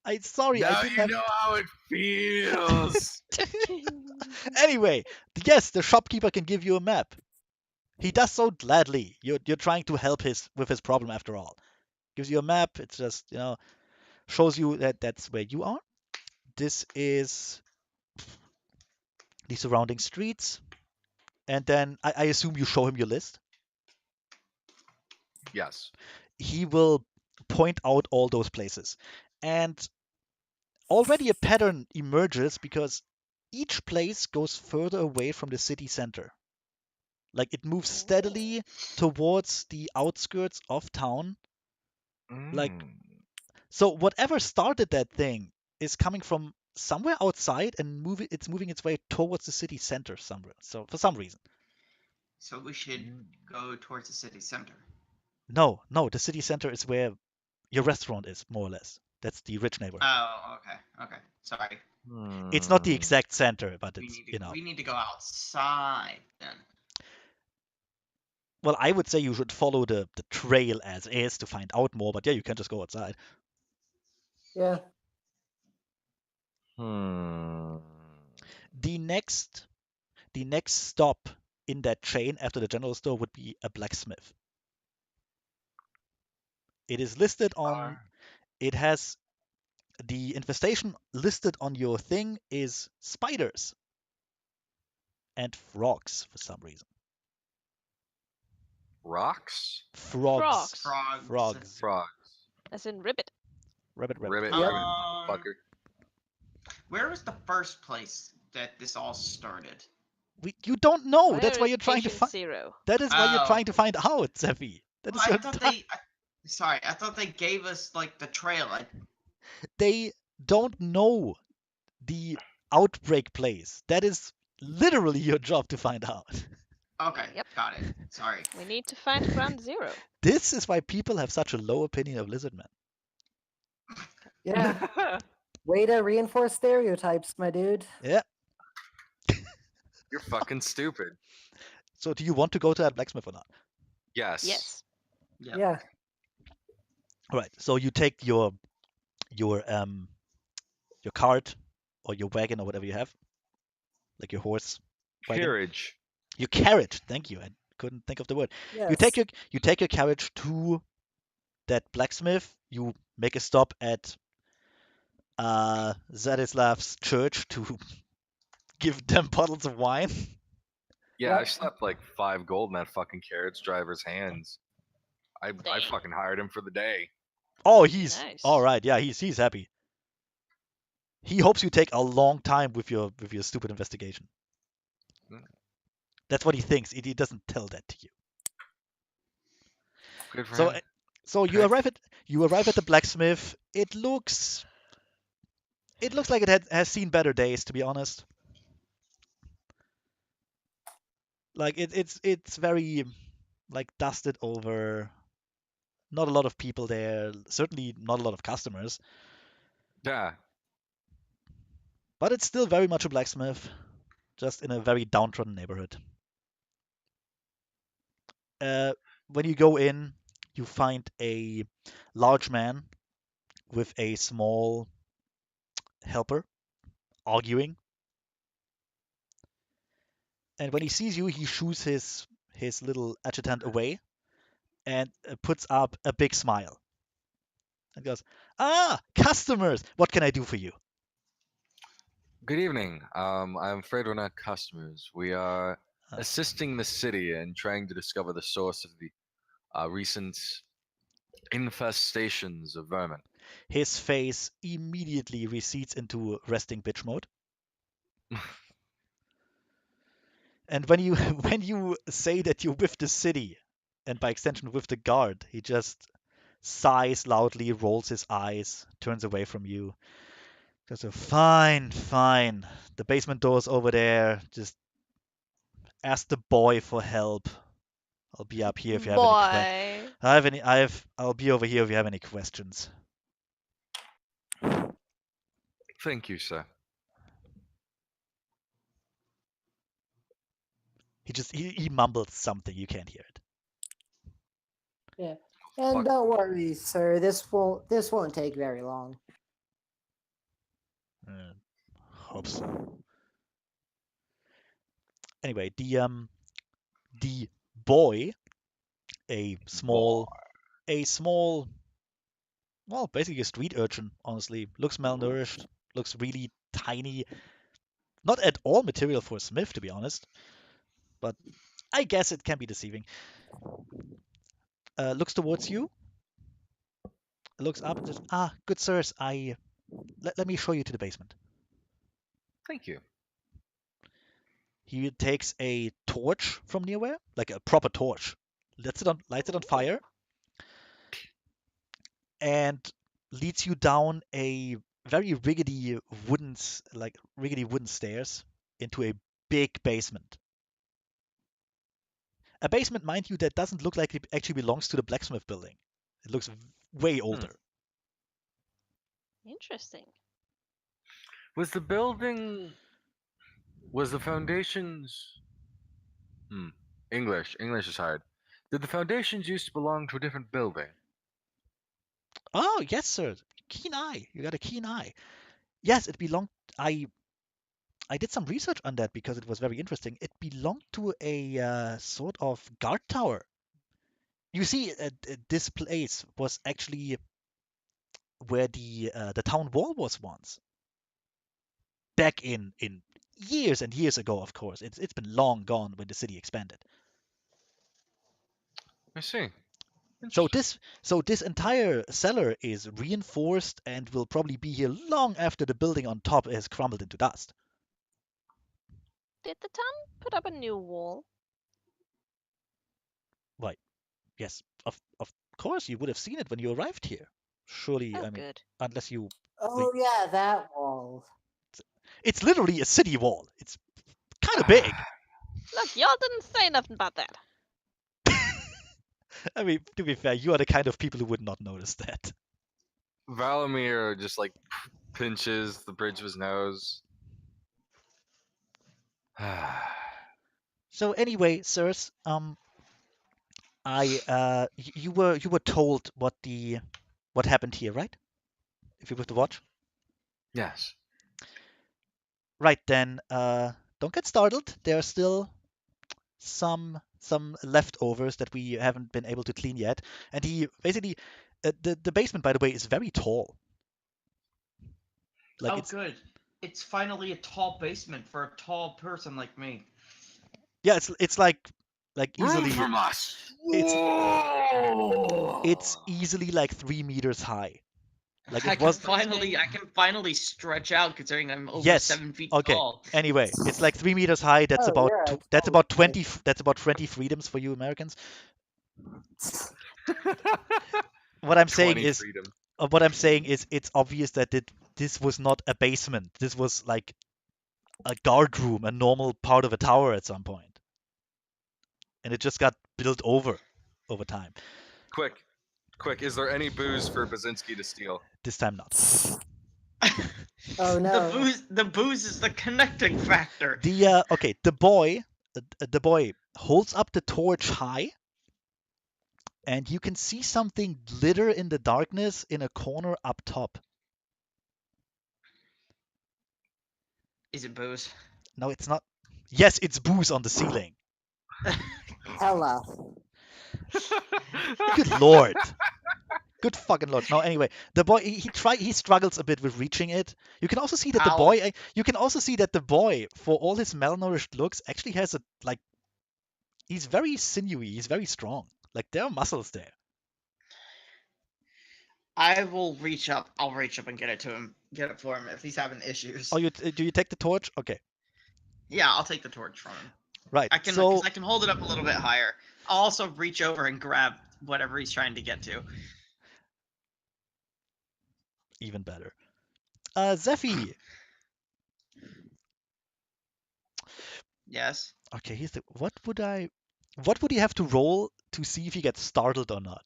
Okay. Sorry, I Now didn't you have. know how it feels. Anyway, yes, the shopkeeper can give you a map. He does so gladly. You're trying to help with his problem after all. Gives you a map. It's just shows you that that's where you are. This is the surrounding streets, and then I assume you show him your list. Yes. He will point out all those places, and already a pattern emerges because each place goes further away from the city center. Like it moves steadily towards the outskirts of town. Like, Mm. so whatever started that thing is coming from somewhere outside and it's moving its way towards the city center somewhere. So for some reason. So we should go towards the city center. No, the city center is where your restaurant is, more or less. That's the rich neighborhood. Oh, okay. Sorry. It's not the Hmm. exact center, but We it's, need to we need to go outside then. Well, I would say you should follow the trail as is to find out more, but yeah, you can just go outside. Yeah. Hmm. The next stop in that chain after the general store would be a blacksmith. It is listed on it has the infestation listed on your thing is spiders and frogs for some reason. Rocks? Frogs. Frogs. Frogs. Frogs. As in ribbit. Rabbit. Ribbit, Yep. ribbit, motherfucker. Where was the first place that this all started? You don't know. Where That's why is you're trying to patient find. zero? That is why you're Oh. trying to find out, Zephy. That is I your thought ti- I thought they gave us like the trail. They don't know the outbreak place. That is literally your job to find out. Okay, Yep. got it. Sorry. We need to find ground zero. This is why people have such a low opinion of Lizardmen. Yeah. Way to reinforce stereotypes, my dude. Yeah. You're fucking stupid. So do you want to go to that blacksmith or not? Yes. Yes. Yep. Yeah. All right. So you take your cart or your wagon or whatever you have, like your horse wagon. Carriage. Your carriage. Thank you. I couldn't think of the word. Yes. You take your carriage to that blacksmith. You make a stop at Zadislav's church to give them bottles of wine. Yeah, I Yep. slapped like 5 gold in that fucking carriage driver's hands. I Dang. fucking hired him for the day. Oh, he's Nice. all right. Yeah, he's happy. He hopes you take a long time with your stupid investigation. Mm. That's what he thinks. He doesn't tell that to you. Good for So him. so you Okay. arrive at the blacksmith. It looks like it has seen better days, to be honest. Like it's very like dusted over. Not a lot of people there. Certainly not a lot of customers. Yeah. But it's still very much a blacksmith, just in a very downtrodden neighborhood. When you go in, you find a large man with a small helper arguing. And when he sees you, he shoos his little adjutant away and puts up a big smile and goes, "Ah, customers! What can I do for you?" Good evening. I'm afraid we're not customers. We are Uh, assisting the city in trying to discover the source of the recent infestations of vermin. His face immediately recedes into resting bitch mode. And when you when you say that you're with the city, and by extension with the guard, he just sighs loudly, rolls his eyes, turns away from you. Goes, fine, fine. The basement door's over there. Just ask the boy for help. I'll be up here if you have any questions. Boy. I'll be over here if you have any questions. Thank you, sir. He mumbles something. You can't hear it. Yeah. And Fuck. don't worry, sir. This won't take very long. Hope so. Anyway, the boy, a small, well, basically a street urchin. Honestly, looks malnourished. Looks really tiny. Not at all material for a smith, to be honest. But I guess it can be deceiving. Looks towards you. Looks up and says, "Ah, good sirs, let me show you to the basement." Thank you. He takes a torch from nearby, like a proper torch, lights it on fire, and leads you down a very rickety wooden stairs into a big basement. A basement, mind you, that doesn't look like it actually belongs to the blacksmith building. It looks way older. Interesting. Was the foundations? English is hard. Did the foundations used to belong to a different building? Oh, yes, sir. Keen eye. You got a keen eye. Yes, it belonged. I did some research on that because it was very interesting. It belonged to a sort of guard tower. You see, this place was actually where the town wall was once. Back in years and years ago, of course. It's been long gone when the city expanded. I see. So Interesting. this entire cellar is reinforced and will probably be here long after the building on top has crumbled into dust. Did the town put up a new wall? Right. Yes. Of course you would have seen it when you arrived here. Surely, Oh, I mean, good. unless you Oh yeah, that wall. it's literally a city wall. It's kind of big. Look, y'all didn't say nothing about that. I mean, to be fair, you are the kind of people who would not notice that. Valamir just like pinches the bridge of his nose. So anyway, sirs, you were told what happened here, right? If you were to watch. Yes. Right then, don't get startled. There are still some leftovers that we haven't been able to clean yet. And he basically, the basement, by the way, is very tall. Like Oh, good. It's finally a tall basement for a tall person like me. yeah, it's like easily Room from us. it's easily like 3 meters high. Like I it can was finally stretch out considering I'm over yes. 7 feet Okay. tall. Anyway, it's like 3 meters high. That's Oh, about you're a that's tall about guy. 20 freedoms for you Americans. What I'm saying 20 is freedom. it's obvious that this was not a basement. This was like a guard room, a normal part of a tower at some point, and it just got built over time. Quick, is there any booze for Basinski to steal? This time not. Oh no. The booze is the connecting factor. The boy holds up the torch high, and you can see something glitter in the darkness in a corner up top. Is it booze? No, it's not. Yes, it's booze on the ceiling. Hella. Good lord. Good fucking lord. No, anyway, the boy he struggles a bit with reaching it. You can also see that the boy, for all his malnourished looks, actually has a like he's very sinewy, he's very strong. Like there are muscles there. I will reach up. I'll reach up and get it to him. Get it for him if he's having issues. Oh, do you take the torch? Okay. Yeah, I'll take the torch from him. Right. I can So I can hold it up a little bit higher. I'll also reach over and grab whatever he's trying to get to. even better. Zephy. Yes. Okay, what would he have to roll to see if he gets startled or not?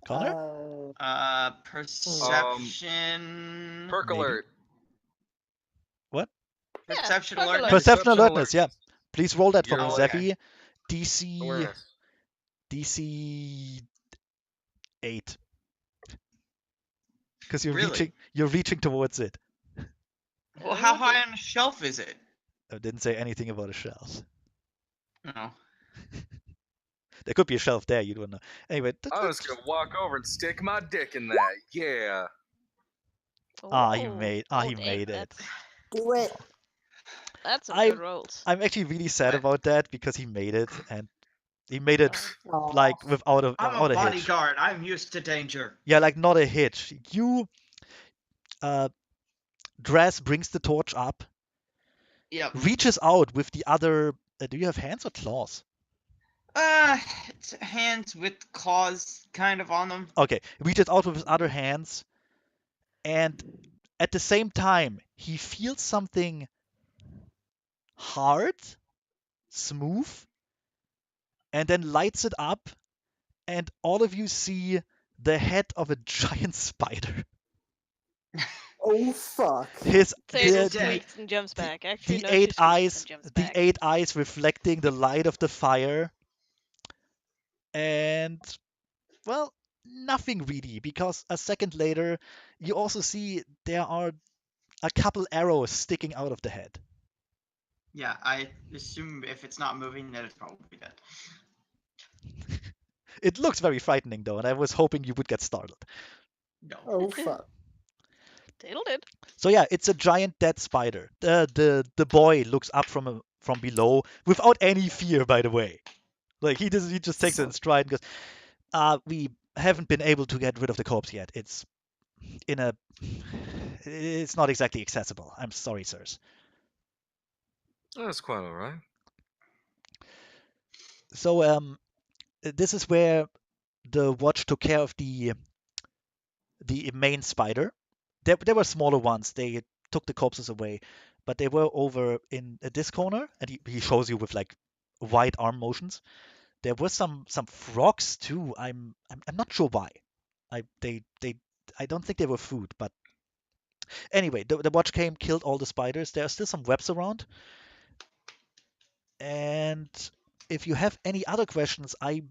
Connor? Perception. Perk Maybe. alert. What? Perception fuck alertness. Perception Perception alertness, yeah. alertness. Please roll that for You're me, like- Zephy. DC Awareness. DC 8. Because you're Really? reaching towards it. Well, how Oh, high dear. on the shelf is it? I didn't say anything about a shelf. No. There could be a shelf there, you don't know. Anyway, I was gonna walk over and stick my dick in that. Yeah. he Oh, made oh, he dang, made it. Do it. That's some I'm- good rolls. I'm actually really sad What? about that because he made it, and he made it Oh. Aw. like without a I'm without a a hitch. bodyguard. I'm used to danger. Yeah, like not a hitch. Draz brings the torch up, Yep. reaches out with the other. Do you have hands or claws? It's hands with claws kind of on them. Okay, reaches out with his other hands, and at the same time, he feels something hard, smooth, and then lights it up, and all of you see the head of a giant spider. Oh fuck. His Tables the- tweaks and jumps back. Actually, the no, eight she screeches eyes, and jumps the back. 8 eyes reflecting the light of the fire, and well, nothing really, because a second later, you also see there are a couple arrows sticking out of the head. Yeah, I assume if it's not moving, then it's probably dead. It looks very frightening though, and I was hoping you would get startled. No. Oh fuck. Tatel did. So yeah, it's a giant dead spider. The boy looks up from below without any fear, by the way. Like he just takes it in stride and goes, we haven't been able to get rid of the corpse yet. It's not exactly accessible. I'm sorry, sirs. That's quite alright. So this is where the watch took care of the main spider. There were smaller ones. They took the corpses away, but they were over in this corner, and he shows you with like wide arm motions. There were some frogs too. I'm not sure why. I don't think they were food, but anyway, the watch came, killed all the spiders. There are still some webs around, and if you have any other questions, I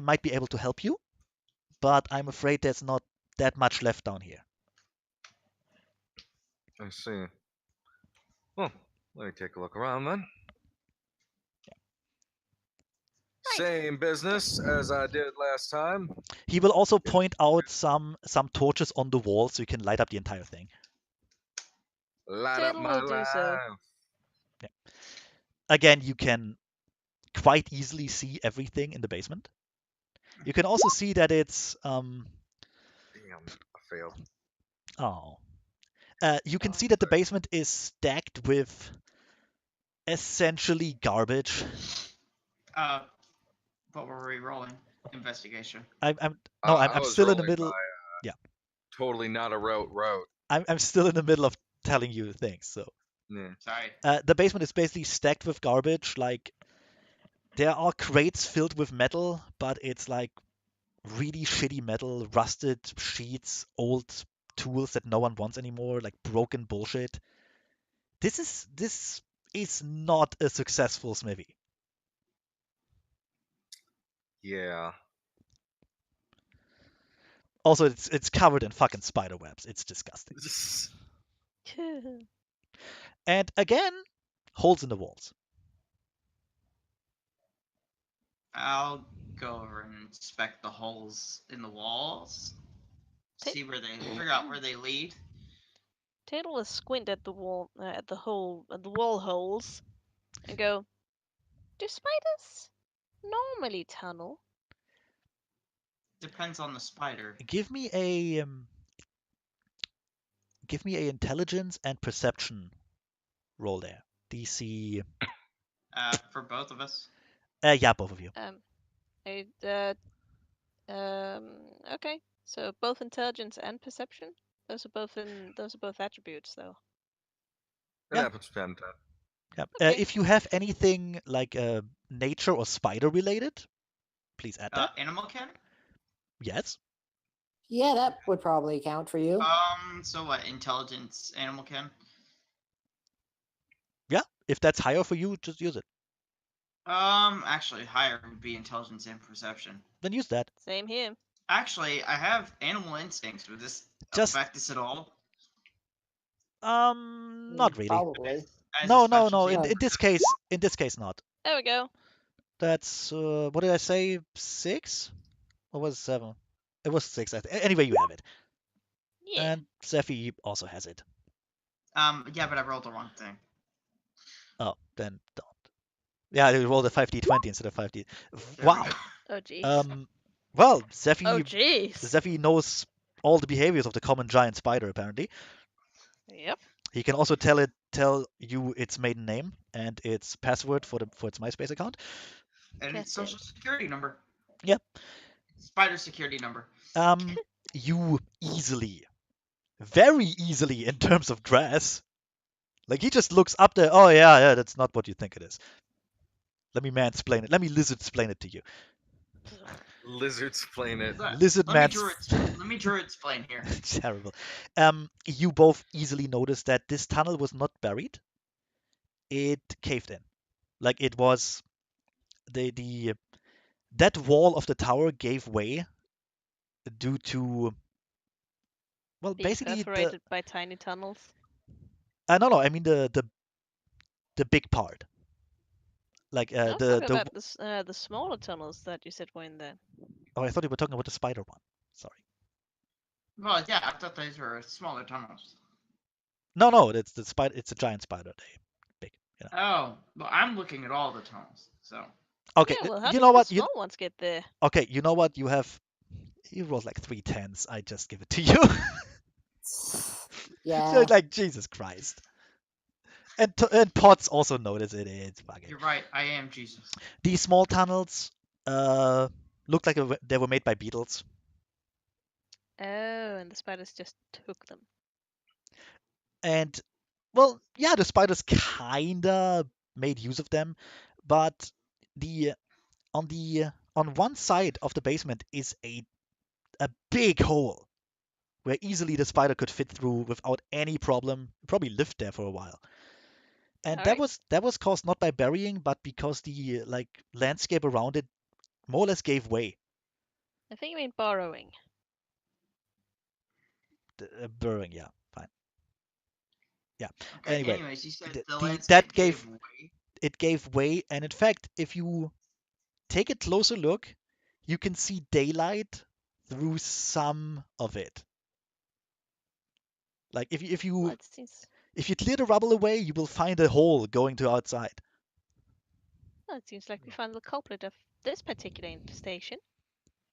might be able to help you, but I'm afraid there's not that much left down here. I see. Well, let me take a look around then. Same business as I did last time. He will also point out some torches on the wall so you can light up the entire thing. Light up Tatel my will do so. life. Again, you can quite easily see everything in the basement. You can also see that it's Damn, I failed. you can see that the basement is stacked with essentially garbage. What were we rolling? Investigation. I'm I was still in the rolling middle. by, Yeah. Totally not a rote. I'm still in the middle of telling you things. So Yeah. Sorry. the basement is basically stacked with garbage. Like there are crates filled with metal, but it's like really shitty metal, rusted sheets, old tools that no one wants anymore, like broken bullshit. This is not a successful smithy. Yeah. Also, it's covered in fucking spider webs. It's disgusting. And again, holes in the walls. I'll go over and inspect the holes in the walls. Ta- Figure out where they lead. Tatel will squint at the wall, at the wall holes, and go, "Do spiders normally tunnel?" Depends on the spider. Give me a intelligence and perception roll there. DC. For both of us. Yeah, both of you. I, okay. So both intelligence and perception. Those are both attributes, though. It Yeah. happens from time to time. Yeah. Okay. If you have anything like nature or spider related, please add that. Animal can? Yes. Yeah, that would probably count for you. So what? Intelligence, animal can? If that's higher for you, just use it. Actually, higher would be intelligence and perception. Then use that. Same here. Actually, I have animal instincts. Would this Just affect this at all? not really. Probably. As a No. specialty? In this case, not. There we go. That's what did I say? 6 or was it 7? It was 6. Anyway, you have it. Yeah. And Zephy also has it. Yeah, but I rolled the wrong thing. Oh, then don't. Yeah, you rolled a 5d20 instead of 5d. There we Wow. go. Oh jeez. Well, Oh Zephy jeez. knows all the behaviors of the common giant spider. Apparently, Yep. he can also tell you its maiden name and its password for its MySpace account. And its Cat's social security number. Yep. Spider security number. You easily, very easily, in terms of dress, like he just looks up there. Oh yeah, that's not what you think it is. Let me mansplain it. Let me lizard explain it to you. Lizards explain it. Lizard man. Let me druid explain here. Terrible. You both easily noticed that this tunnel was not buried. It caved in. Like it was the that wall of the tower gave way due to, well, Being basically perforated by tiny tunnels. no, I mean the big part. Like I was the talking about the smaller tunnels that you said were in there. oh, I thought you were talking about the spider one. Sorry. Well, yeah, I thought these were smaller tunnels. No, it's the spider. It's a giant spider. They big. You know. Oh, well, I'm looking at all the tunnels, so. Okay. Yeah, well, how You did know the what? small ones get there? Okay. You know what? You rolled like 3 10s. I just give it to you. Yeah. So, like, Jesus Christ. And Potts also noticed it. It's fucking. You're right, I am Jesus. These small tunnels look like they were made by beetles. Oh, and the spiders just took them. And, well, yeah, the spiders kinda made use of them, but the on one side of the basement is a big hole where easily the spider could fit through without any problem. Probably lived there for a while. And Alright. that was caused not by burying, but because the like landscape around it more or less gave way. I think you mean borrowing. Burying, yeah, fine. Yeah. Okay, Anyway, anyways, you said the- the the- landscape that gave gave way. it gave way, and in fact, if you take a closer look, you can see daylight through some of it. Like if Well, you it seems clear the rubble away, you will find a hole going to outside. like we found the culprit of this particular infestation.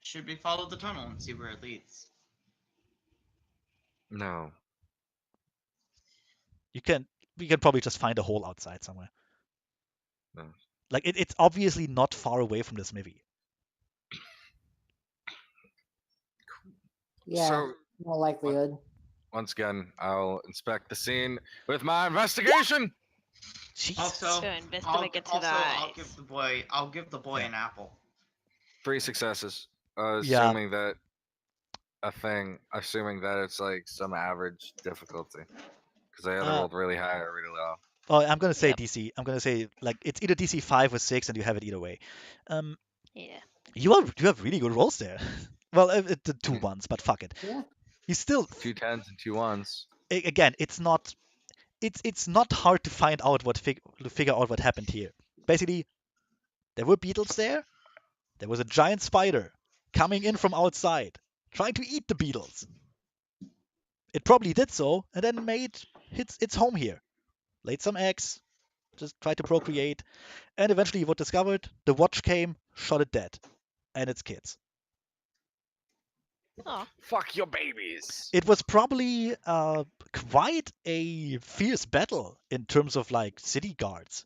Should we follow the tunnel and see where it leads? No. We can probably just find a hole outside somewhere. No. Like it's obviously not far away from the smithy. Yeah. So More likelihood. once again, I'll inspect the scene with my investigation. Jesus. Also, So investigate tonight. I'll give the boy Yeah. an apple. 3 successes. Yeah. Assuming that it's like some average difficulty. Because I either rolled really high or really low. Oh, I'm gonna say Yep. DC. I'm gonna say like it's either DC 5 or 6, and you have it either way. Yeah. You have really good rolls there. Well, the 2 ones, but fuck it. Yeah. You still 2 10s and 2 1s. again, it's not hard to find out to figure out what happened here. Basically, there were beetles there. There was a giant spider coming in from outside, trying to eat the beetles. It probably did so, and then made its home here. Laid some eggs, just tried to procreate, and eventually what discovered? The watch came, shot it dead, and its kids. Oh, Fuck your babies. It was probably quite a fierce battle in terms of like city guards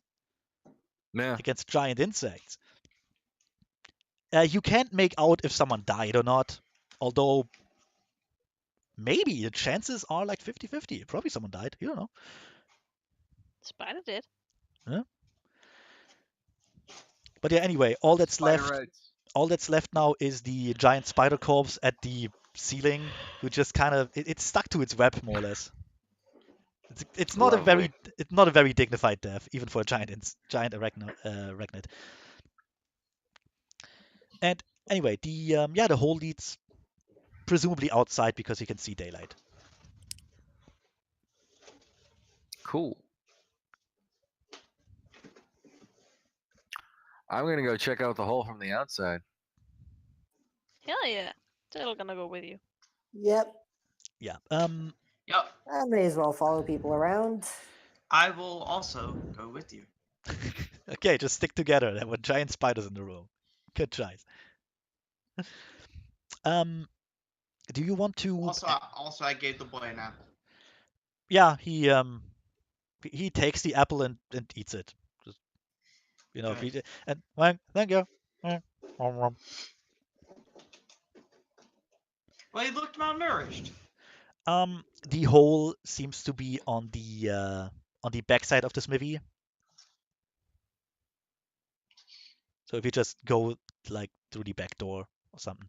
Yeah. against giant insects. You can't make out if someone died or not, although maybe the chances are like 50-50. Probably someone died. You don't know. spider did. But yeah, anyway, all that's Spider left rights. now is the giant spider corpse at the ceiling, who just kind of it's stuck to its web more or less. It's not a Lovely. very dignified death, even for a giant arachnid. And anyway, the hole leads presumably outside because you can see daylight. Cool. I'm gonna go check out the hole from the outside. Hell yeah. Still gonna go with you. Yep. Yeah. Yep. I may as well follow people around. I will also go with you. Okay, just stick together. There were giant spiders in the room. Good choice. Do you want to? Also, I gave the boy an apple. Yeah, he takes the apple and eats it. Just, Good. and well, thank you. Well, he looked malnourished. The hole seems to be on the backside of the smithy. So if you just go like through the back door or something.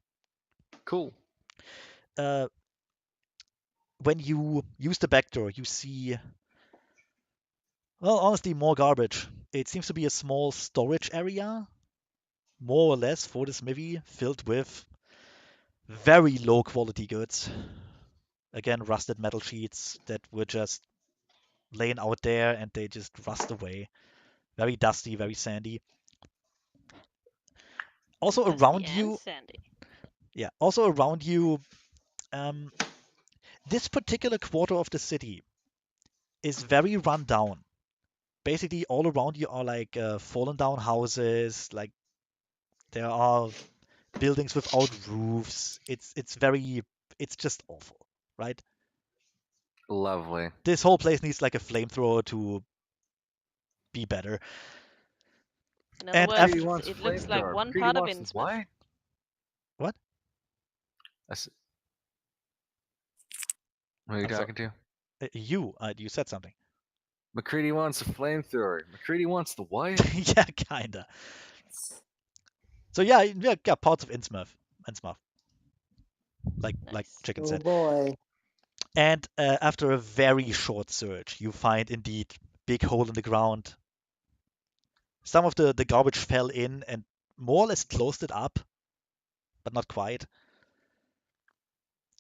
Cool. When you use the back door, you see, well, honestly, more garbage. It seems to be a small storage area, more or less, for the smithy, filled with very low quality goods. Again, rusted metal sheets that were just laying out there and they just rust away. Very dusty, very sandy. Also Dusty around and you, sandy. um, this particular quarter of the city is very run down. Basically, all around you are like fallen down houses. Like there are buildings without roofs. It's just awful, right? Lovely. This whole place needs like a flamethrower to be better. In other And words, after McCready wants it looks like flamethrower. one McCready part of wants Innsmouth. what? what? Who are you I'm sorry. talking to? You said something. McCready wants a flamethrower. McCready wants the what? Yeah, kinda. So yeah, parts of Innsmouth, like Nice. Chicken Oh said. boy. And after a very short search, you find indeed big hole in the ground. Some of the garbage fell in and more or less closed it up, but not quite.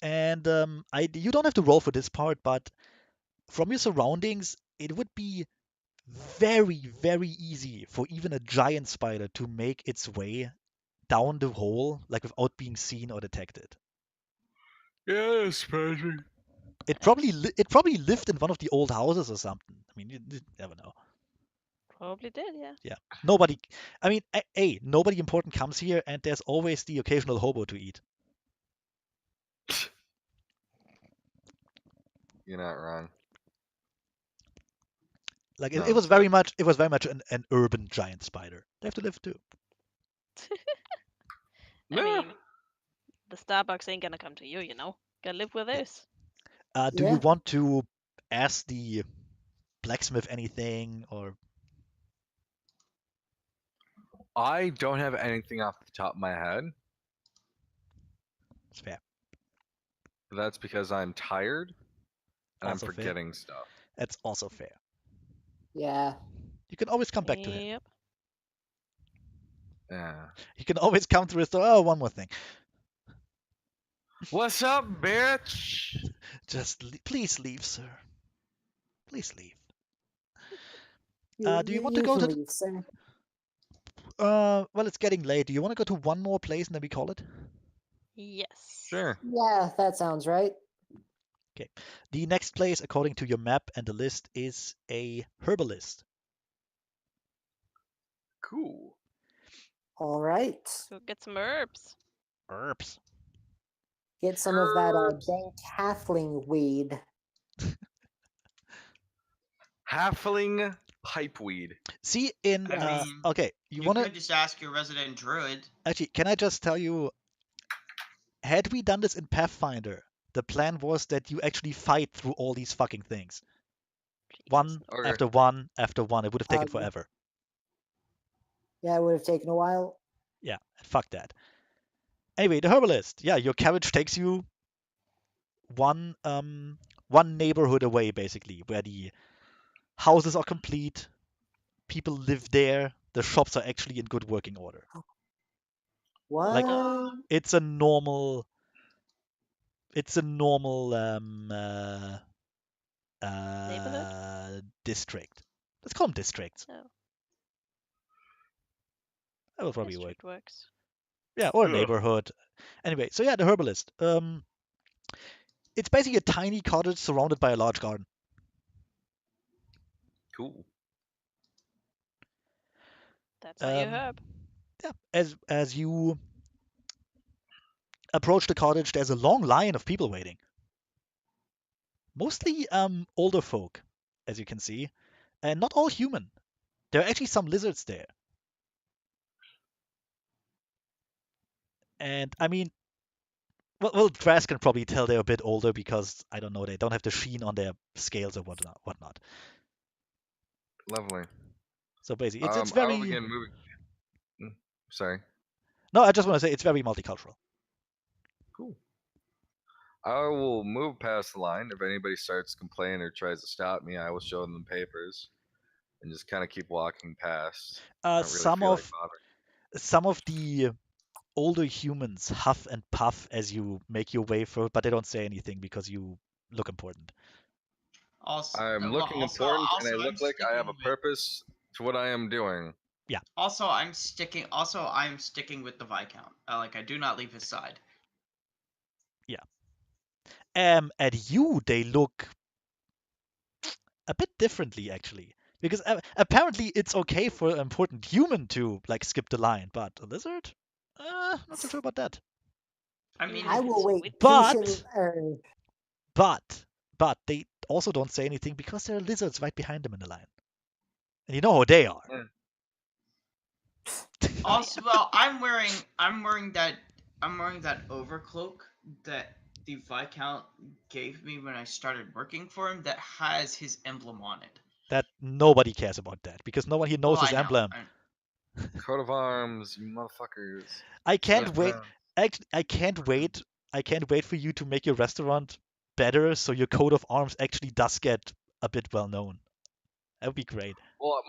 And you don't have to roll for this part, but from your surroundings, it would be very, very easy for even a giant spider to make its way down the hole, like without being seen or detected. Yeah, Patrick. It probably lived in one of the old houses or something. I mean, you never know. Probably did, yeah. Yeah. Nobody. I mean, nobody important comes here, and there's always the occasional hobo to eat. You're not wrong. Like No, it was very much an urban giant spider. They have to live too. I mean, the Starbucks ain't gonna come to you, you know. Gotta live with Yeah. this. Do you Yeah. want to ask the blacksmith anything, or I don't have anything off the top of my head. it's fair? But that's because I'm tired and Also I'm fair. forgetting stuff. That's also fair. Yeah. You can always come back to him. Yep. Yeah. You can always come to restore. Oh, one more thing. What's up, bitch? Just please leave, sir. Please leave. You, Do you want to you go can to? leave, sir. Well, it's getting late. Do you want to go to one more place and then we call it? Yes. Sure. Yeah, that sounds right. Okay. The next place, according to your map and the list, is a herbalist. Cool. All right. Go get some herbs. Herbs. Get some of that Herbs. dank halfling weed. Halfling pipeweed. See, Yes. okay, You wanna could just ask your resident druid. actually? Can I just tell you? Had we done this in Pathfinder, the plan was that you actually fight through all these fucking things, Jesus, one no. Okay. after one after one. It would have taken Um, forever. Yeah, it would have taken a while. Yeah, fuck that. Anyway, the herbalist. Yeah, your carriage takes you one one neighborhood away, basically, where the houses are complete, people live there, the shops are actually in good working order. What? Like, it's a normal district. Let's call them districts. Oh, That will probably work. district works. Yeah, or a Ugh. neighborhood. Anyway, so yeah, the herbalist. It's basically a tiny cottage surrounded by a large garden. Cool. That's how you Um, herb. yeah, as you approach the cottage, there's a long line of people waiting. Mostly older folk, as you can see, and not all human. There are actually some lizards there. And I mean, well, Dras can probably tell they're a bit older because I don't know, they don't have the sheen on their scales or whatnot. Lovely. So basically, it's I will very. begin moving. Sorry. No, I just want to say it's very multicultural. Cool. I will move past the line. If anybody starts complaining or tries to stop me, I will show them the papers and just kind of keep walking past. I don't really Some feel like of bothering. some of the older humans huff and puff as you make your way through, but they don't say anything because you look important. Also, I'm well, looking also, important and I also, look I'm like I have a sticking with. purpose to what I am doing. Also, I'm sticking. Also, I'm sticking with the Viscount. Like, I do not leave his side. At you, they look a bit differently actually, because apparently it's okay for an important human to like skip the line, but a lizard, not so sure about that. I You mean mean, I if will it's wait with But- patient. But they also don't say anything because there are lizards right behind them in the line, and you know who they are. also, well, I'm wearing that overcloak that the Viscount gave me when I started working for him that has his emblem on it. That nobody cares about that because no one here knows Oh, his I know. emblem. Coat of arms, you motherfuckers. I can't Smith wait. Brown. Actually, I can't wait. I can't wait for you to make your restaurant better so your coat of arms actually does get a bit well known. That would be great. Well,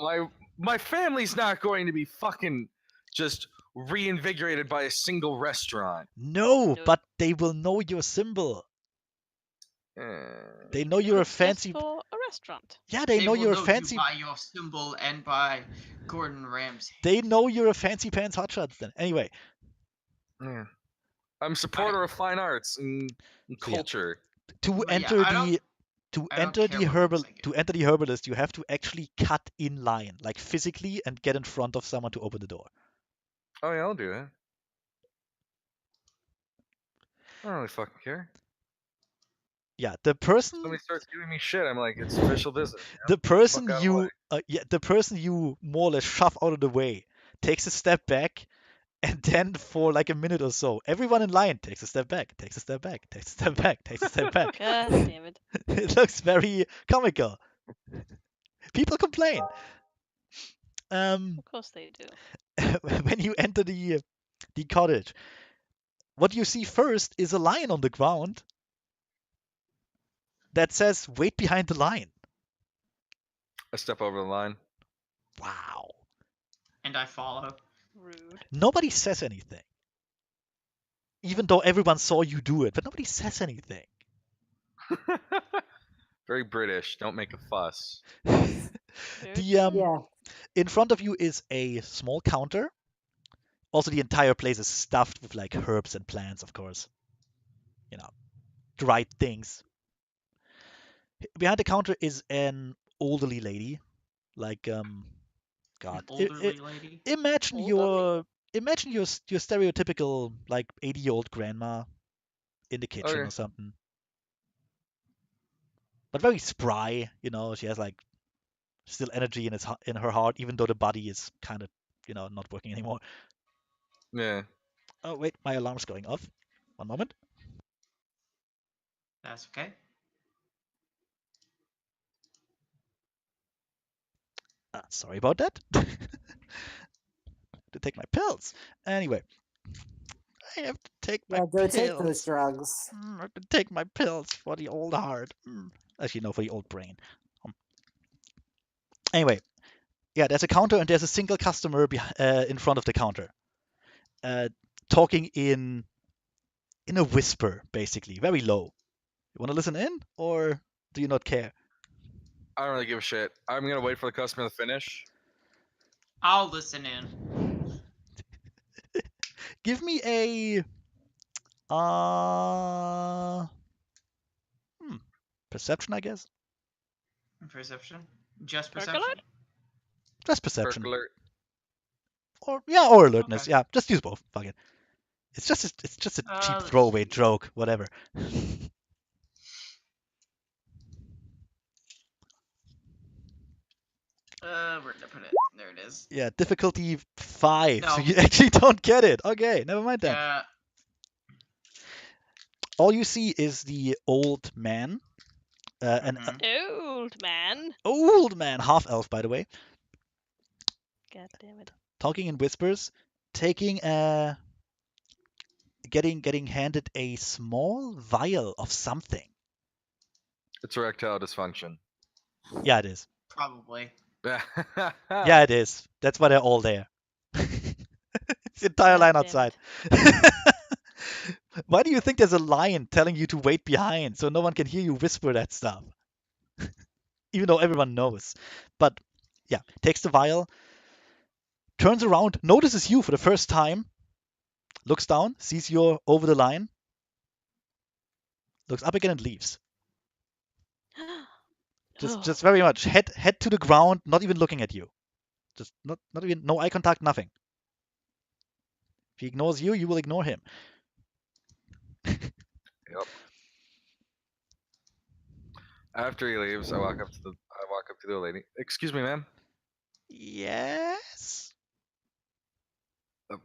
my family's not going to be fucking just reinvigorated by a single restaurant. No, No. but they will know your symbol. They know Even if you're a it's just fancy. for a restaurant. Yeah, they know will you're a know fancy. you by your symbol and by Gordon Ramsay. They know you're a fancy pants hotshots. Then anyway, Yeah. I'm a supporter of fine arts and So yeah. culture. to But yeah, enter I don't- the to I don't enter care the what herbal looks like it. to enter the herbalist, you have to actually cut in line, like physically, and get in front of someone to open the door. Oh yeah, I'll do that. I don't really fucking care. Yeah, the person Somebody starts giving me shit, I'm like, it's official business. You know? the person Fuck out of the way. the person you more or less shove out of the way takes a step back, and then for like a minute or so, everyone in line takes a step back, takes a step back, takes a step back, takes a step back. God damn it. It looks very comical. People complain. Of course they do. When you enter the cottage, what you see first is a line on the ground that says "Wait behind the line." I step over the line. Wow. And I follow. Rude. Nobody says anything. Even though everyone saw you do it, but nobody says anything. Very British. Don't make a fuss. Very The true. Yeah. in front of you is a small counter. Also, the entire place is stuffed with like herbs and plants, of course. You know, dried things. Behind the counter is an elderly lady, like God. An elderly lady. Imagine Elderly? your stereotypical like 80-year-old grandma in the kitchen Okay. or something. But very spry, you know, she has like still energy in her heart, even though the body is kind of, not working anymore. Yeah. Oh wait, my alarm's going off. One moment. That's okay. Sorry about that. To take my pills. Anyway, I have to take my Yeah, go take those pills. drugs. I have to take my pills for the old heart. Actually, no, for the old brain. Anyway, yeah, there's a counter and there's a single customer in front of the counter, talking in a whisper, basically, very low. You want to listen in, or do you not care? I don't really give a shit. I'm gonna wait for the customer to finish. I'll listen in. Give me a uh, perception, I guess. Perception? Just Percolate? perception? Just perception, Perk alert. or alertness. Okay. Yeah, just use both. Fuck it. It's just a cheap Let's throwaway see. joke. Whatever. Where did I put it? There it is. Yeah, difficulty 5. So No. you actually don't get it. Okay, never mind then. Yeah. All you see is the old man, an Mhm. Old man. old man, half elf by the way, God damn it. talking in whispers, taking a getting handed a small vial of something. It's erectile dysfunction. Yeah, it is. Probably. Yeah, it is. That's why they're all there. It's the entire God line damn outside. it. Why do you think there's a lion telling you to wait behind so no one can hear you whisper that stuff? Even though everyone knows. But yeah, takes the vial, turns around, notices you for the first time, looks down, sees you're over the line, looks up again and leaves. Just very much head to the ground, not even looking at you. Just not even no eye contact, nothing. If he ignores you, you will ignore him. Yep. After he leaves, I walk up to the lady. Excuse me, ma'am. Yes.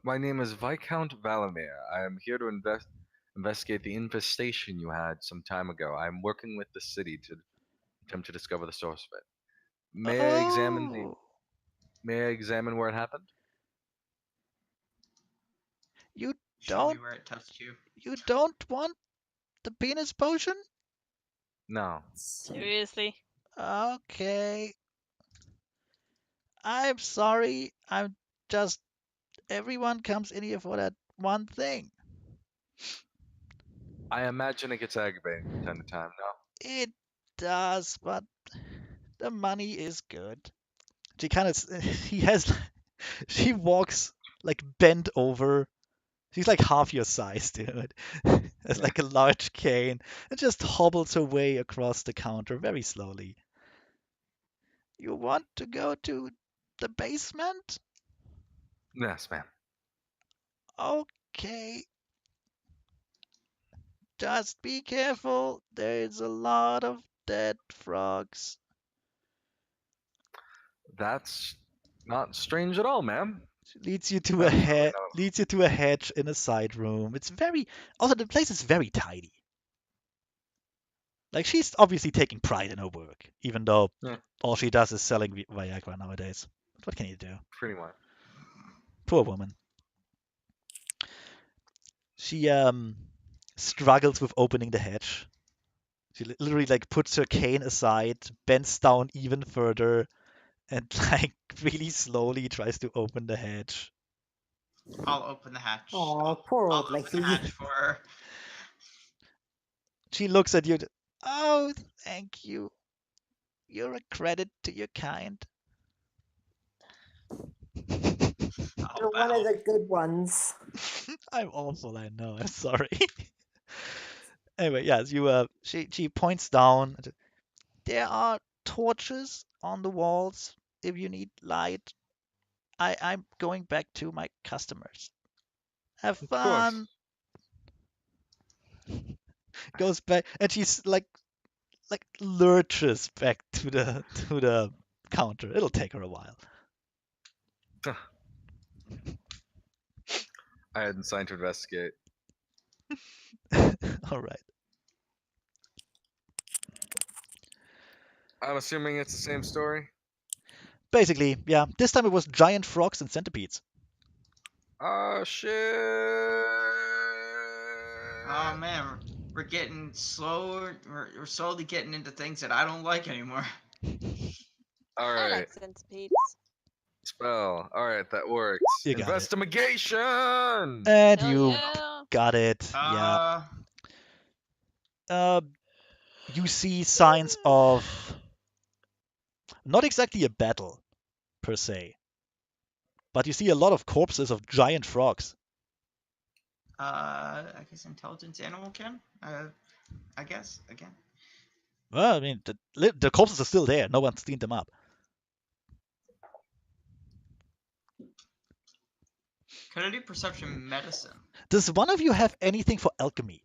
My name is Viscount Valamir. I am here to investigate the infestation you had some time ago. I'm working with the city to attempt to discover the source of it. May I examine where it happened? You Show me don't where it touched you. want the penis potion? No. Seriously? Okay. I'm sorry. I'm just everyone comes in here for that one thing. I imagine it gets aggravating from time to time. No. It does, but the money is good. She kind of he has she walks like bent over. She's like half your size, dude. Has like a large cane and just hobbles her way across the counter very slowly. You want to go to the basement? Yes, ma'am. Okay. Just be careful. There's a lot of dead frogs. That's not strange at all, ma'am. She leads you to That's really not. leads you to a hedge in a side room. It's very also the place is very tidy. Like she's obviously taking pride in her work, even though Yeah. all she does is selling Viagra nowadays. What can you do? Pretty much. Poor woman. She struggles with opening the hedge. She literally like puts her cane aside, bends down even further, and like really slowly tries to open the hedge. I'll open the hatch. Aw, poor I'll old open the lady. hatch for her. She looks at you. Oh, thank you. You're a credit to your kind. I'll You're one bow. of the good ones. I'm awful, I know. I'm sorry. Anyway, yes, she points down. There are torches on the walls if you need light. I'm going back to my customers. Have Of course. fun. Goes back and she's like lurches back to the counter. It'll take her a while. I hadn't signed to investigate. All right. I'm assuming it's the same story. Basically, yeah. This time it was giant frogs and centipedes. Oh shit! Oh man, we're getting slower. We're slowly getting into things that I don't like anymore. All I right. like centipedes. Spell. All right, that works. You got it. Investigation. And Hell you yeah. got it. Yeah. Uh, You see signs of not exactly a battle per se, but you see a lot of corpses of giant frogs. I guess intelligence animal can. I guess again. Well, I mean, the corpses are still there. No one's cleaned them up. Could I do perception medicine? Does one of you have anything for alchemy?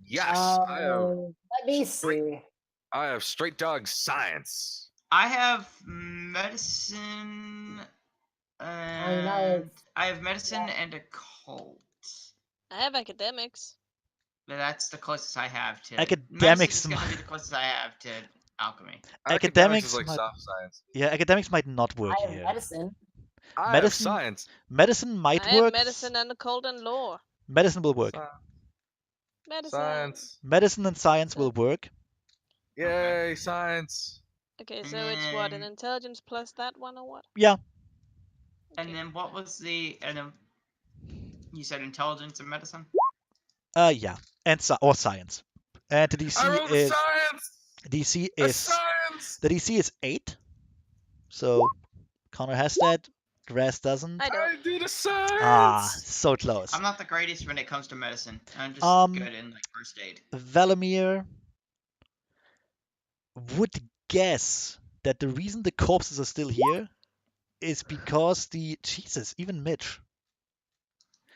Yes, I have. Let me see. I have straight dog science. I have medicine. And I have medicine and occult. I have academics. That's the closest I have to. Academics Medicine is going to might- be the closest I have to alchemy. Academics is Academics like might- soft science. Yeah, academics might not work I have here. medicine. I have Medicine- science. Medicine might I have work. medicine and occult and lore. Medicine will work. Medicine. Science. Medicine and science will work. Yay, science. Okay, so it's what, an intelligence plus that one or what? Yeah. And Okay. then what was the? And then you said intelligence and medicine. Yeah, and or science. And the I DC rolled a is science. DC A is science. the DC is 8. So Connor has that. The rest doesn't. I don't. I did a science. Ah, so close. I'm not the greatest when it comes to medicine. I'm just good in like first aid. Valamir would guess that the reason the corpses are still here is because Jesus, even Mitch.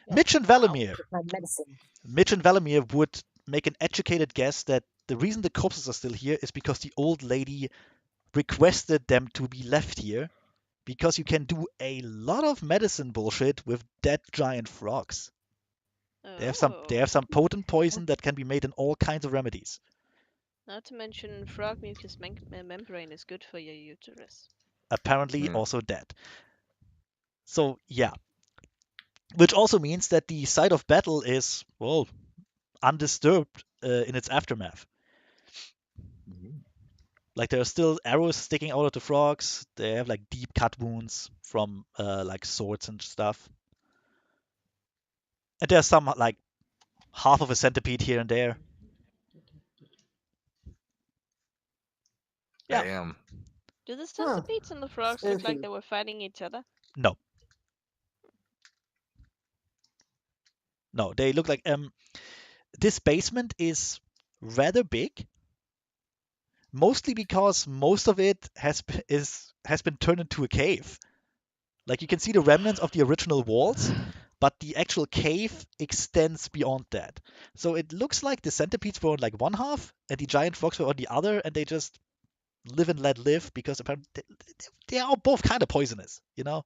Yeah, Mitch and wow, Valamir. with my medicine. Mitch and Valamir would make an educated guess that the reason the corpses are still here is because the old lady requested them to be left here because you can do a lot of medicine bullshit with dead giant frogs. They have some potent poison that can be made in all kinds of remedies. Not to mention, frog mucus membrane is good for your uterus. Apparently Hmm. also dead. So yeah. Which also means that the site of battle is, well, undisturbed in its aftermath. Like there are still arrows sticking out of the frogs. They have like deep cut wounds from like swords and stuff. And there's some like half of a centipede here and there. Yeah. Damn. Do the centipedes and the frogs look like Spooky. they were fighting each other? No. No, they look like this basement is rather big. Mostly because most of it has been turned into a cave. Like you can see the remnants of the original walls, but the actual cave extends beyond that. So it looks like the centipedes were on like one half and the giant frogs were on the other, and they just live and let live because apparently they are both kind of poisonous, you know?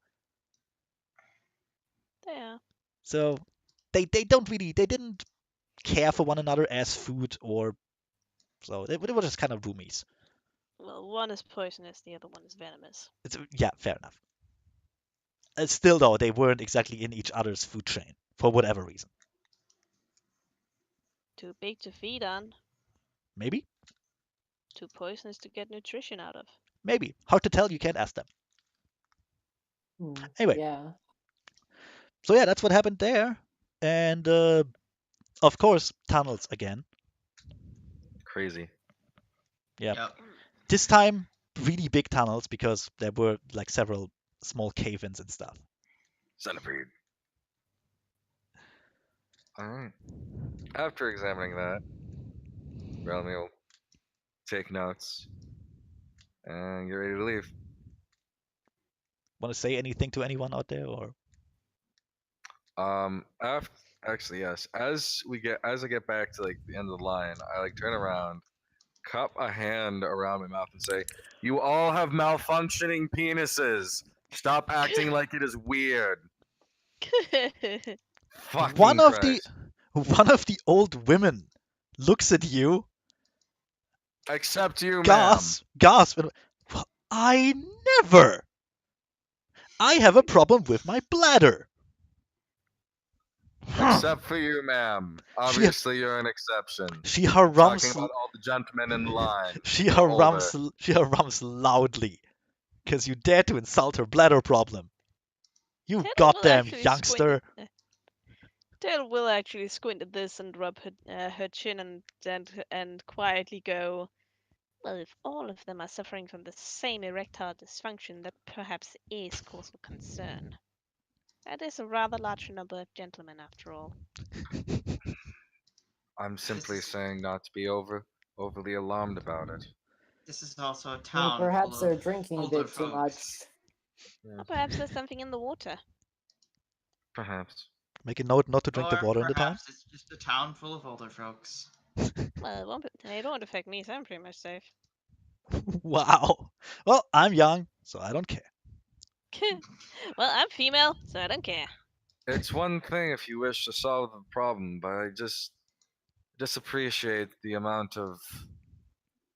Yeah. So they didn't care for one another as food, or so they were just kind of roomies. Well, one is poisonous, the other one is venomous. Yeah, fair enough. Still though, they weren't exactly in each other's food chain for whatever reason. Too big to feed on. Maybe? Too poisonous to get nutrition out of. Maybe. Hard to tell, you can't ask them. Anyway. Yeah. So yeah, that's what happened there. And of course, tunnels again. Crazy. Yeah. Yep. This time, really big tunnels because there were like several small cave-ins and stuff. Centipede. Alright. After examining that, Relmy will take notes and get ready to leave. Want to say anything to anyone out there, or? Actually, yes. As I get back to like the end of the line, I like turn around, cup a hand around my mouth, and say, "You all have malfunctioning penises. Stop acting like it is weird." Fucking One of the old women looks at you, except you, ma'am. gasp. I never. I have a problem with my bladder. Except for you, ma'am. Obviously, you're an exception. She Talking harums. about all the gentlemen in line. She You're older. harums. She harums loudly, because you dare to insult her bladder problem. You Taylor will goddamn actually youngster. Taylor will actually squint at this and rub her chin and quietly go, well, if all of them are suffering from the same erectile dysfunction, that perhaps is cause for concern. That is a rather large number of gentlemen, after all. I'm simply is- saying not to be overly alarmed about it. This is also a Well, town perhaps full they're of drinking a older bit too folks. much. Yeah, Or perhaps there's something in the water. perhaps. Make a note not to drink the Or water in the town. perhaps it's just a town full of older folks. Well, it won't affect me, so I'm pretty much safe. Wow. Well, I'm young, so I don't care. Well, I'm female, so I don't care. It's one thing if you wish to solve the problem, but I just appreciate the amount of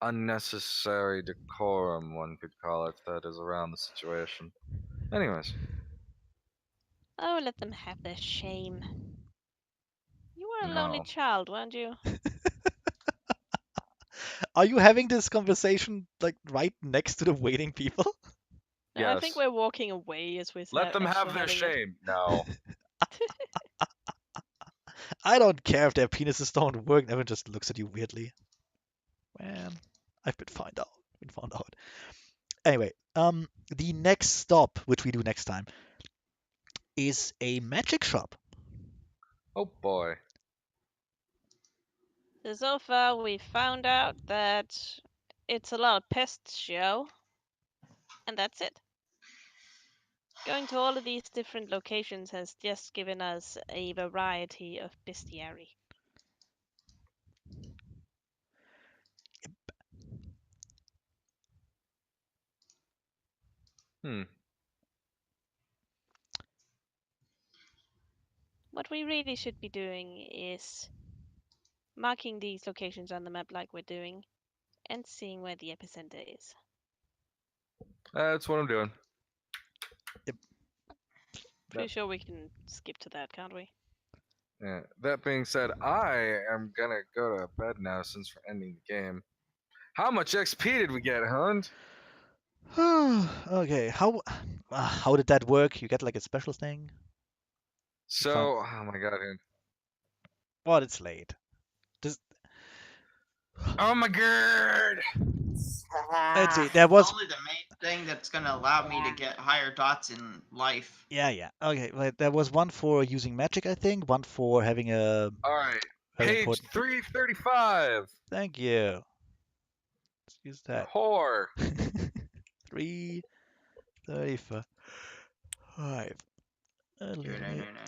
unnecessary decorum, one could call it, that is around the situation. Anyways, Oh, let them have their shame. You were a lonely no. child, weren't you? Are you having this conversation like right next to the waiting people? No, I think Yes. we're walking away as we're Let them actually have their having shame. No. I don't care if their penises don't work. Everyone just looks at you weirdly. Man, I've been found out. Anyway, the next stop, which we do next time, is a magic shop. Oh boy. So far, we found out that it's a lot of pest show, and that's it. Going to all of these different locations has just given us a variety of bestiary. Hmm. What we really should be doing is marking these locations on the map like we're doing, and seeing where the epicenter is. That's what I'm doing. Pretty sure we can skip to that, can't we? Yeah. That being said, I am gonna go to bed now since we're ending the game. How much XP did we get, Hund? Okay, how did that work? You get like a special thing? So, oh my god. But it's late. Oh my god! Let's see. Ah, There was Only the main thing that's gonna allow me to get higher dots in life. yeah. Okay, but there was one for using magic, I think. One for having a Alright. very Page important. 335. Thank you. Let's use that. Whore. 335.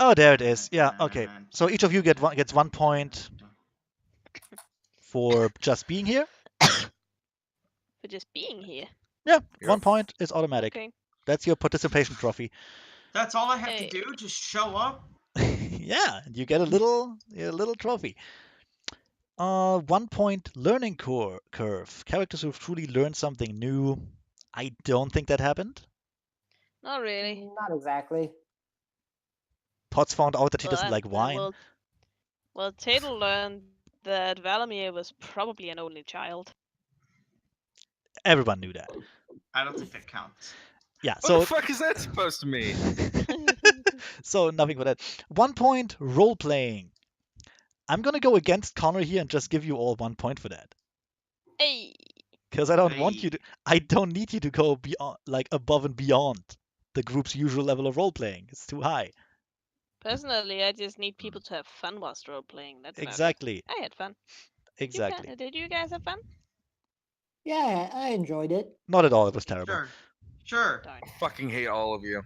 Oh, there it is. Yeah. Okay. So each of you gets 1 point for just being here. For just being here. Yeah, Yep. 1 point is automatic. Okay. That's your participation trophy. That's all I have Hey. to do? Just show up? Yeah, and you get a little trophy. 1 point learning curve. Characters who've truly learned something new. I don't think that happened. Not really. not exactly. Potts found out that he doesn't like wine. Well, Tatel learned that Valamir was probably an only child. Everyone knew that. I don't think that counts. Yeah, What so the fuck is that supposed to mean? so nothing for that. 1 point role playing. I'm gonna go against Connor here and just give you all 1 point for that. Hey. Because I don't want Hey. you to. I don't need you to go beyond, like above and beyond the group's usual level of role playing. It's too high. Personally, I just need people to have fun whilst role playing. That's about it. Exactly. I had fun. Exactly. Did you guys have fun? Yeah, I enjoyed it. Not at all. It was terrible. Sure. Darn. I fucking hate all of you.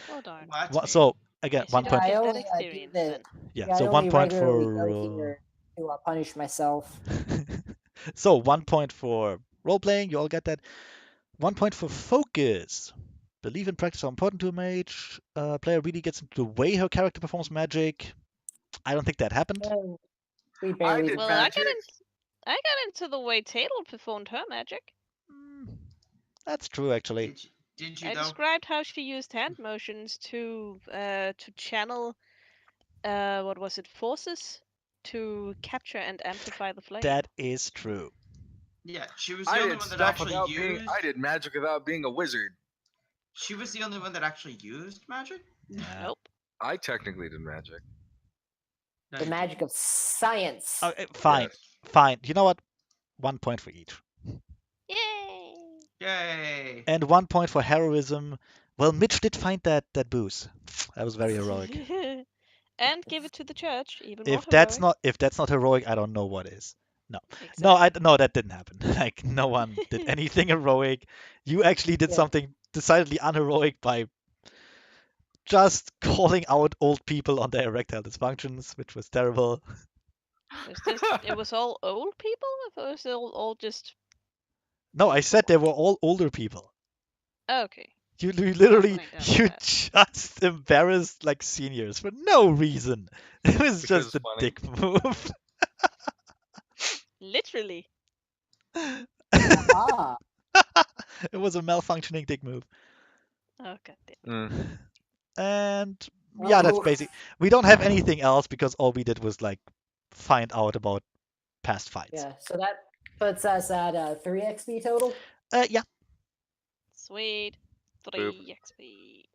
Oh darn. Well, that's Wha- me. So again, Guess you 1 don't point. I get that only do experience this. then. Yeah. Yeah, So I 1 only point regularly for. go here to punish myself. So 1 point for role playing. You all get that. 1 point for focus. Believe and practice are important to a mage. Player really gets into the way her character performs magic. I don't think that happened. And we barely. did Well, magic. I got into the way Tatel performed her magic. Mm, That's true, actually. Did you I though? described how she used hand motions to channel what was it? Forces to capture and amplify the flame. That is true. Yeah, she was the I only did one that stuff actually without used. being. I did magic without being a wizard. She was the only one that actually used magic. Yeah. Nope. I technically did magic. No, The you magic didn't. of science. Oh, fine, Yes. fine. You know what? 1 point for each. Yay! Yay! And 1 point for heroism. Well, Mitch did find that booze. That was very heroic. And give it to the church. Even more If that's heroic. not heroic, I don't know what is. No, Exactly. no, that didn't happen. Like no one did anything heroic. You actually did Yeah. something decidedly unheroic by just calling out old people on their erectile dysfunctions, which was terrible. It was all old people? I thought it was all just No, I said they were all older people. okay. You literally Definitely done you that. just embarrassed like seniors for no reason. It was Because just a funny. dick move. Literally. Ah, It was a malfunctioning dick move. Oh god damn. Mm. And yeah, that's Oh. basic. We don't have anything else because all we did was like find out about past fights. yeah. So that puts us at 3 XP total. Yeah. Sweet. 3 XP.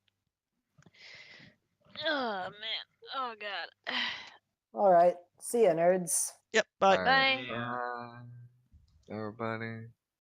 Oh man. Oh god. All right. See ya, nerds. Yep. Bye. All Bye. right. Everybody.